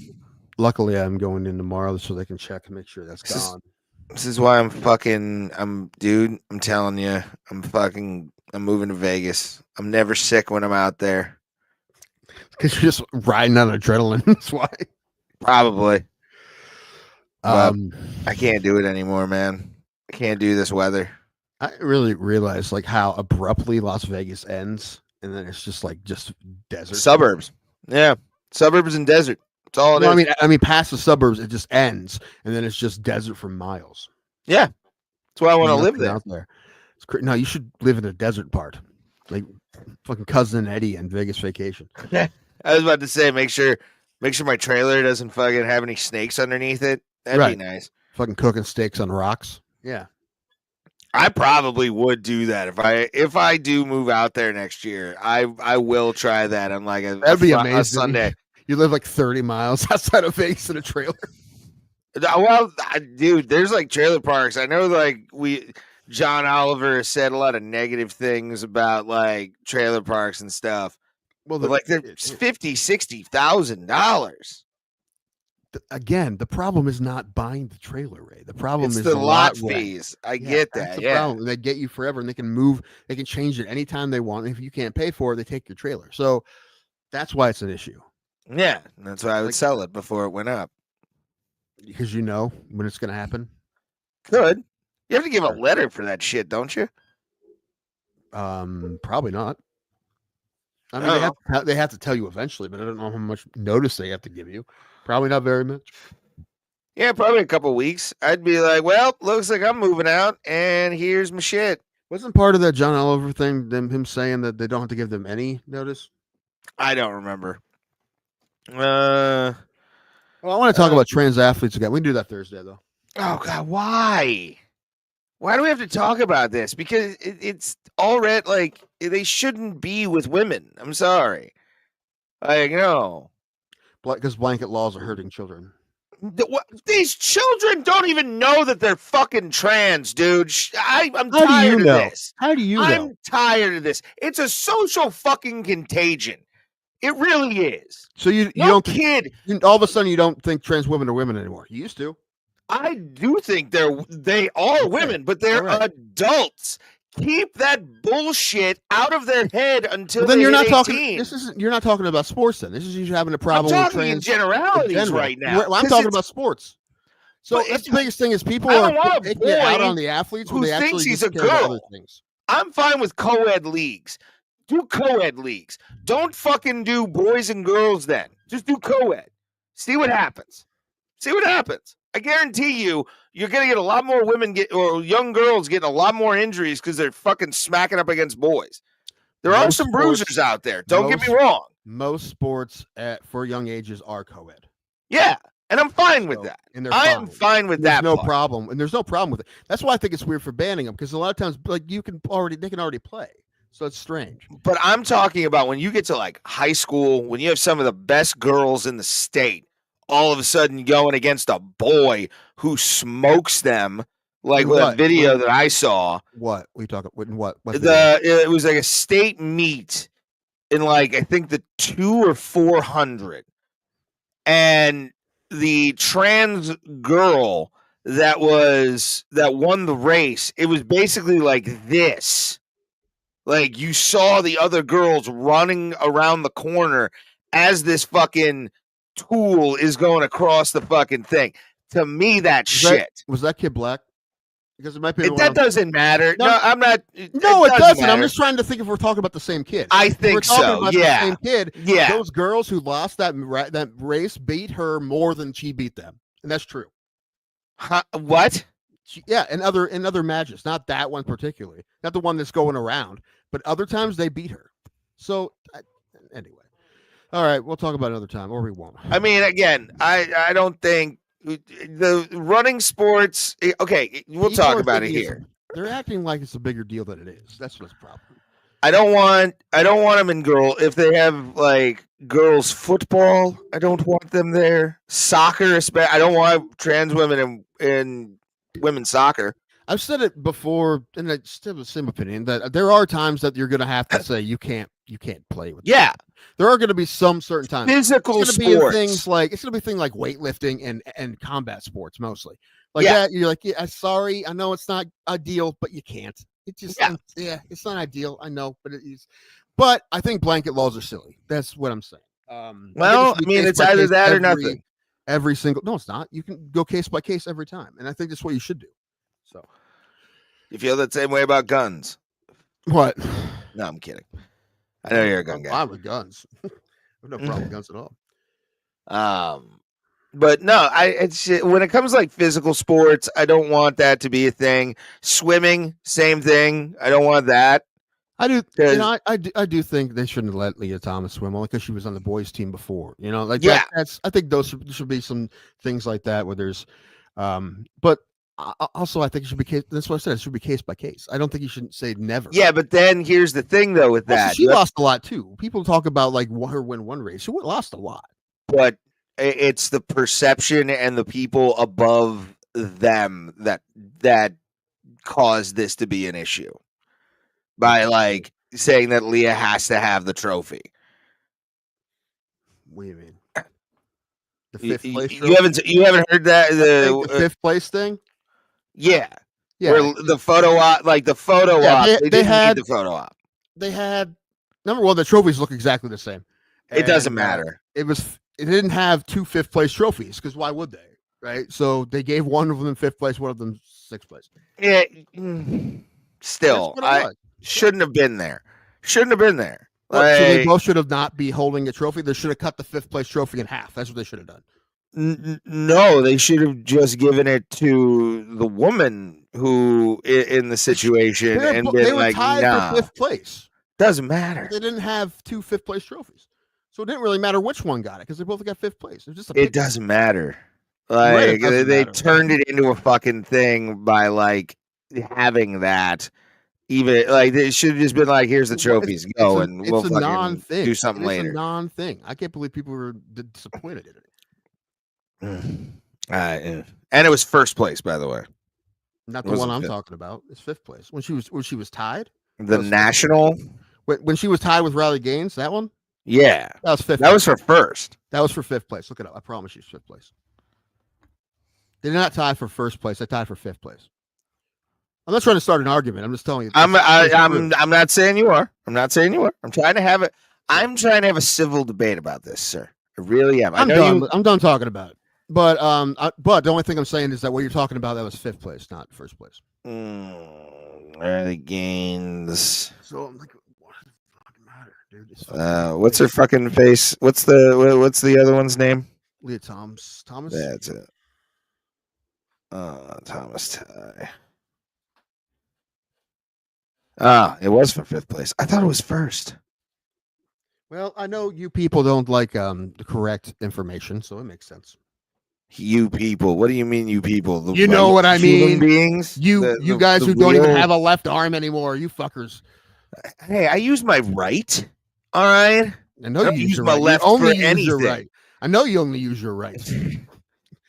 Luckily, I'm going in tomorrow so they can check and make sure that's gone. This is why I'm telling you, I'm moving to Vegas. I'm never sick when I'm out there. Because you're just riding on adrenaline. That's why. Probably. I can't do it anymore, man. I can't do this weather. I really realized like how abruptly Las Vegas ends, and then it's just desert. Suburbs. Yeah. Suburbs and desert. That's all it is. I mean, past the suburbs, it just ends, and then it's just desert for miles. Yeah. That's why I want to live there. Out there. No, you should live in the desert part. Like fucking Cousin Eddie and Vegas Vacation. I was about to say, make sure my trailer doesn't fucking have any snakes underneath it. That'd be nice. Fucking cooking steaks on rocks. Yeah. I probably would do that if I do move out there next year. I will try that on like that'd be amazing. A Sunday. You live like 30 miles outside of Vegas in a trailer. Well, dude, there's like trailer parks. I know like John Oliver said a lot of negative things about like trailer parks and stuff. Well, like they're $50,000-$60,000. Again, the problem is not buying the trailer, Ray. The problem is the lot fees. I get that. The problem. They get you forever, and they can move. They can change it anytime they want. And if you can't pay for it, they take your trailer. So that's why it's an issue. Yeah, that's why I would sell it before it went up. Because you know when it's going to happen. Could. You have to give a Sure. letter for that shit, don't you? Probably not. I mean, Oh. they have to tell you eventually, but I don't know how much notice they have to give you. Probably not very much. Yeah, probably a couple weeks. I'd be like, well, looks like I'm moving out, and here's my shit. Wasn't part of that John Oliver thing him saying that they don't have to give them any notice? I don't remember. Well, I want to talk about trans athletes again. We can do that Thursday, though. Oh God, why? Why do we have to talk about this? Because it's already like they shouldn't be with women. I'm sorry. Like no, Because blanket laws are hurting children. These children don't even know that they're fucking trans, dude. I'm How do tired you know? of this. How do you know? I'm tired of this. It's a social fucking contagion. It really is. So you No don't kid. all of a sudden you don't think trans women are women anymore. You used to. I do think they are women, but they're All right. adults. Keep that bullshit out of their head until But then they you're hit not 18. talking. You're not talking about sports. Then this is you having a I'm problem with talking in trans generalities general. right now. I'm 'cause talking it's- about sports. So But that's the biggest thing is people I are don't want a taking it out boy on the athletes when who they thinks actually he's just a care about girl. other things. I'm fine with co-ed leagues. Do co-ed leagues. Don't fucking do boys and girls then. Just do co-ed. See what happens. See what happens. I guarantee you're going to get a lot more women or young girls getting a lot more injuries because they're fucking smacking up against boys. There are some bruisers out there. Don't get me wrong. Most sports for young ages are co-ed. Yeah, and I'm fine with that. And I am fine with there's that. No problem, and there's no problem with it. That's why I think it's weird for banning them because a lot of times, like they can already play, so it's strange. But I'm talking about when you get to like high school, when you have some of the best girls in the state, all of a sudden going against a boy who smokes them, like with a video that I saw. What we talking? What? It was like a state meet in like I think the 200 or 400, and the trans girl that won the race. It was basically like this. Like you saw the other girls running around the corner as this fucking tool is going across the fucking thing. To me, that's shit. Was that kid black? Because it might be. That doesn't matter. No, I'm not. No, it doesn't. Matter. I'm just trying to think if we're talking about the same kid. I think we're talking about yeah. the same kid. Yeah. Those girls who lost that race beat her more than she beat them, and that's true. What? In other matches, not that one particularly, not the one that's going around, but other times they beat her. So anyway, all right, we'll talk about it another time, or we won't. I mean, again, I don't think the running sports. Okay, we'll talk about it here. They're acting like it's a bigger deal than it is. That's what's the problem. I don't want them in if they have like girls football. I don't want them there. Soccer, I don't want trans women in women's soccer. I've said it before, and I still have the same opinion that there are times that you're going to have to say you can't play with. Yeah, there are going to be some certain times. Physical it's sports. Be things like it's going to be things like weightlifting and combat sports mostly. Like that, you're like, yeah, sorry, I know it's not ideal, but you can't. It just, it's not ideal. I know, but it is. But I think blanket laws are silly. That's what I'm saying. Well, I mean, it's either that or nothing. Every single, no, it's not. You can go case by case every time, and I think that's what you should do. So, you feel that same way about guns? What? No, I'm kidding. I know you're a gun guy. I'm with guns. I have no problem with guns at all. But no, it's when it comes to like physical sports, I don't want that to be a thing. Swimming, same thing. I don't want that. I do. I do think they shouldn't let Leah Thomas swim only because she was on the boys' team before. Like that's. I think those should be some things like that where there's, but also I think it should be. That's what I said. It should be case by case. I don't think you shouldn't say never. Yeah, but then here's the thing though with that, she lost a lot too. People talk about like her win one race. She lost a lot, but it's the perception and the people above them that caused this to be an issue. By like saying that Leah has to have the trophy. What do you mean? The fifth place trophy? You haven't heard that the fifth place thing? Yeah. Where the photo op, like the photo op, they had the photo op. They had number one. The trophies look exactly the same. It doesn't matter. It didn't have two fifth place trophies because why would they? right? So they gave one of them 5th place, one of them 6th place. Yeah. Still, That's what it was. shouldn't have been there. Shouldn't have been there. What, so they Like, both should have not be holding a trophy. They should have cut the 5th place trophy in half. That's what they should have done. no, they should have just given it to the woman who in the situation and They been were like, tied nah, for 5th place. doesn't matter. They didn't have 2 5th place trophies, so it didn't really matter which one got it because they both got 5th place. It was just It doesn't matter. Right, Like it doesn't they matter. turned it into a fucking thing by like having that. Even like it should have just been like, here's the trophies, go, and we'll a fucking non-thing. do something It's later. a non-thing. I can't believe people were disappointed in it. And it was 1st place, by the way. Not the Wasn't one I'm 5th. talking about. It's 5th place when she was tied. The was 5th national, When she was tied with Riley Gaines, that one yeah, that was 5th. that was for 1st. That was for 5th place. Look it up. I promise you, it's 5th place. They did not tie for 1st place. They tied for 5th place. I'm not trying to start an argument. I'm just telling you. I'm not saying you are. I'm not saying you are. I'm trying to have it. I'm trying to have a civil debate about this, sir. I really am. I'm done. I'm done talking about it. But the only thing I'm saying is that what you're talking about, that was 5th place, not 1st place. Early gains. So I'm like, what does it fucking matter, dude? What's her fucking face? What's the other one's name? Leah Thomas. That's it. Thomas Ty. It was for 5th place. I thought it was 1st. Well, I know you people don't like the correct information, so it makes sense. You people. What do you mean, you people? You know what I mean? Beings. You guys who don't even have a left arm anymore. You fuckers. Hey, I use my right. All right. I know you use my right. left you only for use anything. your right. I know you only use your right.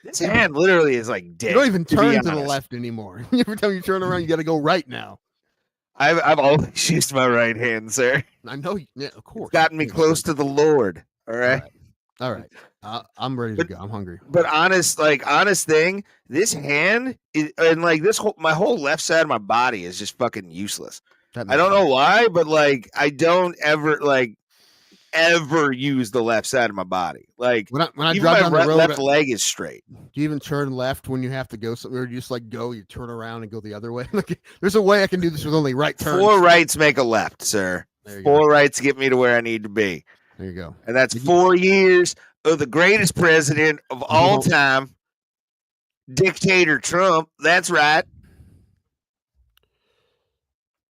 This hand literally is like dead. You don't even turn to the honest. left anymore. Every time you turn around, you got to go right now. I've always used my right hand, sir. I know. Yeah, of course. It's gotten me close to the Lord. All right. All right. I'm ready to go. I'm hungry. But honest thing, this hand is, and like my whole left side of my body is just fucking useless. I don't know why, but like I don't ever use the left side of my body. Like when I even drive down my the road, left leg is straight. Do you even turn left when you have to go somewhere? Or you just like go, you turn around and go the other way. Like, there's a way I can do this with only right turns. 4 rights make a left, sir. 4 rights get me to where I need to be. There you go. And that's 4 years of the greatest president of all time, Dictator Trump. That's right.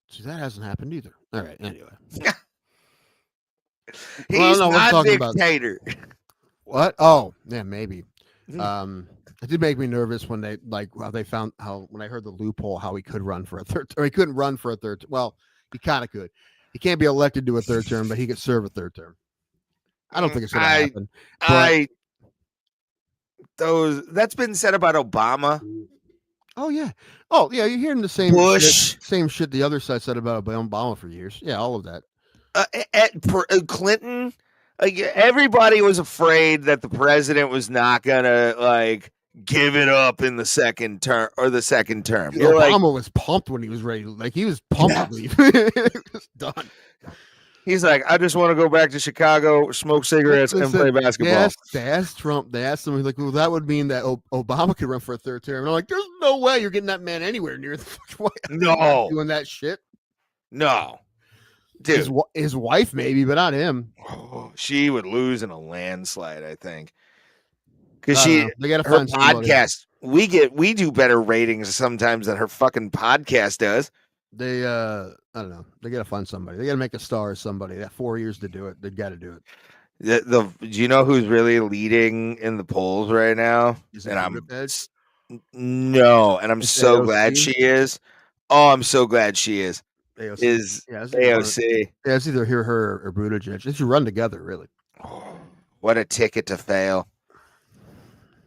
See, that hasn't happened either. All right. Anyway. He's not dictator. What? Oh, yeah, maybe. It did make me nervous when they found when I heard the loophole how he could run for a third, or he couldn't run for a third. Well, he kind of could. He can't be elected to a third term, but he could serve a third term. I don't think it's going to happen. That's been said about Obama. Oh yeah. You're hearing the same shit the other side said about Obama for years. Yeah, all of that. Clinton, like everybody was afraid that the president was not gonna like give it up in the second term. Obama was pumped when he was ready. Like he was pumped to leave. It was done. He's like, I just want to go back to Chicago, smoke cigarettes, and play basketball. They asked Trump. They asked him. He's like, well, that would mean that Obama could run for a third term. And I'm like, there's no way you're getting that man anywhere near the White House. No, doing that shit. No, dude, his wife maybe, but not him. Oh, she would lose in a landslide, I think, because they got to find podcast. We do better ratings sometimes than her fucking podcast does. They I don't know. They got to find somebody. They got to make a star of somebody. They got 4 years to do it. They got to do it. Do you know who's really leading in the polls right now? And I'm so glad she is. Oh, I'm so glad she is. AOC. Is AOC. Yeah, it's either her or Buttigieg. They should run together, really. Oh, what a ticket to fail.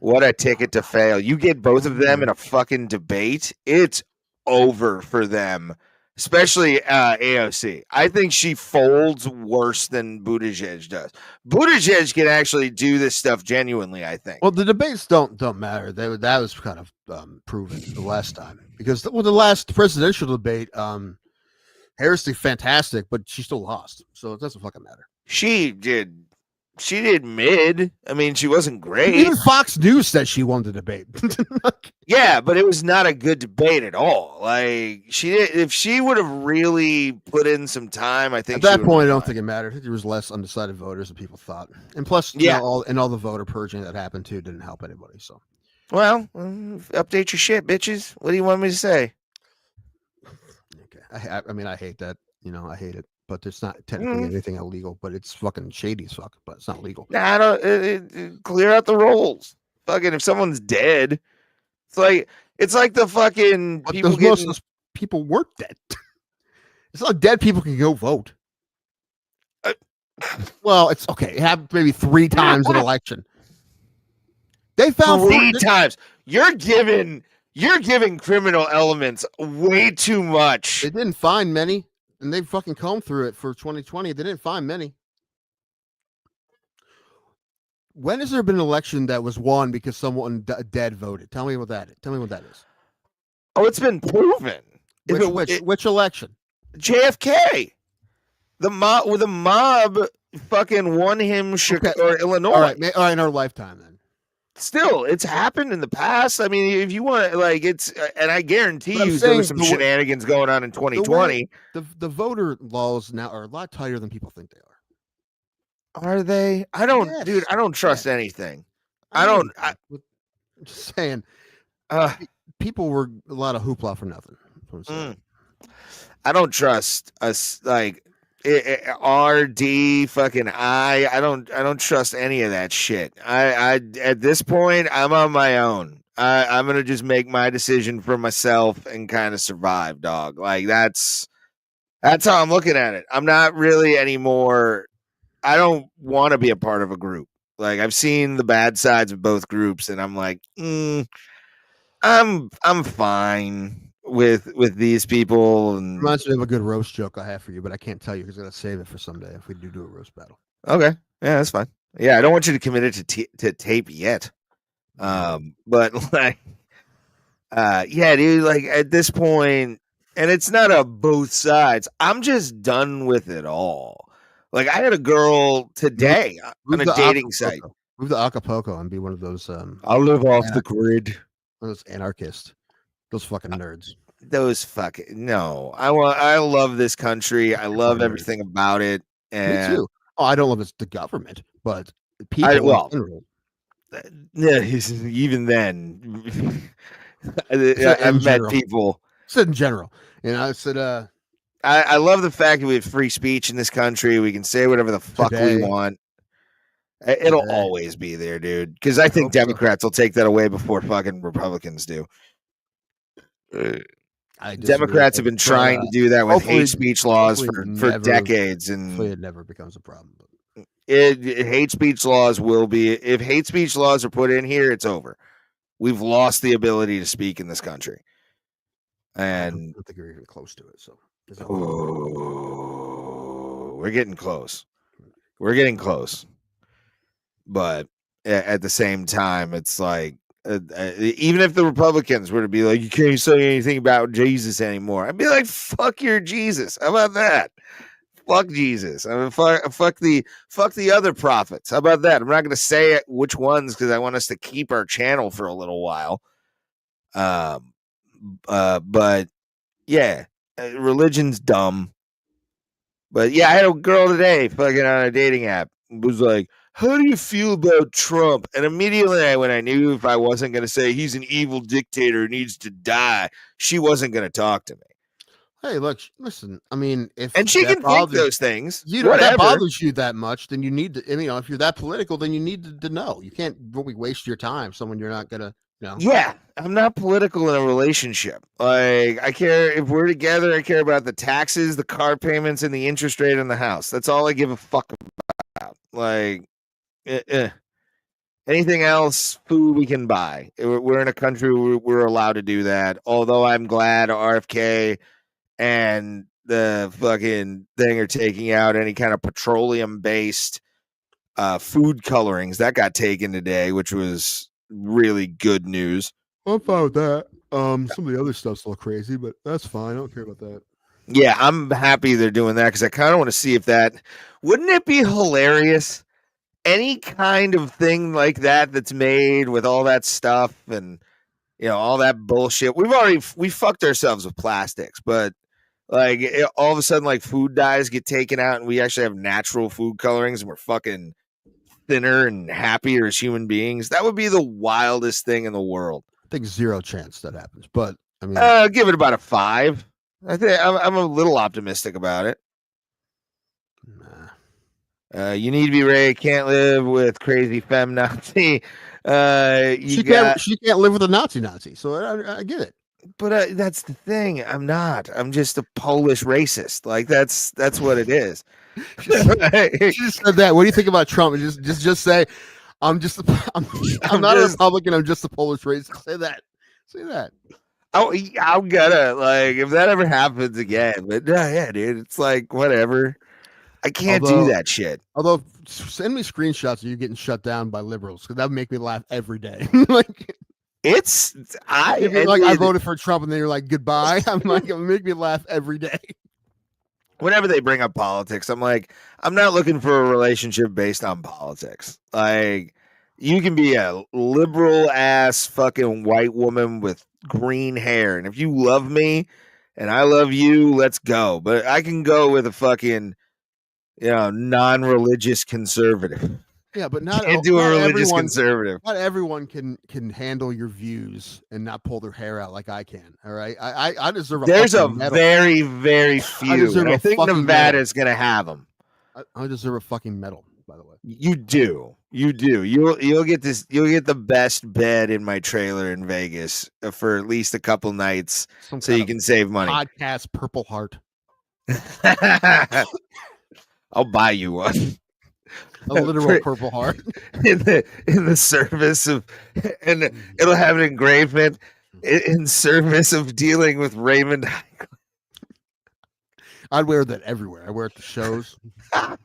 What a ticket to fail. You get both of them in a fucking debate, it's over for them. Especially AOC. I think she folds worse than Buttigieg does. Buttigieg can actually do this stuff genuinely, I think. Well, the debates don't matter. That was kind of proven the last time. Because the last presidential debate, Harris did fantastic, but she still lost. So it doesn't fucking matter. She did she did mid. I mean, she wasn't great. Even Fox News said she won the debate. Yeah, but it was not a good debate at all. Like she did, if she would have really put in some time, I think At that she point, I don't think it mattered. I think there was less undecided voters than people thought, and plus, Yeah. all the voter purging that happened too didn't help anybody. So, Well, update your shit, bitches. What do you want me to say? okay, I mean, I hate that. I hate it, but it's not technically anything illegal. But it's fucking shady as fuck. But it's not legal. Nah, I don't clear out the rolls. Fucking, if someone's dead, it's like the fucking But people most of getting. those people weren't dead. It's not dead people can go vote. Well, it's okay. It happened maybe 3 times an election. They found 3 times. You're giving criminal elements way too much. They didn't find many, and they fucking combed through it for 2020. They didn't find many. When has there been an election that was won because someone dead voted? Tell me what that is. Tell me what that is. Oh, it's been proven. Which election? JFK. The mob fucking won him or Illinois. All right, in our lifetime then. Still, it's happened in the past. I mean, if you want, it's, and I guarantee you there was some shenanigans going on in 2020. The voter laws now are a lot tighter than people think they are. Are they? I don't, Yes. dude. I don't trust anything. I'm just saying. People were a lot of hoopla for nothing. I don't trust us. Like RD fucking I don't trust any of that shit. I at this point I'm on my own. I'm gonna just make my decision for myself and kind of survive, dog. Like that's how I'm looking at it. I'm not really anymore. I don't want to be a part of a group. Like I've seen the bad sides of both groups, and I'm like, I'm fine with these people. And reminds me of a good roast joke I have for you, but I can't tell you because I'm gonna save it for someday if we do a roast battle. Okay, yeah, that's fine. Yeah, I don't want you to commit it to tape yet. But yeah, dude. Like at this point, and it's not a both sides. I'm just done with it all. Like I had a girl today on a dating site. Move to Acapulco and be one of those. I'll live off the grid. One of those anarchists. Those fucking nerds. Those fucking no. I love this country. I love everything about it. And me too. Oh, I don't love the government, but people in general. Yeah, even then, I've met people. Said in general, I said, I love the fact that we have free speech in this country. We can say whatever the fuck we want. It'll always be there, dude. Because I think Democrats will take that away before fucking Republicans do. Democrats have been trying to do that with hate speech laws for decades, and hopefully it never becomes a problem. Hate speech laws will be. If hate speech laws are put in here, it's over. We've lost the ability to speak in this country, and I don't think we're even close to it. So we're getting close. We're getting close, but at the same time, it's like even if the Republicans were to be like, you can't say anything about Jesus anymore, I'd be like, fuck your Jesus. How about that? Fuck Jesus. I mean, fuck the other prophets. How about that? I'm not going to say it, which ones, because I want us to keep our channel for a little while. But yeah, religion's dumb. But yeah, I had a girl today fucking on a dating app. It was like, how do you feel about Trump? And immediately when I knew if I wasn't going to say he's an evil dictator who needs to die, she wasn't going to talk to me. Hey, look, listen. I mean, if she can think those things, if that bothers you that much, then you need to. I mean, if you're that political, then you need to know. You can't really waste your time. Someone you're not gonna. Yeah, I'm not political in a relationship. Like, I care if we're together. I care about the taxes, the car payments, and the interest rate on the house. That's all I give a fuck about. Like, anything else, food we can buy. We're in a country where we're allowed to do that. Although I'm glad RFK and the fucking thing are taking out any kind of petroleum-based food colorings. That got taken today, which was really good news. I'm fine with that. Some of the other stuff's a little crazy, but that's fine. I don't care about that. Yeah, I'm happy they're doing that because I kind of want to see if that wouldn't it be hilarious any kind of thing like that that's made with all that stuff and all that bullshit. We fucked ourselves with plastics, but like all of a sudden, like food dyes get taken out, and we actually have natural food colorings, and we're fucking thinner and happier as human beings. That would be the wildest thing in the world. I think 0 chance that happens, but I mean, give it about a 5. I think I'm a little optimistic about it. nah. You need to be Ray. Can't live with crazy feminazi. She can't live with a Nazi, so I get it. But that's the thing. I'm not. I'm just a Polish racist. Like that's what it is. She just said that. What do you think about Trump? Just say, I'm not a Republican. I'm just a Polish racist. Say that. I'm gonna like if that ever happens again. But yeah, dude, it's like whatever. I can't do that shit. Although, send me screenshots of you getting shut down by liberals because that would make me laugh every day. Like. I voted for Trump and then you're like goodbye. I'm like it would make me laugh every day. Whenever they bring up politics, I'm like, I'm not looking for a relationship based on politics. Like, you can be a liberal ass fucking white woman with green hair, and if you love me and I love you, let's go. But I can go with a fucking non-religious conservative. Yeah, but not a religious conservative. Not everyone can handle your views and not pull their hair out like I can. All right, I deserve. There's a medal. Very, very few. I think Nevada's gonna have them. I deserve a fucking medal. By the way, you do. You'll get this. You'll get the best bed in my trailer in Vegas for at least a couple nights, so you can save money. Podcast Purple Heart. I'll buy you one. A literal Purple Heart in the service of, and it'll have an engravement in service of dealing with Raymond. I'd wear that everywhere. I wear it to shows. I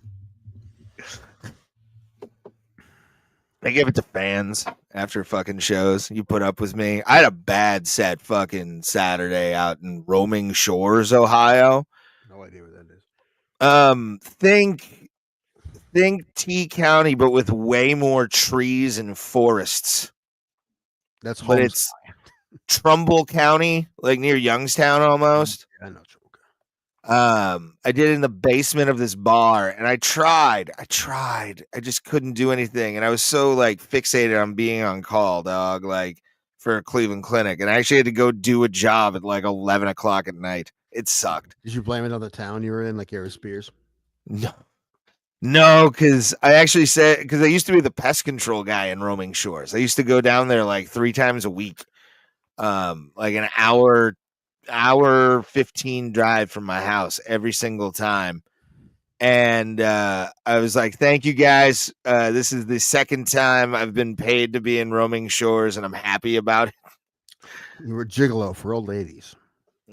give it to fans after fucking shows. You put up with me. I had a bad set fucking Saturday out in Roaming Shores, Ohio. No idea where that is. Think T County, but with way more trees and forests. That's but it's Trumbull County, like near Youngstown almost. I know Trumbull. I did it in the basement of this bar, and I tried. I just couldn't do anything, and I was so like fixated on being on call, dog, like for a Cleveland clinic, and I actually had to go do a job at like 11 o'clock at night. It sucked. Did you blame it on the town you were in, like Aries Spears? No, because I used to be the pest control guy in Roaming Shores. I used to go down there like 3 times a week, like an hour 15 drive from my house every single time. And I was like, thank you guys. This is the second time I've been paid to be in Roaming Shores, and I'm happy about it. You were a gigolo for old ladies.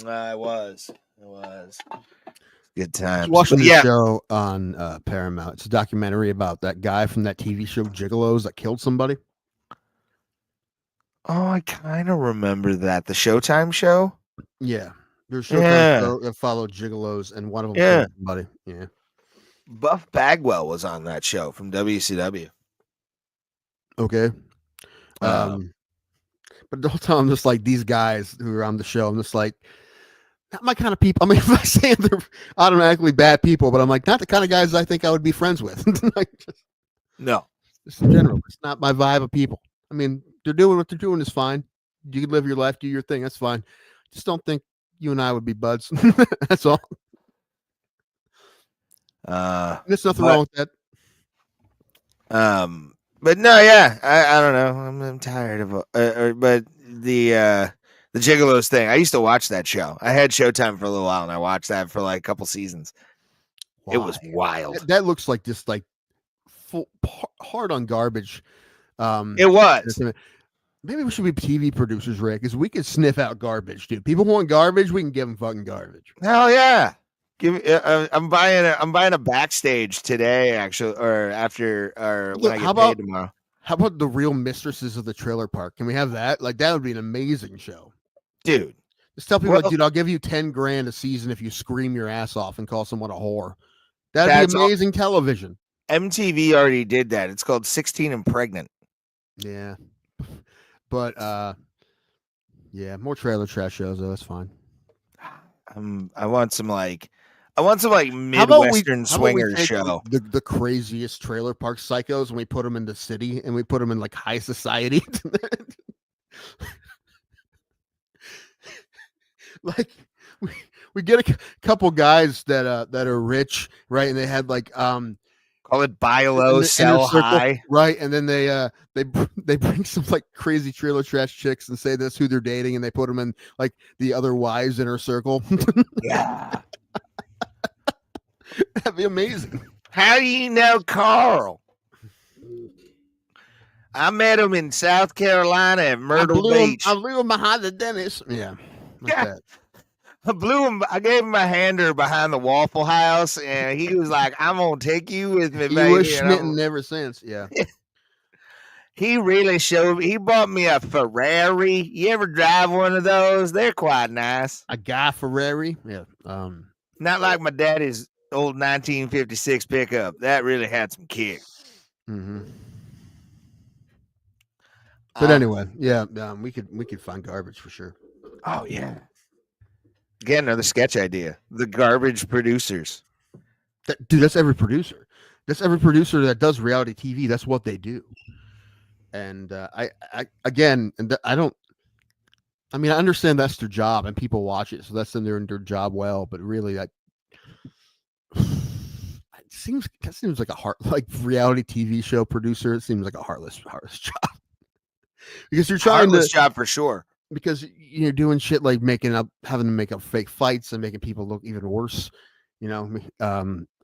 I was. Good times. Watching the show on Paramount. It's a documentary about that guy from that TV show Gigolos that killed somebody. Oh, I kind of remember that. The Showtime show? Yeah. There's a Showtime show that followed Gigolos, and one of them killed somebody. Yeah. Buff Bagwell was on that show from WCW. Okay. But the whole time I'm just like, these guys who are on the show, I'm just like, not my kind of people. I mean, if I say they're automatically bad people, but I'm like, not the kind of guys I think I would be friends with. No. Just in general, it's not my vibe of people. I mean, they're doing what they're doing is fine. You can live your life, do your thing. That's fine. Just don't think you and I would be buds. That's all. There's nothing wrong with that. But no, yeah, I don't know. I'm tired of but the Gigolos thing. I used to watch that show. I had Showtime for a little while, and I watched that for like a couple seasons. Why? It was wild. That looks like just like full hard on garbage. It was. Maybe we should be TV producers, Rick, because we can sniff out garbage, dude. People want garbage, we can give them fucking garbage. Hell yeah! I'm buying a backstage today, actually, or after, or when I get paid tomorrow. How about the Real Mistresses of the Trailer Park? Can we have that? Like, that would be an amazing show. Dude. Just tell people, dude, I'll give you $10,000 a season if you scream your ass off and call someone a whore. That'd be amazing television. MTV already did that. It's called 16 and Pregnant. Yeah. But yeah, more trailer trash shows though. That's fine. I want some Midwestern How about we swinger take show. the craziest trailer park psychos and we put them in the city and we put them in like high society? Like we get a couple guys that are rich, right? And they had like Call it buy low, sell high, right? And then they bring some like crazy trailer trash chicks and say that's who they're dating, and they put them in like the other wives inner circle. Yeah, that'd be amazing. How do you know Carl? I met him in South Carolina at Myrtle Beach. I blew him behind the dentist. Yeah, like Yeah. that. I gave him a hander behind the Waffle House, and he was like, "I'm gonna take you with me, He baby." was smitten ever since. Yeah. He really showed. He bought me a Ferrari. You ever drive one of those? They're quite nice. A guy Ferrari. Yeah. Not like my daddy's old 1956 pickup. That really had some kick. Mm-hmm. But anyway, yeah, we could find garbage for sure. Oh yeah. Again, another sketch idea. The Garbage Producers. Dude, that's every producer. That's every producer that does reality TV. That's what they do. And I understand that's their job and people watch it, so that's them doing their job well. But really, that seems like like reality TV show producer. It seems like a heartless job because you're trying Heartless job for sure. Because you're doing shit like having to make up fake fights and making people look even worse,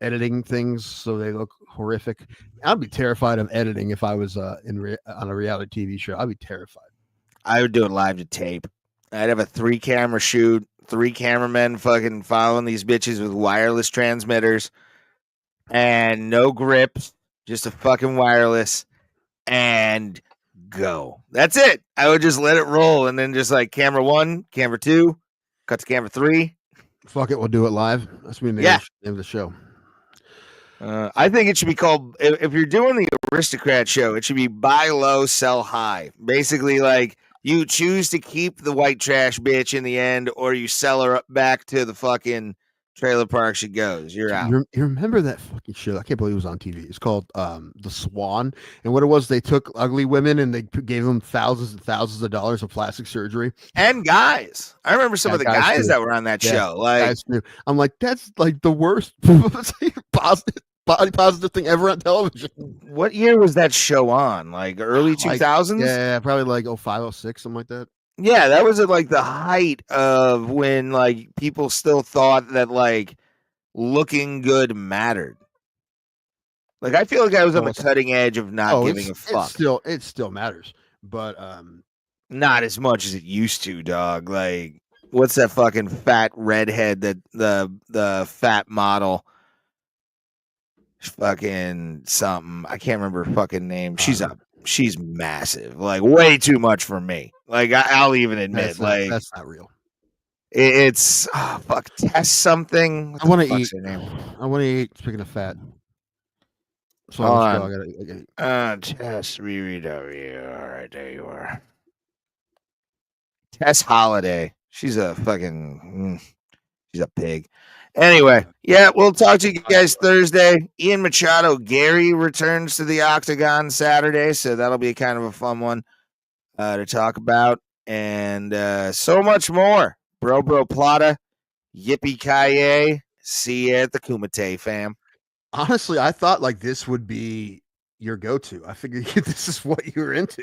editing things so they look horrific. I'd be terrified of editing if I was on a reality TV show. I'd be terrified. I would do it live to tape. I'd have a 3-camera shoot, 3 cameramen fucking following these bitches with wireless transmitters and no grips, just a fucking wireless, and go. That's it. I would just let it roll and then just like camera 1, camera 2, cut to camera 3. Fuck it, we'll do it live. That's the name of the show. I think it should be called, if you're doing the Aristocrat show, it should be buy low, sell high. Basically, like you choose to keep the white trash bitch in the end, or you sell her back to the fucking trailer park she goes. You're out. You remember that fucking show? I can't believe it was on TV. It's called The Swan. And what it was, they took ugly women and they gave them thousands and thousands of dollars of plastic surgery. And guys. I remember some of the guys that were on that show. Like, I'm like, that's like the worst body positive thing ever on television. What year was that show on? Like early 2000s? Yeah, probably like 05, 06, something like that. Yeah, that was at like the height of when like people still thought that like looking good mattered. Like I feel like I was on the cutting edge of not giving a fuck. It still matters, but not as much as it used to, dog. Like what's that fucking fat redhead that the fat model fucking something. I can't remember her fucking name. She's massive. Like way too much for me. Like I'll even admit, that's not real. It's fuck Tess something. I want to eat. I want to eat. Speaking of fat, so I gotta Tess Riri W. All right, there you are. Tess Holiday. She's a fucking. She's a pig. Anyway, yeah, we'll talk to you guys Thursday. Ian Machado Gary returns to the Octagon Saturday, so that'll be kind of a fun one to talk about, and so much more. Bro Plata, yippee-ki-yay. See you at the Kumite, fam. Honestly, I thought like this would be your go-to. I figured this is what you were into.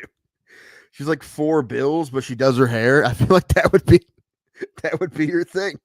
She's like 4 bills, but she does her hair. I feel like that would be your thing.